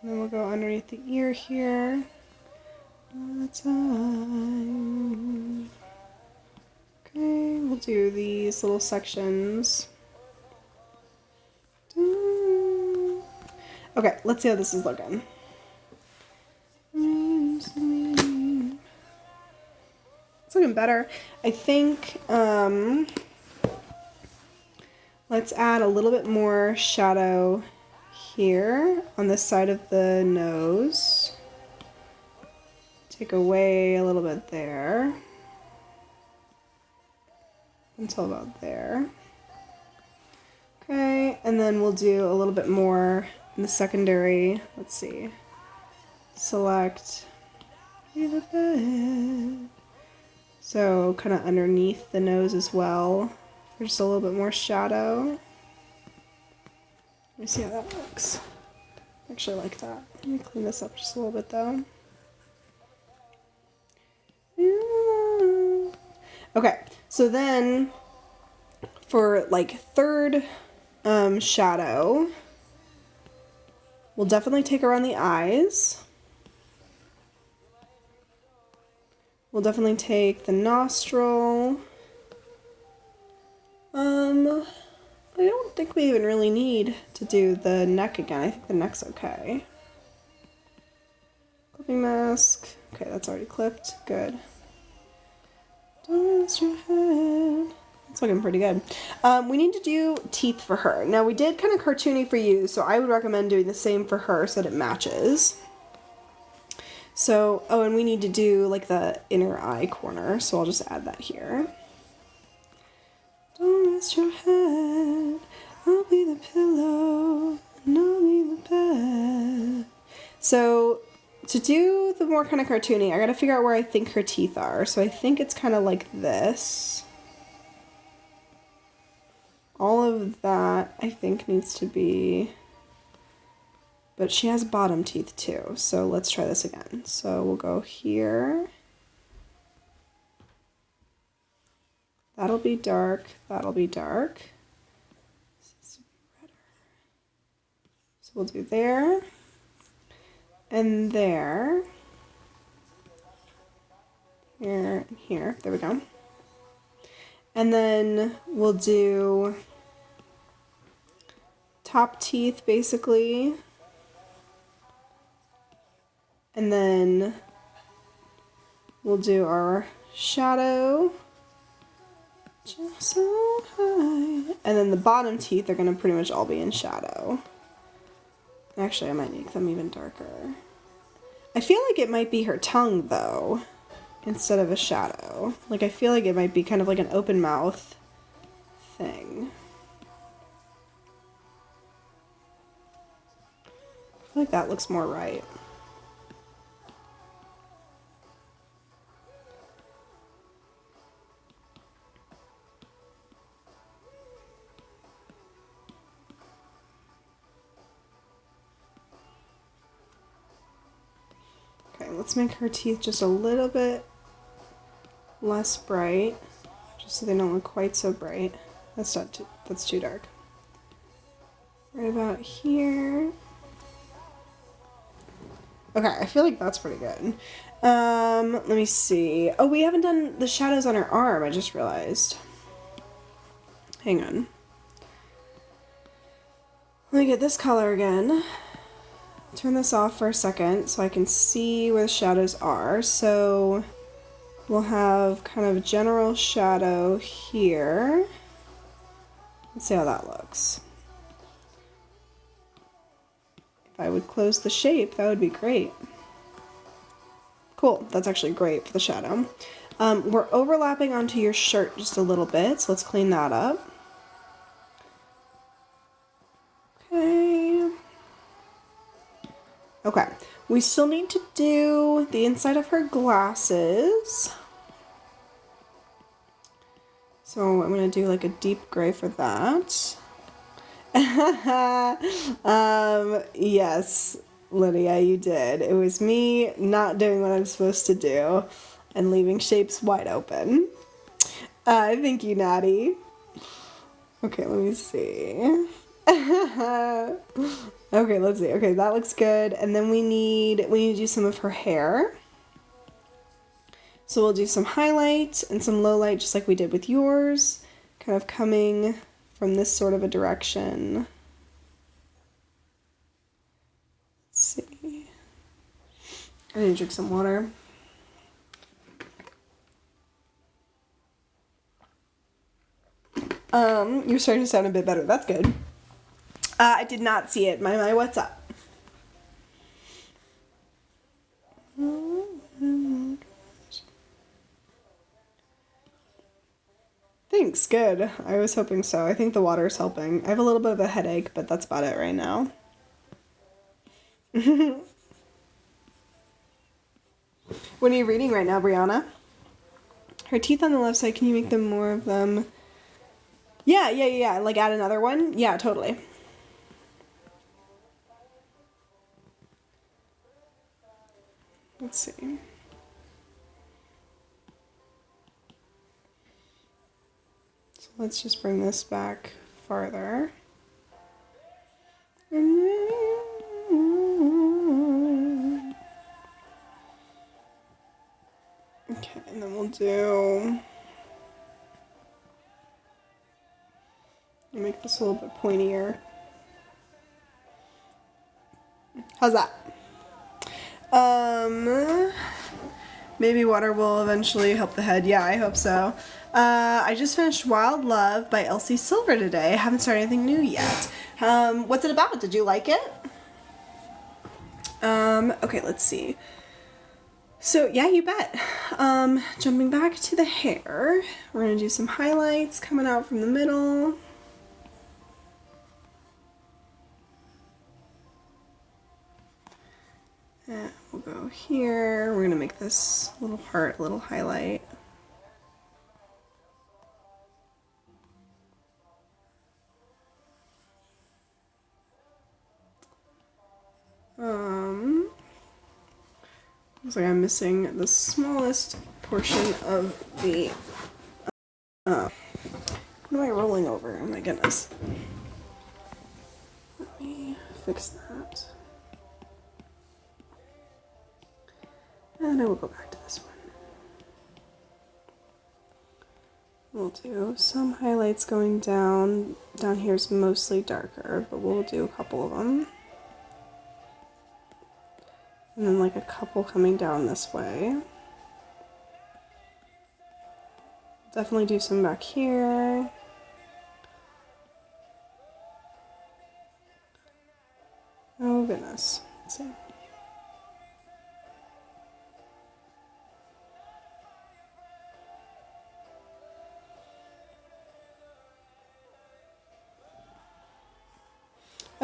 A: then we'll go underneath the ear here. Okay, we'll do these little sections. Okay, let's see how this is looking. looking better. I think, let's add a little bit more shadow here on the side of the nose. Take away a little bit there. Until about there. Okay, and then we'll do a little bit more in the secondary. Let's see. Select. So kind of underneath the nose as well. For just a little bit more shadow. Let me see how that looks. I actually like that. Let me clean this up just a little bit though. Okay, so then for like third shadow, we'll definitely take around the eyes. We'll definitely take the nostril. I don't think we even really need to do the neck again. I think the neck's okay. Clipping mask. Okay, that's already clipped. Good. Don't rest your head. It's looking pretty good. We need to do teeth for her. Now we did kind of cartoony for you, so I would recommend doing the same for her so that it matches. So, oh, and we need to do like the inner eye corner, so I'll just add that here. Don't rest your head, I'll be the pillow, and I'll be the bed. So, to do the more kind of cartoony, I gotta figure out where I think her teeth are. So I think it's kind of like this. All of that, I think, needs to be... But she has bottom teeth too, so let's try this again. So we'll go here. That'll be dark, that'll be dark. So we'll do there, and there, here, and here. There we go. And then we'll do top teeth, basically. And then we'll do our shadow. Just so high. And then the bottom teeth are going to pretty much all be in shadow. Actually, I might make them even darker. I feel like it might be her tongue, though, instead of a shadow. Like, I feel like it might be kind of like an open mouth thing. I feel like that looks more right. Okay, let's make her teeth just a little bit less bright, just so they don't look quite so bright. That's not too, that's too dark. Right about here. Okay, I feel like that's pretty good. Let me see. Oh, we haven't done the shadows on her arm, I just realized. Hang on. Let me get this color again. Turn this off for a second so I can see where the shadows are. So we'll have kind of general shadow here. Let's see how that looks. If I would close the shape, that would be great. Cool, that's actually great for the shadow. We're overlapping onto your shirt just a little bit, so let's clean that up. Okay. Okay, we still need to do the inside of her glasses. So I'm gonna do like a deep gray for that. Yes, Lydia, you did. It was me not doing what I'm supposed to do and leaving shapes wide open. Thank you, Natty. Okay, let me see. Okay, let's see. Okay, that looks good. And then we need to do some of her hair. So we'll do some highlight and some low light just like we did with yours, kind of coming from this sort of a direction. Let's see. I need to drink some water. You're starting to sound a bit better. That's good. I did not see it. My, what's up? Thanks, good. I was hoping so. I think the water's helping. I have a little bit of a headache, but that's about it right now. What are you reading right now, Brianna? Her teeth on the left side, can you make them more of them? Yeah. Like add another one? Yeah, totally. Let's see. So let's just bring this back farther. Okay, and then we'll do... make this a little bit pointier. How's that? Maybe water will eventually help the head. Yeah, I hope so. I just finished Wild Love by Elsie Silver today. I haven't started anything new yet. What's it about? Did you like it? Okay, let's see. So, yeah, you bet. Jumping back to the hair, we're gonna do some highlights coming out from the middle. And we'll go here. We're gonna make this little heart a little highlight. Looks like I'm missing the smallest portion of the, what am I rolling over? Oh my goodness. Let me fix that. And I will go back to this one. We'll do some highlights going down. Down here is mostly darker, but we'll do a couple of them. And then like a couple coming down this way. Definitely do some back here. Oh goodness. Let's see.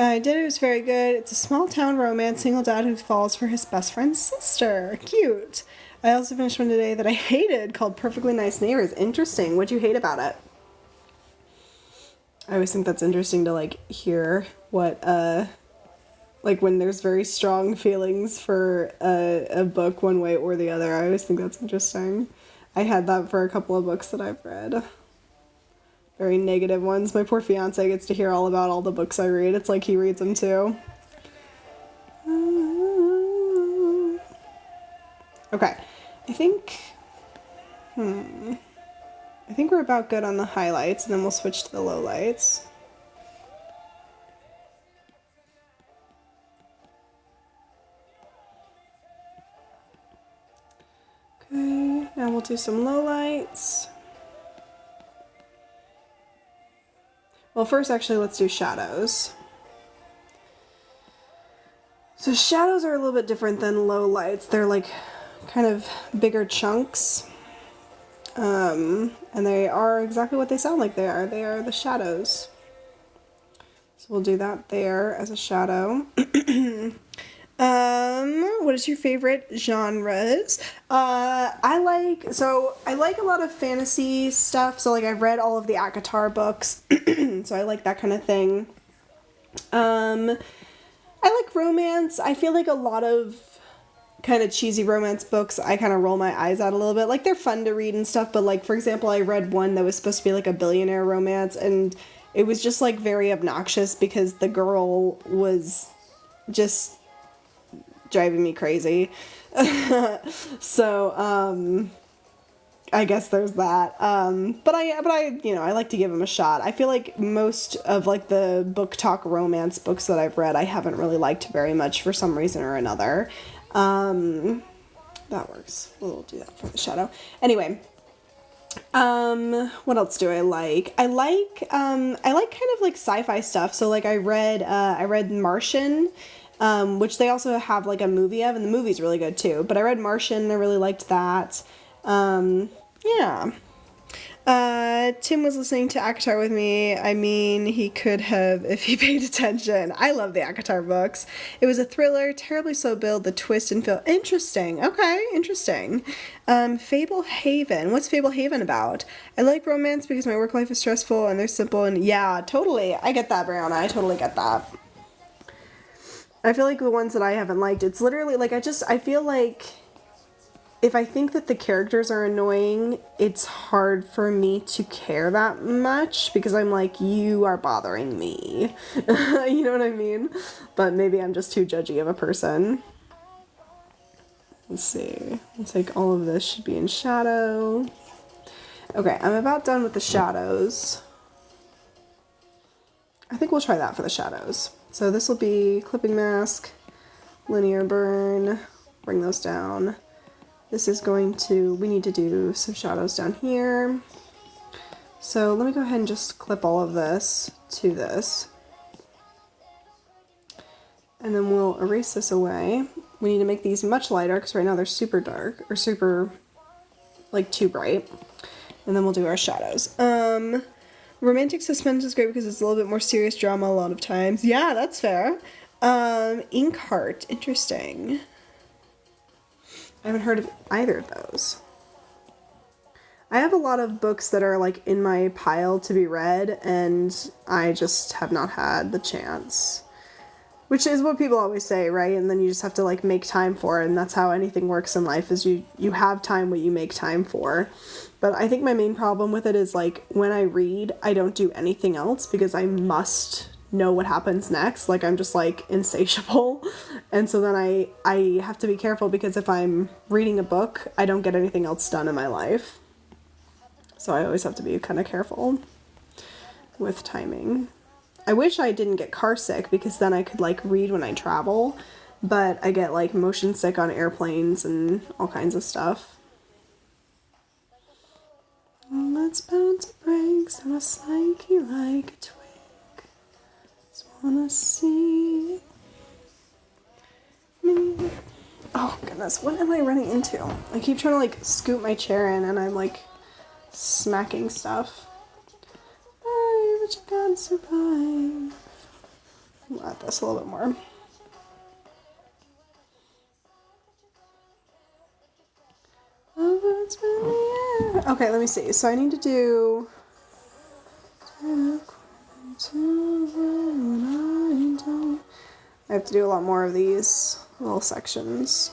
A: I did it. It was very good. It's a small town romance, single dad who falls for his best friend's sister. Cute. I also finished one today that I hated called Perfectly Nice Neighbors. Interesting. What'd you hate about it? I always think that's interesting to like hear what like when there's very strong feelings for a book one way or the other. I always think that's interesting. I had that for a couple of books that I've read. Very negative ones. My poor fiance gets to hear all about all the books I read. It's like he reads them too. Okay, I think we're about good on the highlights, and then we'll switch to the lowlights. Okay, now we'll do some lowlights. Well, first, actually, let's do shadows. So shadows are a little bit different than lowlights. They're like kind of bigger chunks. And they are exactly what they sound like they are. They are the shadows. So we'll do that there as a shadow. What is your favorite genres? I like a lot of fantasy stuff. So like I've read all of the ACOTAR books, so I like that kind of thing. I like romance. I feel like a lot of kind of cheesy romance books, I kind of roll my eyes at a little bit. Like they're fun to read and stuff, but like for example, I read one that was supposed to be like a billionaire romance, and it was just like very obnoxious because the girl was just driving me crazy. So I guess there's that. But I you know, I like to give them a shot. I feel like most of like the book talk romance books that I've read I haven't really liked very much for some reason or another. That works. We'll do that for the shadow. Anyway, What else do I like? I like kind of like sci-fi stuff. So like I read Martian, which they also have like a movie of, and the movie's really good too. But I read Martian, I really liked that. Yeah. Tim was listening to ACOTAR with me. I mean, he could have if he paid attention. I love the ACOTAR books. It was a thriller, terribly slow build, the twist and feel interesting. Okay, interesting. Fable Haven. What's Fable Haven about? I like romance because my work life is stressful and they're simple and yeah, totally. I get that, Brianna. I totally get that. I feel like the ones that I haven't liked, it's literally like I feel like if I think that the characters are annoying, it's hard for me to care that much because I'm like, you are bothering me. You know what I mean? But maybe I'm just too judgy of a person. Let's see. Looks like all of this should be in shadow. Okay, I'm about done with the shadows. I think we'll try that for the shadows. So this will be clipping mask, linear burn, bring those down. This is going to, we need to do some shadows down here. So let me go ahead and just clip all of this to this. And then we'll erase this away. We need to make these much lighter because right now they're super dark or super, like, too bright. And then we'll do our shadows. Romantic suspense is great because it's a little bit more serious drama a lot of times. Yeah, that's fair. Inkheart, interesting. I haven't heard of either of those. I have a lot of books that are like in my pile to be read and I just have not had the chance. Which is what people always say, right? And then you just have to like make time for it, and that's how anything works in life is you have time what you make time for. But I think my main problem with it is like when I read, I don't do anything else because I must know what happens next. Like I'm just like insatiable. And so then I have to be careful because if I'm reading a book, I don't get anything else done in my life. So I always have to be kind of careful with timing. I wish I didn't get car sick because then I could like read when I travel, but I get like motion sick on airplanes and all kinds of stuff. Let's bounce to breaks on a psyche like a twig. Wanna see me? Oh goodness, what am I running into? I keep trying to like scoot my chair in and I'm like smacking stuff. Hey, but you gotta survive. I'll add this a little bit more. Oh, it's really, yeah. Okay, let me see. So I need to do I have to do a lot more of these little sections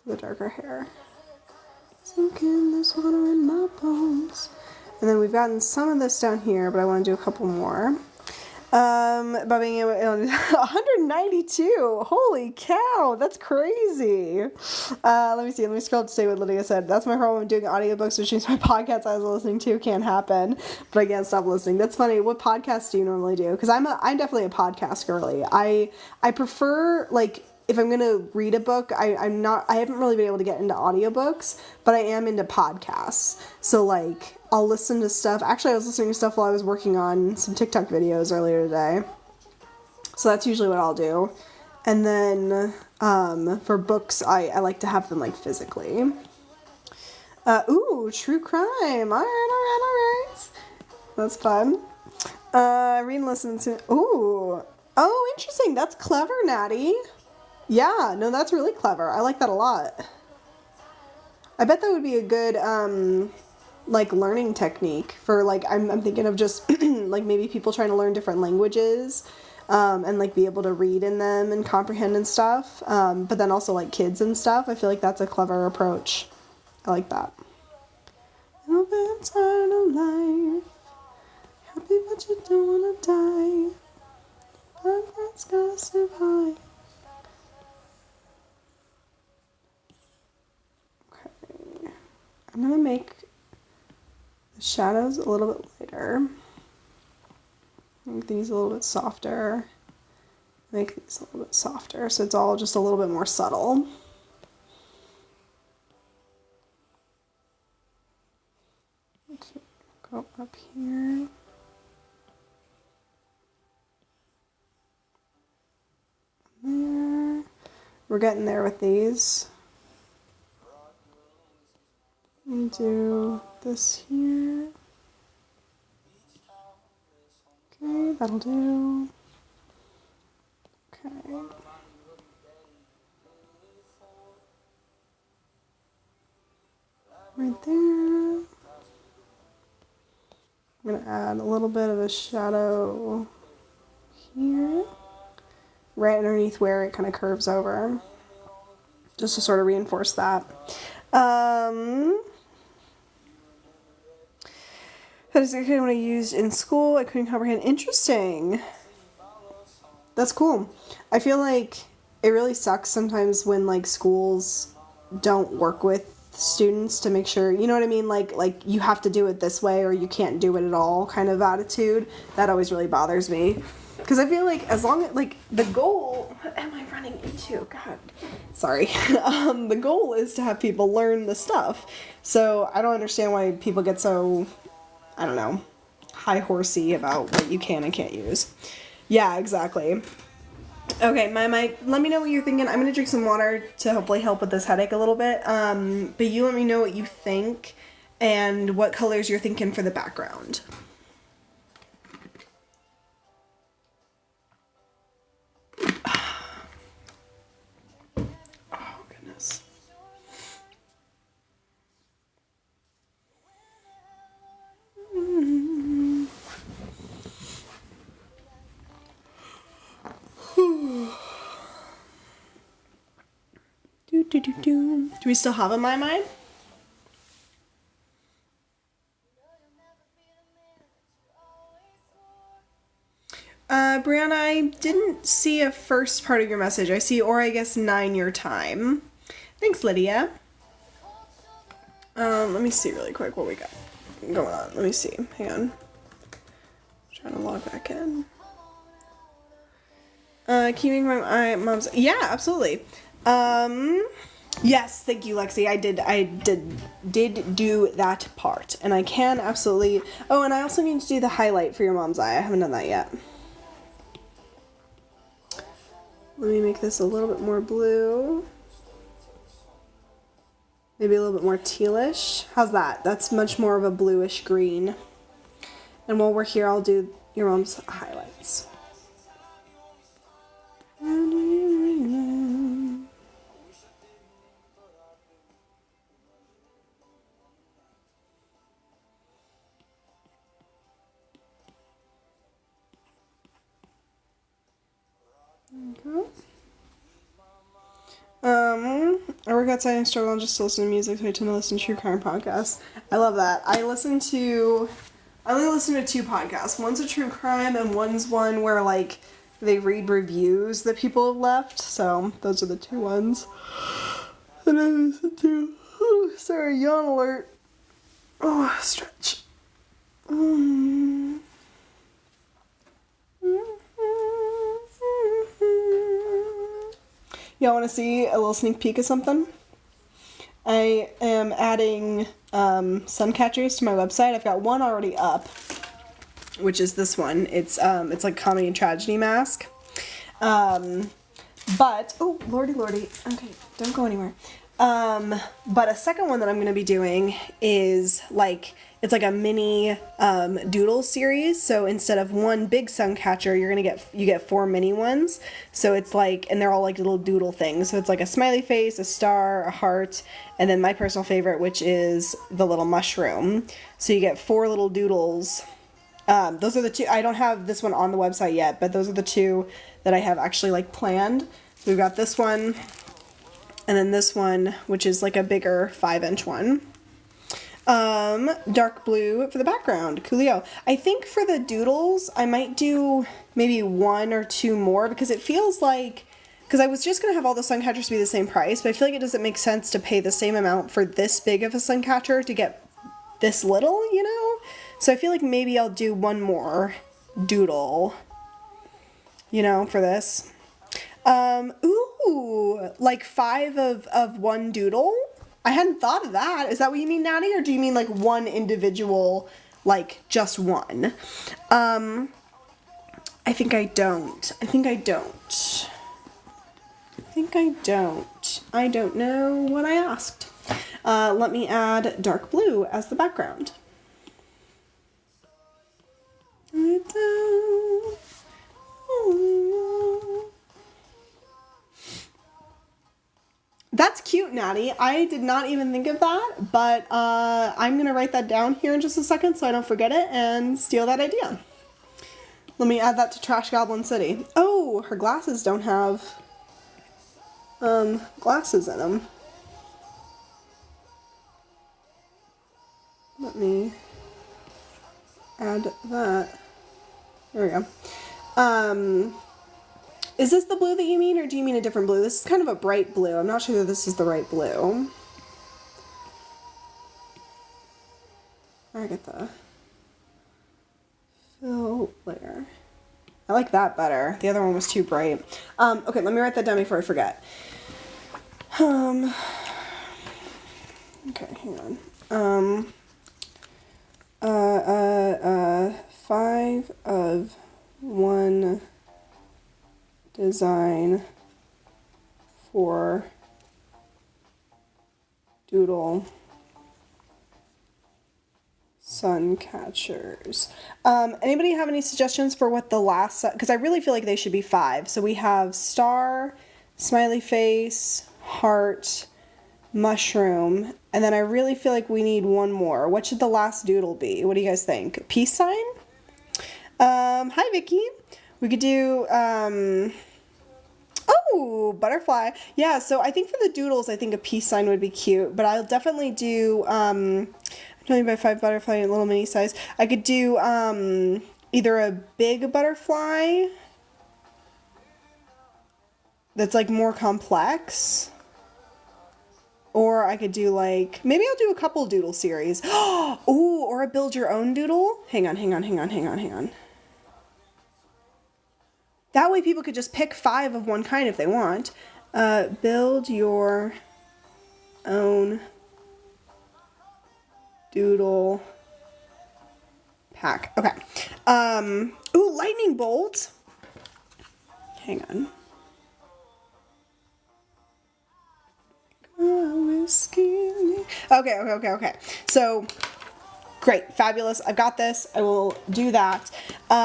A: for the darker hair. Sinking, there's water in my bones. And then we've gotten some of this down here, but I want to do a couple more. By being able 192. Holy cow, that's crazy. Let me see. Let me scroll up to say what Lydia said. That's my problem with doing audiobooks, which means my podcasts I was listening to can't happen, but I can't stop listening. That's funny. What podcasts do you normally do? Because I'm definitely a podcast girly. I prefer like if I'm gonna read a book, I haven't really been able to get into audiobooks, but I am into podcasts. So like I'll listen to stuff. Actually, I was listening to stuff while I was working on some TikTok videos earlier today. So that's usually what I'll do. And then for books, I like to have them like physically. Ooh, true crime. All right. That's fun. Read and listen to. Ooh. Oh, interesting. That's clever, Natty. Yeah, no, that's really clever. I like that a lot. I bet that would be a good like learning technique for like I'm thinking of just like maybe people trying to learn different languages and like be able to read in them and comprehend and stuff, but then also like kids and stuff. I feel like that's a clever approach. I like that. I'm tired of life, happy but you don't wanna die, but that's gotta survive. Okay, I'm gonna make the shadows a little bit lighter. Make these a little bit softer. Make these a little bit softer so it's all just a little bit more subtle. here. There. We're getting there with these. Let me do this here. Okay, that'll do. Okay. Right there. I'm going to add a little bit of a shadow here, right underneath where it kind of curves over, just to sort of reinforce that. That is exactly what I used in school. I couldn't comprehend. Interesting. That's cool. I feel like it really sucks sometimes when like schools don't work with students to make sure, you know what I mean? Like you have to do it this way or you can't do it at all kind of attitude. That always really bothers me. Because I feel like as long as, like, the goal, what am I running into? God, sorry. The goal is to have people learn the stuff. So I don't understand why people get so, I don't know, high horsey about what you can and can't use. Yeah, exactly. Okay, my let me know what you're thinking. I'm going to drink some water to hopefully help with this headache a little bit. But you let me know what you think and what colors you're thinking for the background. Oh, goodness. Do we still have a My Mind? Brianna, I didn't see a first part of your message. I see, or I guess 9 your time. Thanks, Lydia. Let me see really quick what we got going on. Let me see. Hang on. Trying to log back in. Keeping my mom's. Yeah, absolutely. Yes, thank you, Lexi. I did do that part, and I can absolutely. Oh, and I also need to do the highlight for your mom's eye. I haven't done that yet. Let me make this a little bit more blue. Maybe a little bit more tealish. How's that? That's much more of a bluish green. And while we're here, I'll do your mom's highlights. I work outside and struggle just to listen to music, so I tend to listen to true crime podcasts. I love that. I only listen to 2 podcasts. One's a true crime and one's one where like they read reviews that people have left. So those are the 2 ones that I listen to. Oh, sorry, yawn alert. Oh, stretch. Y'all want to see a little sneak peek of something? I am adding sun catchers to my website. I've got one already up, which is this one. It's like comedy and tragedy mask. But oh lordy, okay, don't go anywhere. But a second one that I'm gonna be doing is like it's like a mini doodle series. So instead of one big sun catcher, you get 4 mini ones. So it's like, and they're all like little doodle things. So it's like a smiley face, a star, a heart, and then my personal favorite, which is the little mushroom. So you get 4 little doodles. Those are the 2. I don't have this one on the website yet, but those are the 2 that I have actually like planned. So we've got this one, and then this one, which is like a bigger 5-inch one. Dark blue for the background. Coolio. I think for the doodles, I might do maybe 1 or 2 more because it feels like, because I was just going to have all the sun catchers be the same price, but I feel like it doesn't make sense to pay the same amount for this big of a sun catcher to get this little, you know? So I feel like maybe I'll do 1 more doodle, you know, for this. Ooh, like 5 of 1 doodle? I hadn't thought of that. Is that what you mean, Natty? Or do you mean like 1 individual like just one. I think I don't. I think I don't. I think I don't. I don't know what I asked. Let me add dark blue as the background. That's cute, Natty. I did not even think of that, but I'm going to write that down here in just a second so I don't forget it and steal that idea. Let me add that to Trash Goblin City. Oh, her glasses don't have glasses in them. Let me add that. There we go. Is this the blue that you mean, or do you mean a different blue? This is kind of a bright blue. I'm not sure that this is the right blue. I get the fill layer. I like that better. The other one was too bright. Okay, let me write that down before I forget. Okay, hang on. 5 of 1 design for doodle sun catchers. Anybody have any suggestions for what the last, because I really feel like they should be 5. So we have star, smiley face, heart, mushroom, and then I really feel like we need one more. What should the last doodle be? What do you guys think? Peace sign? Hi Vicky. We could do, oh, butterfly. Yeah, so I think for the doodles, I think a peace sign would be cute, but I'll definitely do, 20x5 butterfly in little mini size. I could do, either a big butterfly that's like more complex, or I could do like, maybe I'll do a couple doodle series. Ooh, or a build your own doodle. Hang on. That way people could just pick 5 of one kind if they want. Build your own doodle pack. Okay. Ooh, lightning bolt. Hang on. Okay. So, great, fabulous. I've got this. I will do that. Did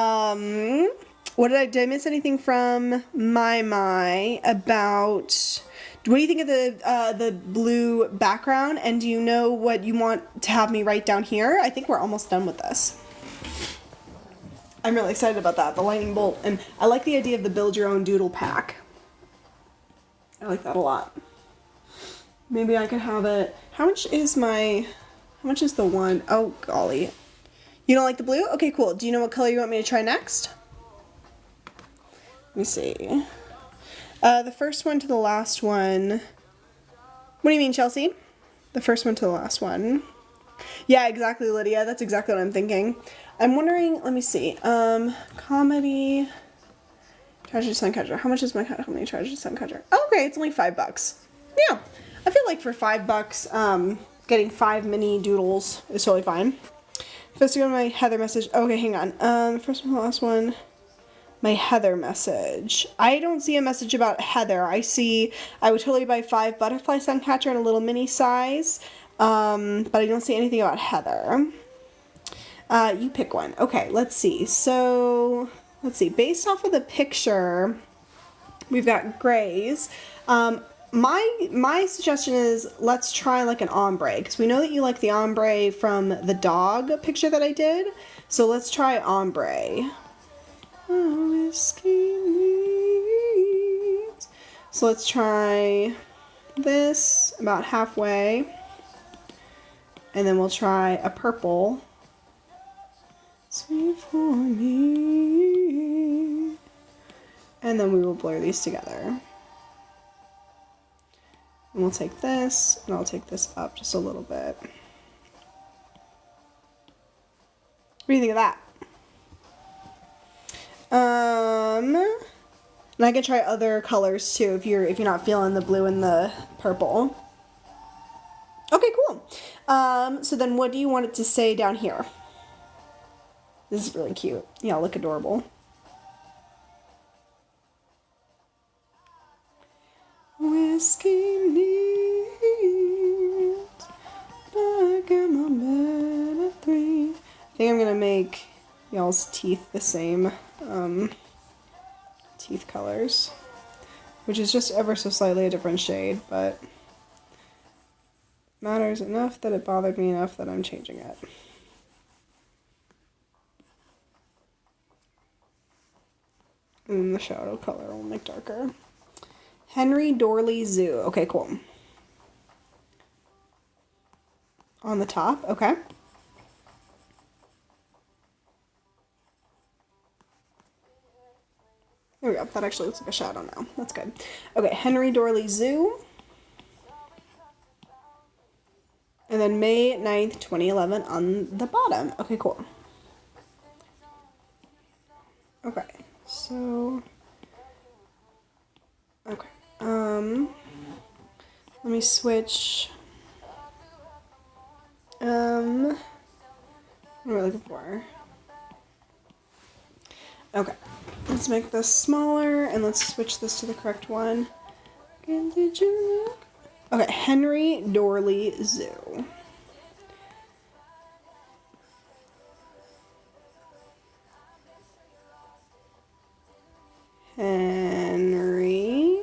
A: I miss anything from my about? What do you think of the blue background? And do you know what you want to have me write down here? I think we're almost done with this. I'm really excited about that, the lightning bolt, and I like the idea of the build your own doodle pack. I like that a lot. Maybe I could have it. How much is the one? Oh, golly. You don't like the blue? Okay, cool. Do you know what color you want me to try next? Let me see. The first one to the last one. What do you mean, Chelsea? The first one to the last one. Yeah, exactly, Lydia. That's exactly what I'm thinking. I'm wondering, let me see. Comedy. Treasure Suncatcher. How much is my comedy Treasure Suncatcher? Oh, okay, it's only $5. Yeah. I feel like for $5, getting 5 mini doodles is totally fine. First, to go to my Heather message. Okay, hang on. First one, last one. My Heather message. I don't see a message about Heather. I would totally buy 5 butterfly suncatcher in a little mini size. But I don't see anything about Heather. You pick one. Okay, let's see. So, let's see. Based off of the picture, we've got grays. My suggestion is let's try like an ombre, because we know that you like the ombre from the dog picture that I did. So let's try ombre. So let's try this about halfway, and then we'll try a purple. Sweet for me. And then we will blur these together. And we'll take this, and I'll take this up just a little bit. What do you think of that? And I can try other colors too if you're not feeling the blue and the purple. Okay, cool. So then what do you want it to say down here? This is really cute. Y'all look adorable. Whiskey needs back in my bed at 3. I think I'm gonna make y'all's teeth the same teeth colors, which is just ever so slightly a different shade, but matters enough that it bothered me enough that I'm changing it. And the shadow color will make darker. Henry Dorley Zoo. Okay, cool. On the top, okay. There we go. That actually looks like a shadow now. That's good. Okay, Henry Dorley Zoo. And then May 9th, 2011 on the bottom. Okay, cool. Okay, so... Okay. Let me switch. What am I looking for? Okay, let's make this smaller and let's switch this to the correct one. And did you look? Okay, Henry Dorley Zoo. Henry.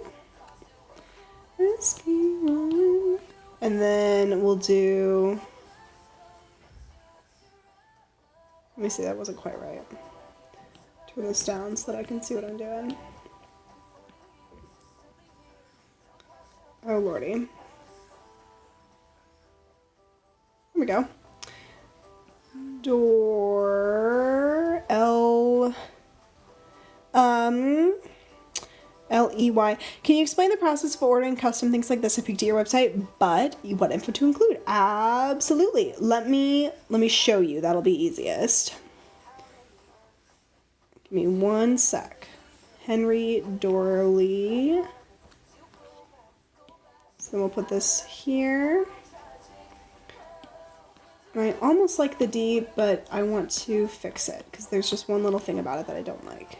A: And then we'll do... Let me see, that wasn't quite right. Turn this down so that I can see what I'm doing. Oh, lordy. There we go. Door L-E-Y. Can you explain the process for ordering custom things like this I picked to your website, but what info to include? Absolutely. Let me show you. That'll be easiest. Give me one sec. Henry Dorley. So then we'll put this here. And I almost like the D, but I want to fix it because there's just one little thing about it that I don't like.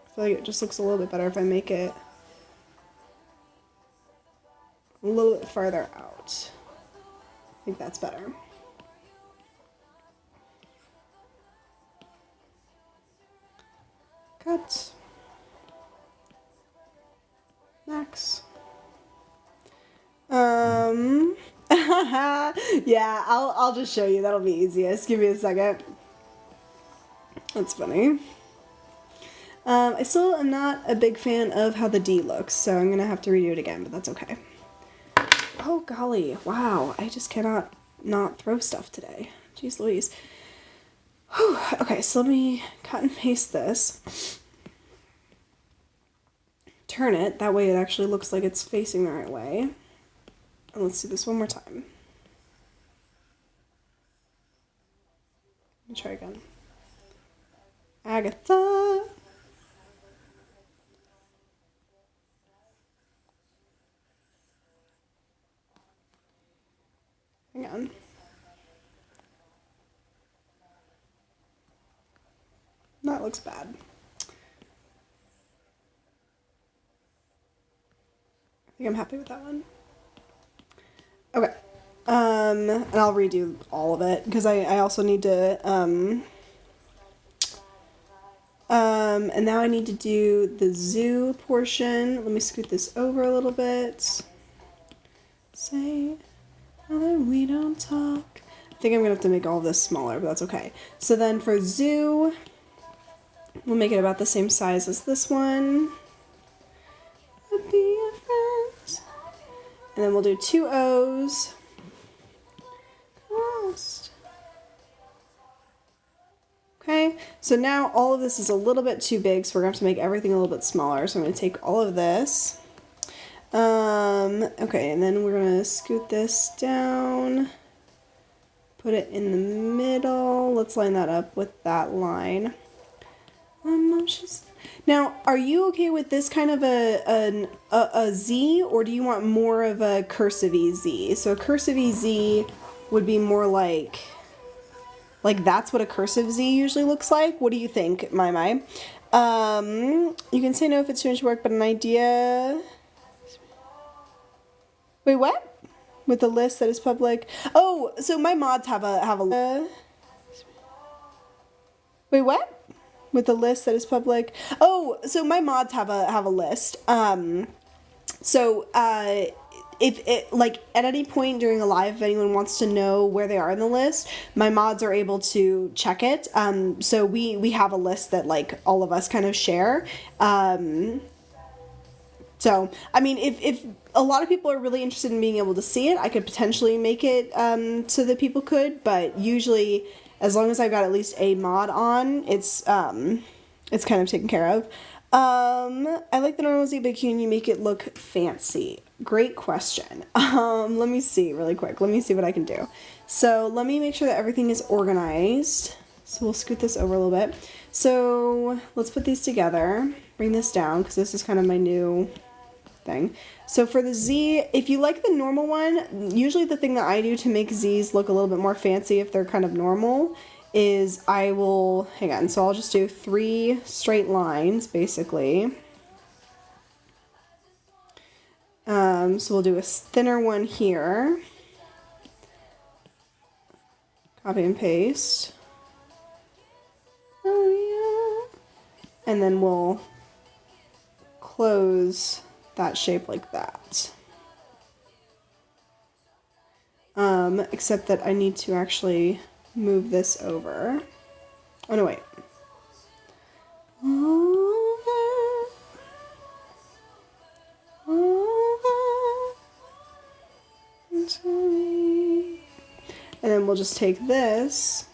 A: I feel like it just looks a little bit better if I make it a little bit farther out. I think that's better. Cut. Max. Yeah, I'll just show you. That'll be easiest. Give me a second. That's funny. I still am not a big fan of how the D looks, so I'm gonna have to redo it again, but that's okay. Oh golly, wow, I just cannot not throw stuff today. Jeez Louise. Whew. Okay, so let me cut and paste this. Turn it, that way it actually looks like it's facing the right way. And let's do this one more time. Let me try again. Agatha. Hang on. That looks bad. I think I'm happy with that one. Okay. And I'll redo all of it because I also need to, and now I need to do the zoo portion. Let me scoot this over a little bit. Say that we don't talk. I think I'm gonna have to make all of this smaller, but that's okay. So then for zoo, we'll make it about the same size as this one. Be a friend. And then we'll do 2 O's. Crossed. Okay, so now all of this is a little bit too big, so we're going to have to make everything a little bit smaller. So I'm going to take all of this. Okay, and then we're going to scoot this down. Put it in the middle. Let's line that up with that line. Now, are you okay with this kind of a Z, or do you want more of a cursive Z? So a cursive Z would be more like that's what a cursive Z usually looks like. What do you think, Myleigh? You can say no if it's too much work, but an idea... Wait, what? With the list that is public? Oh, so my mods have a Wait, what? With the list that is public? Oh, so my mods have a list. If it, like, at any point during a live, if anyone wants to know where they are in the list, my mods are able to check it. So we have a list that, like, all of us kind of share. So, I mean, if a lot of people are really interested in being able to see it, I could potentially make it so that people could, but usually, as long as I've got at least a mod on, it's kind of taken care of. I like the normal Z, but can you make it look fancy? Great question. Let me see really quick. Let me see what I can do. So let me make sure that everything is organized. So we'll scoot this over a little bit. So let's put these together. Bring this down because this is kind of my new thing. So for the Z, if you like the normal one, usually the thing that I do to make Z's look a little bit more fancy if they're kind of normal is I will, hang on, so I'll just do 3 straight lines basically. So we'll do a thinner one here. Copy and paste. Oh yeah. And then we'll close that shape like that. Except that I need to actually move this over. Oh no, wait. And then we'll just take this,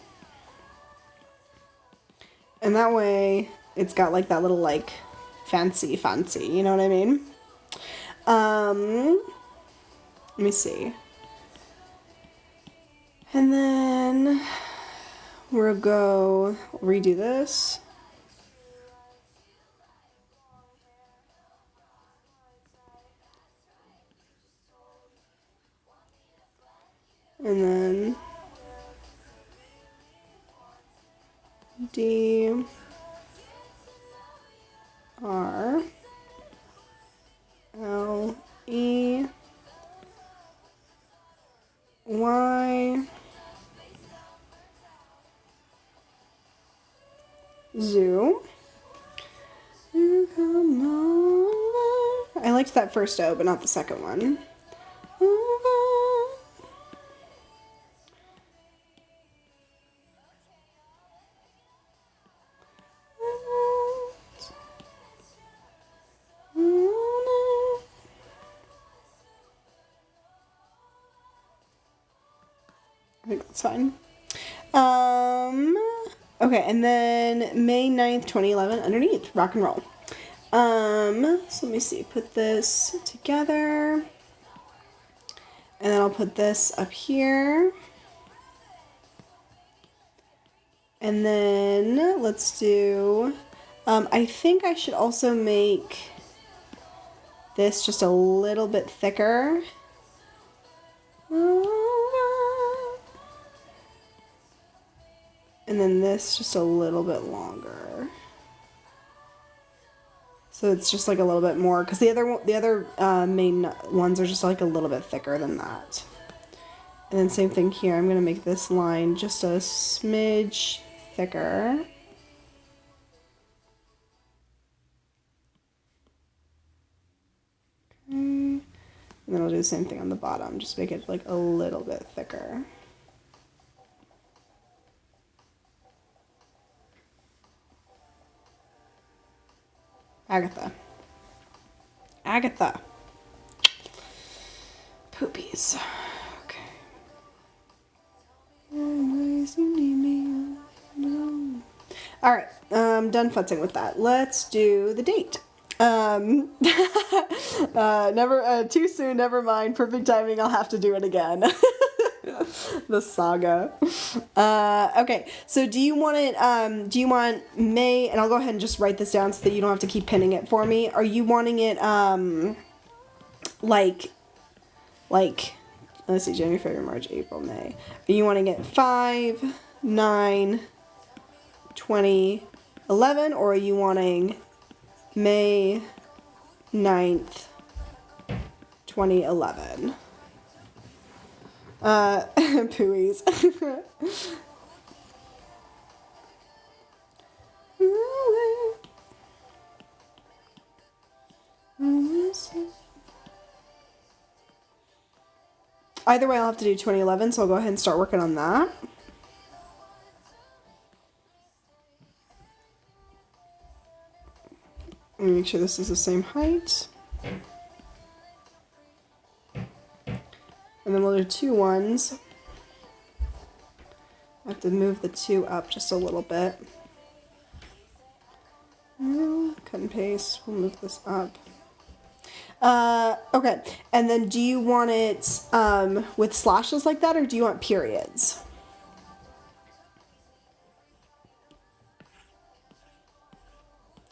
A: and that way it's got like that little like fancy, you know what I mean? Let me see. And then we'll go redo this. And then D R L E Y Zoo. I liked that first O, but not the second one. I think that's fine. Okay, and then May 9th, 2011, underneath, rock and roll. So let me see, put this together, and then I'll put this up here. And then let's do, I think I should also make this just a little bit thicker. And then this just a little bit longer. So it's just like a little bit more, because the other main ones are just like a little bit thicker than that. And then same thing here. I'm gonna make this line just a smidge thicker. Okay. And then I'll do the same thing on the bottom. Just make it like a little bit thicker. Agatha. Poopies. Okay. Alright, done futzing with that. Let's do the date. Never, too soon, never mind. Perfect timing, I'll have to do it again. The saga. Okay, so do you want it, do you want May, and I'll go ahead and just write this down so that you don't have to keep pinning it for me. Are you wanting it, like, let's see, January, February, March, April, May. Are you wanting it 5, 9, 20, 11, or are you wanting May 9th, 2011? Pooies. Either way, I'll have to do 2011, so I'll go ahead and start working on that. Let me make sure this is the same height. And then we'll do 2 ones. I have to move the 2 up just a little bit. Cut and paste. We'll move this up. Okay. And then do you want it with slashes like that, or do you want periods?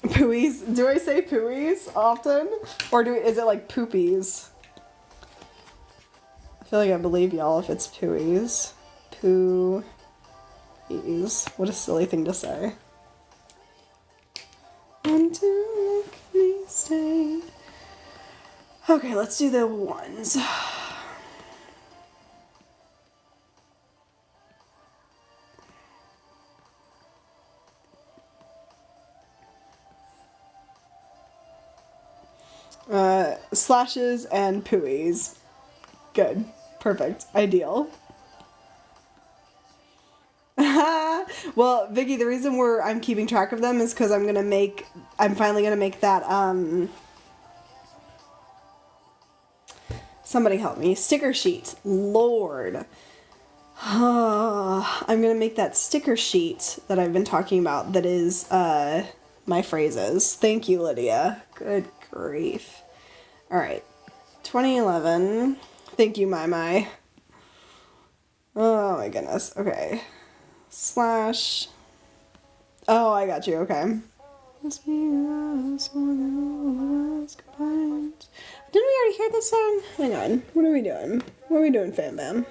A: Pooies? Do I say pooies often? Or is it like poopies? I feel like I believe y'all if it's pooies. Pooies. What a silly thing to say. And to make me stay. Okay, let's do the ones. Slashes and pooies. Good. Perfect. Ideal. Well, Vicky, the reason I'm keeping track of them is because I'm finally gonna make that, somebody help me. Sticker sheet. Lord. I'm gonna make that sticker sheet that I've been talking about that is, my phrases. Thank you, Lydia. Good grief. Alright. 2011. Thank you, Myleigh. Oh my goodness. Okay. Slash. Oh, I got you. Okay. Must be us more than all of us combined. Didn't we already hear this song? Hang on. What are we doing? What are we doing, Fam Bam?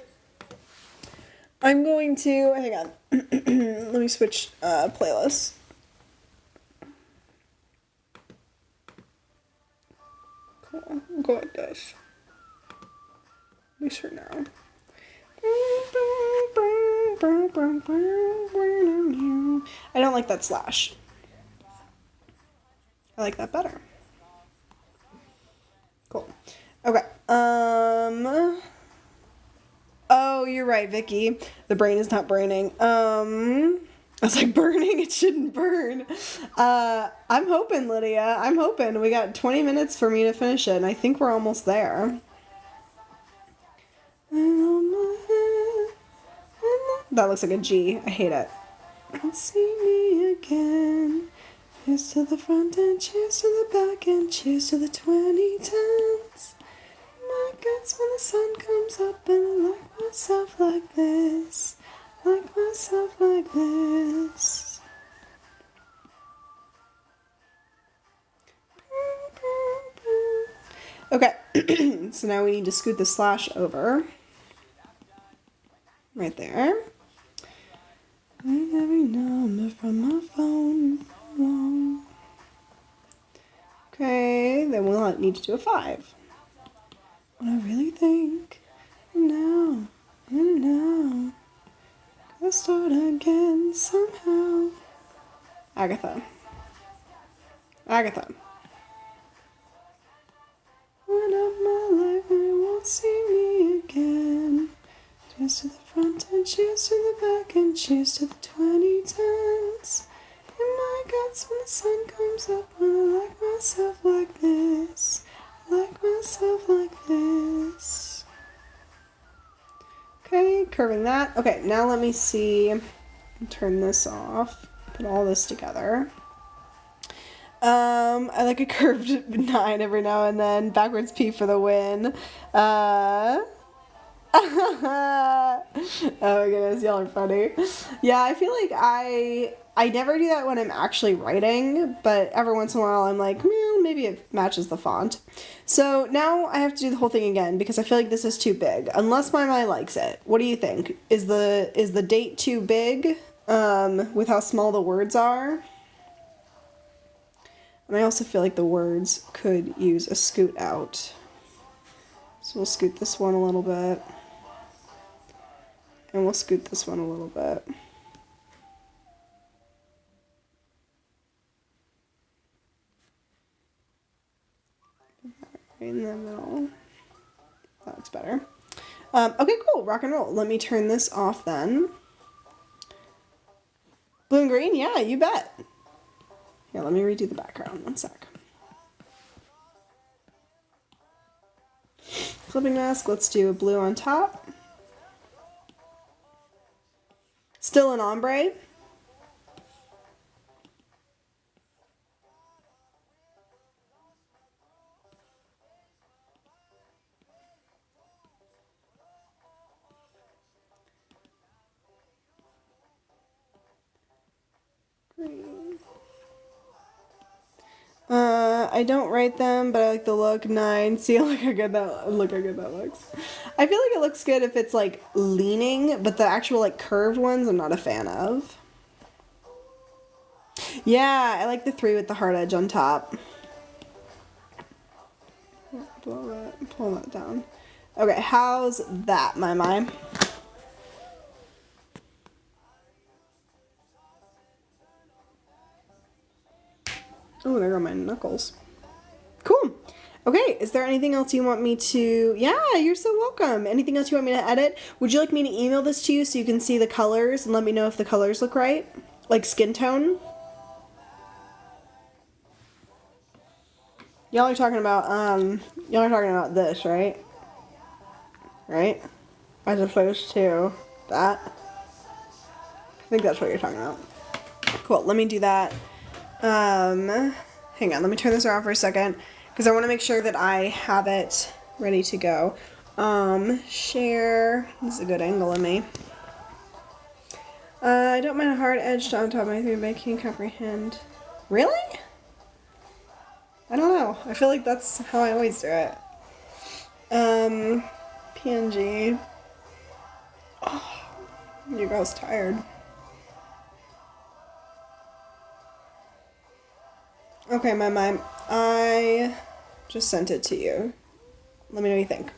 A: I'm going to... Hang on. Let me switch playlists. Cool. We'll go like this. At least for now. I don't like that slash. I like that better. Cool. Okay. Oh, you're right, Vicky. The brain is not braining. I was like, burning? It shouldn't burn. I'm hoping, Lydia. I'm hoping. We got 20 minutes for me to finish it, and I think we're almost there. That looks like a G. I hate it. Don't see me again. Cheers to the front and cheers to the back and cheers to the 2010s. My guts when the sun comes up and I like myself like this. Like myself like this. Okay, so now we need to scoot the slash over. Right there. Every number from my phone. Okay, then we'll need to do a 5. When I really think, now, and now, gotta start again somehow. Agatha. Agatha. One of my life, you won't see me again. Cheers to the front and cheers to the back and cheers to the 2010s. In my guts when the sun comes up, when I like myself like this. Like myself like this. Okay, curving that. Okay, now let me see. Turn this off. Put all this together. I like a curved 9 every now and then. Backwards P for the win. Oh my goodness, y'all are funny. Yeah, I feel like I never do that when I'm actually writing, but every once in a while I'm like, maybe it matches the font. So now I have to do the whole thing again because I feel like this is too big. Unless my Myleigh likes it. What do you think? Is the date too big with how small the words are? And I also feel like the words could use a scoot out. So we'll scoot this one a little bit. And we'll scoot this one a little bit. Right in the middle. That looks better. Okay, cool. Rock and roll. Let me turn this off then. Blue and green? Yeah, you bet. Here, let me redo the background. One sec. Clipping mask. Let's do a blue on top. Still an ombre. Green. I don't write them, but I like the look. 9. See, look how good that looks. I feel like it looks good if it's like leaning, but the actual like curved ones I'm not a fan of. Yeah, I like the 3 with the hard edge on top. Pull that down. Okay, how's that, my? Oh, there go my knuckles. Cool. Okay, is there anything else you want me to... Yeah, you're so welcome. Anything else you want me to edit? Would you like me to email this to you so you can see the colors and let me know if the colors look right? Like skin tone? Y'all are talking about this, right? Right? As opposed to that. I think that's what you're talking about. Cool, let me do that. Hang on, let me turn this around for a second because I want to make sure that I have it ready to go. Share. This is a good angle of me. I don't mind a hard edge on top of my thing, but I can't comprehend. Really? I don't know. I feel like that's how I always do it. PNG. Oh, you girl's tired. Okay, my. I just sent it to you. Let me know what you think.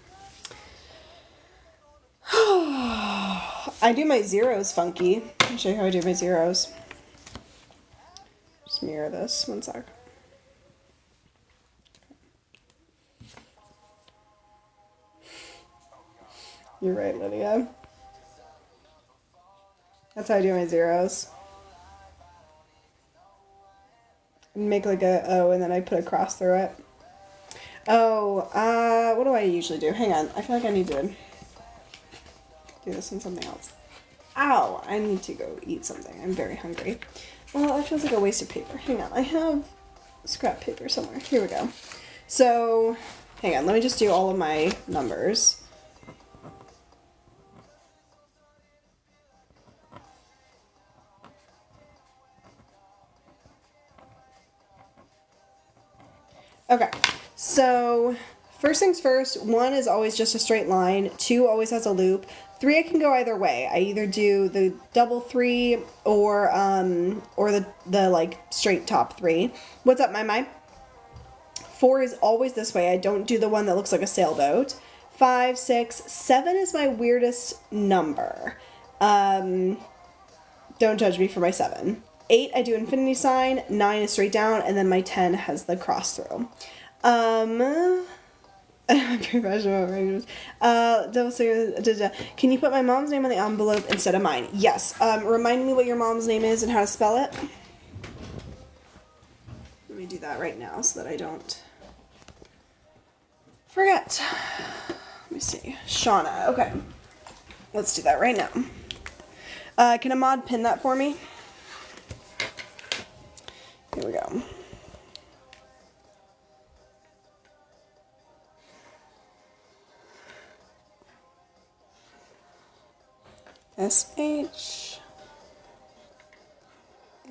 A: I do my zeros funky. I'll show you how I do my zeros. Just mirror this. One sec. You're right, Lydia. That's how I do my zeros. Make like a O and then I put a cross through it. Oh, what do I usually do? Hang on. I feel like I need to do this on something else. Ow! I need to go eat something. I'm very hungry. Well, that feels like a waste of paper. Hang on. I have scrap paper somewhere. Here we go. So, hang on. Let me just do all of my numbers. Okay, so first things first, 1 is always just a straight line, 2 always has a loop, 3 I can go either way. I either do the double 3 or the like straight top 3. What's up, my? 4 is always this way. I don't do the one that looks like a sailboat. 5, 6, 7 is my weirdest number. Don't judge me for my 7. 8, I do infinity sign, 9 is straight down, and then my 10 has the cross through. Professional arrangements. Can you put my mom's name on the envelope instead of mine? Yes. Remind me what your mom's name is and how to spell it. Let me do that right now so that I don't forget. Let me see. Shauna. Okay. Let's do that right now. Can a mod pin that for me? Here we go. SH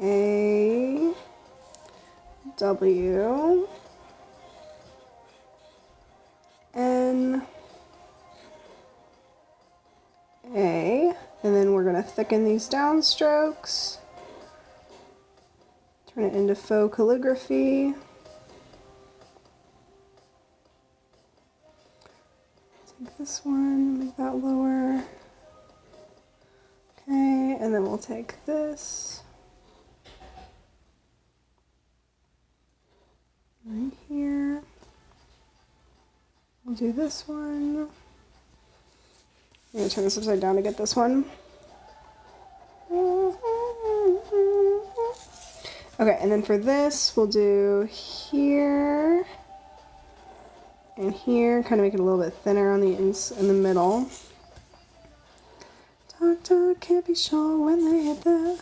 A: A W N A, and then we're going to thicken these downstrokes, turn it into faux calligraphy. Take this one, make that lower. Okay, and then we'll take this right here. We'll do this one. I'm going to turn this upside down to get this one. Okay, and then for this, we'll do here and here, kind of make it a little bit thinner on the in the middle. Doctor can't be sure when they hit the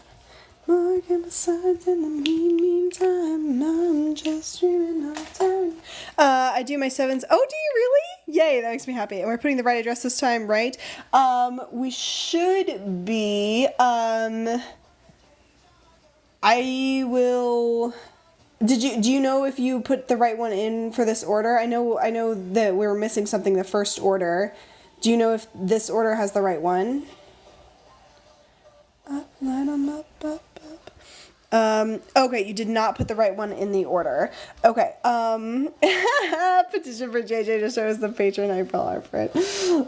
A: mark, and besides, in the meantime, I'm just dreaming of time. I do my 7s. Oh, do you really? Yay, that makes me happy. And we're putting the right address this time, right? We should be, I will, do you know if you put the right one in for this order? I know that we were missing something the first order. Do you know if this order has the right one? Up, line 'em up, up, up. Okay, you did not put the right one in the order. Okay, petition for JJ to show us the patron April art print.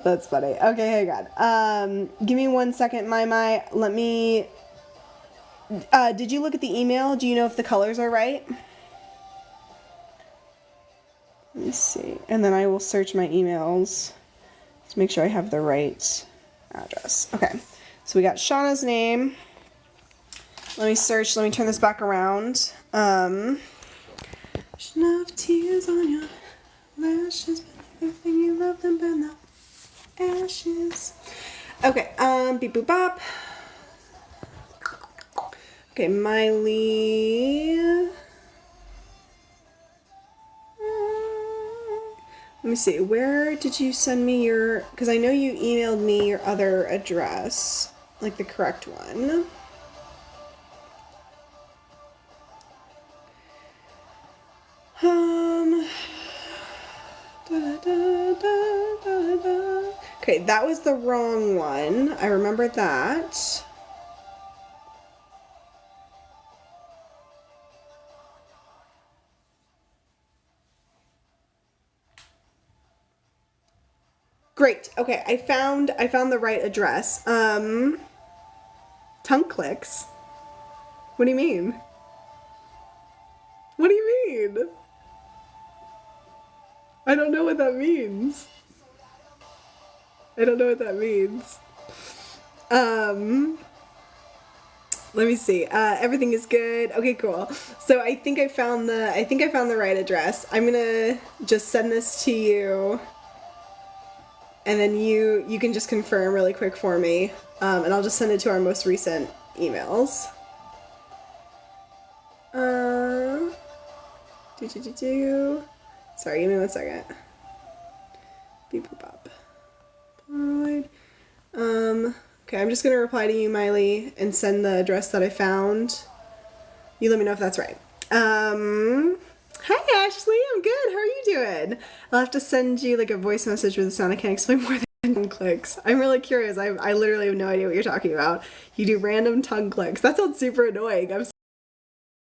A: That's funny. Okay, hang on. Give me 1 second, Myleigh. Let me, did you look at the email? Do you know if the colors are right? Let me see. And then I will search my emails to make sure I have the right address. Okay, so we got Shauna's name. Let me search. Let me turn this back around. Enough tears on your lashes, but everything you love them burn the ashes. Okay, beep boop bop. Okay, Myleigh. Let me see. Where did you send me your? Because I know you emailed me your other address, like the correct one. Okay, that was the wrong one. I remember that. Great. Okay, I found the right address. Tongue clicks. What do you mean? What do you mean? I don't know what that means. I don't know what that means. Let me see. Everything is good. Okay, cool. So I think I found the right address. I'm gonna just send this to you, and then you can just confirm really quick for me, and I'll just send it to our most recent emails. Sorry, give me 1 second. Beep boop bop. Polaroid. Okay, I'm just gonna reply to you, Myleigh, and send the address that I found. You let me know if that's right. Hi Ashley, I'm good. How are you doing? I'll have to send you like a voice message with the sound. I can't explain more than tongue clicks. I'm really curious. I literally have no idea what you're talking about. You do random tongue clicks. That sounds super annoying. I'm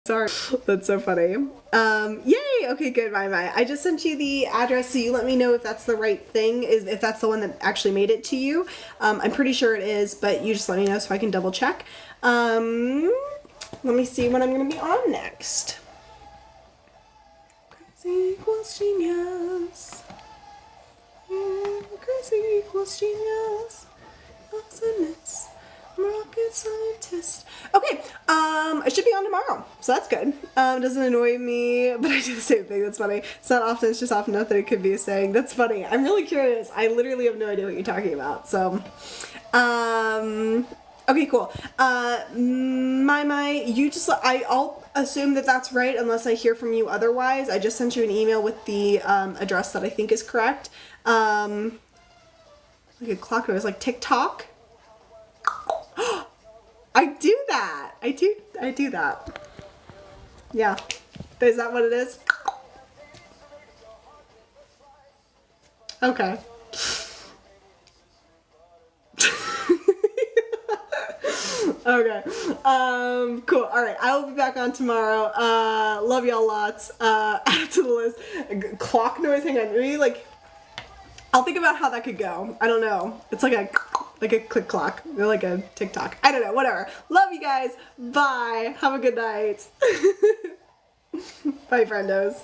A: sorry. That's so funny. Yay! Okay, good, Myleigh. I just sent you the address, so you let me know if that's the right thing, if that's the one that actually made it to you. I'm pretty sure it is, but you just let me know so I can double check. Let me see what I'm going to be on next. Crazy equals genius. Yeah, crazy equals genius. Awesomeness. Rocket scientist. Okay, I should be on tomorrow, so that's good. Doesn't annoy me, but I do the same thing. That's funny. It's not often, it's just often enough that it could be a saying. That's funny. I'm really curious. I literally have no idea what you're talking about. So, okay, cool. Myleigh, you just, I'll assume that that's right unless I hear from you otherwise. I just sent you an email with the address that I think is correct. Like a clock noise, like tick-tock. I do that. I do that. Yeah. Is that what it is? Okay. Okay. Cool. Alright, I will be back on tomorrow. Love y'all lots. Add it to the list. Clock noise, hang on. Maybe like, I'll think about how that could go. I don't know. It's like a click clock. Or like a TikTok. I don't know. Whatever. Love you guys. Bye. Have a good night. Bye, friendos.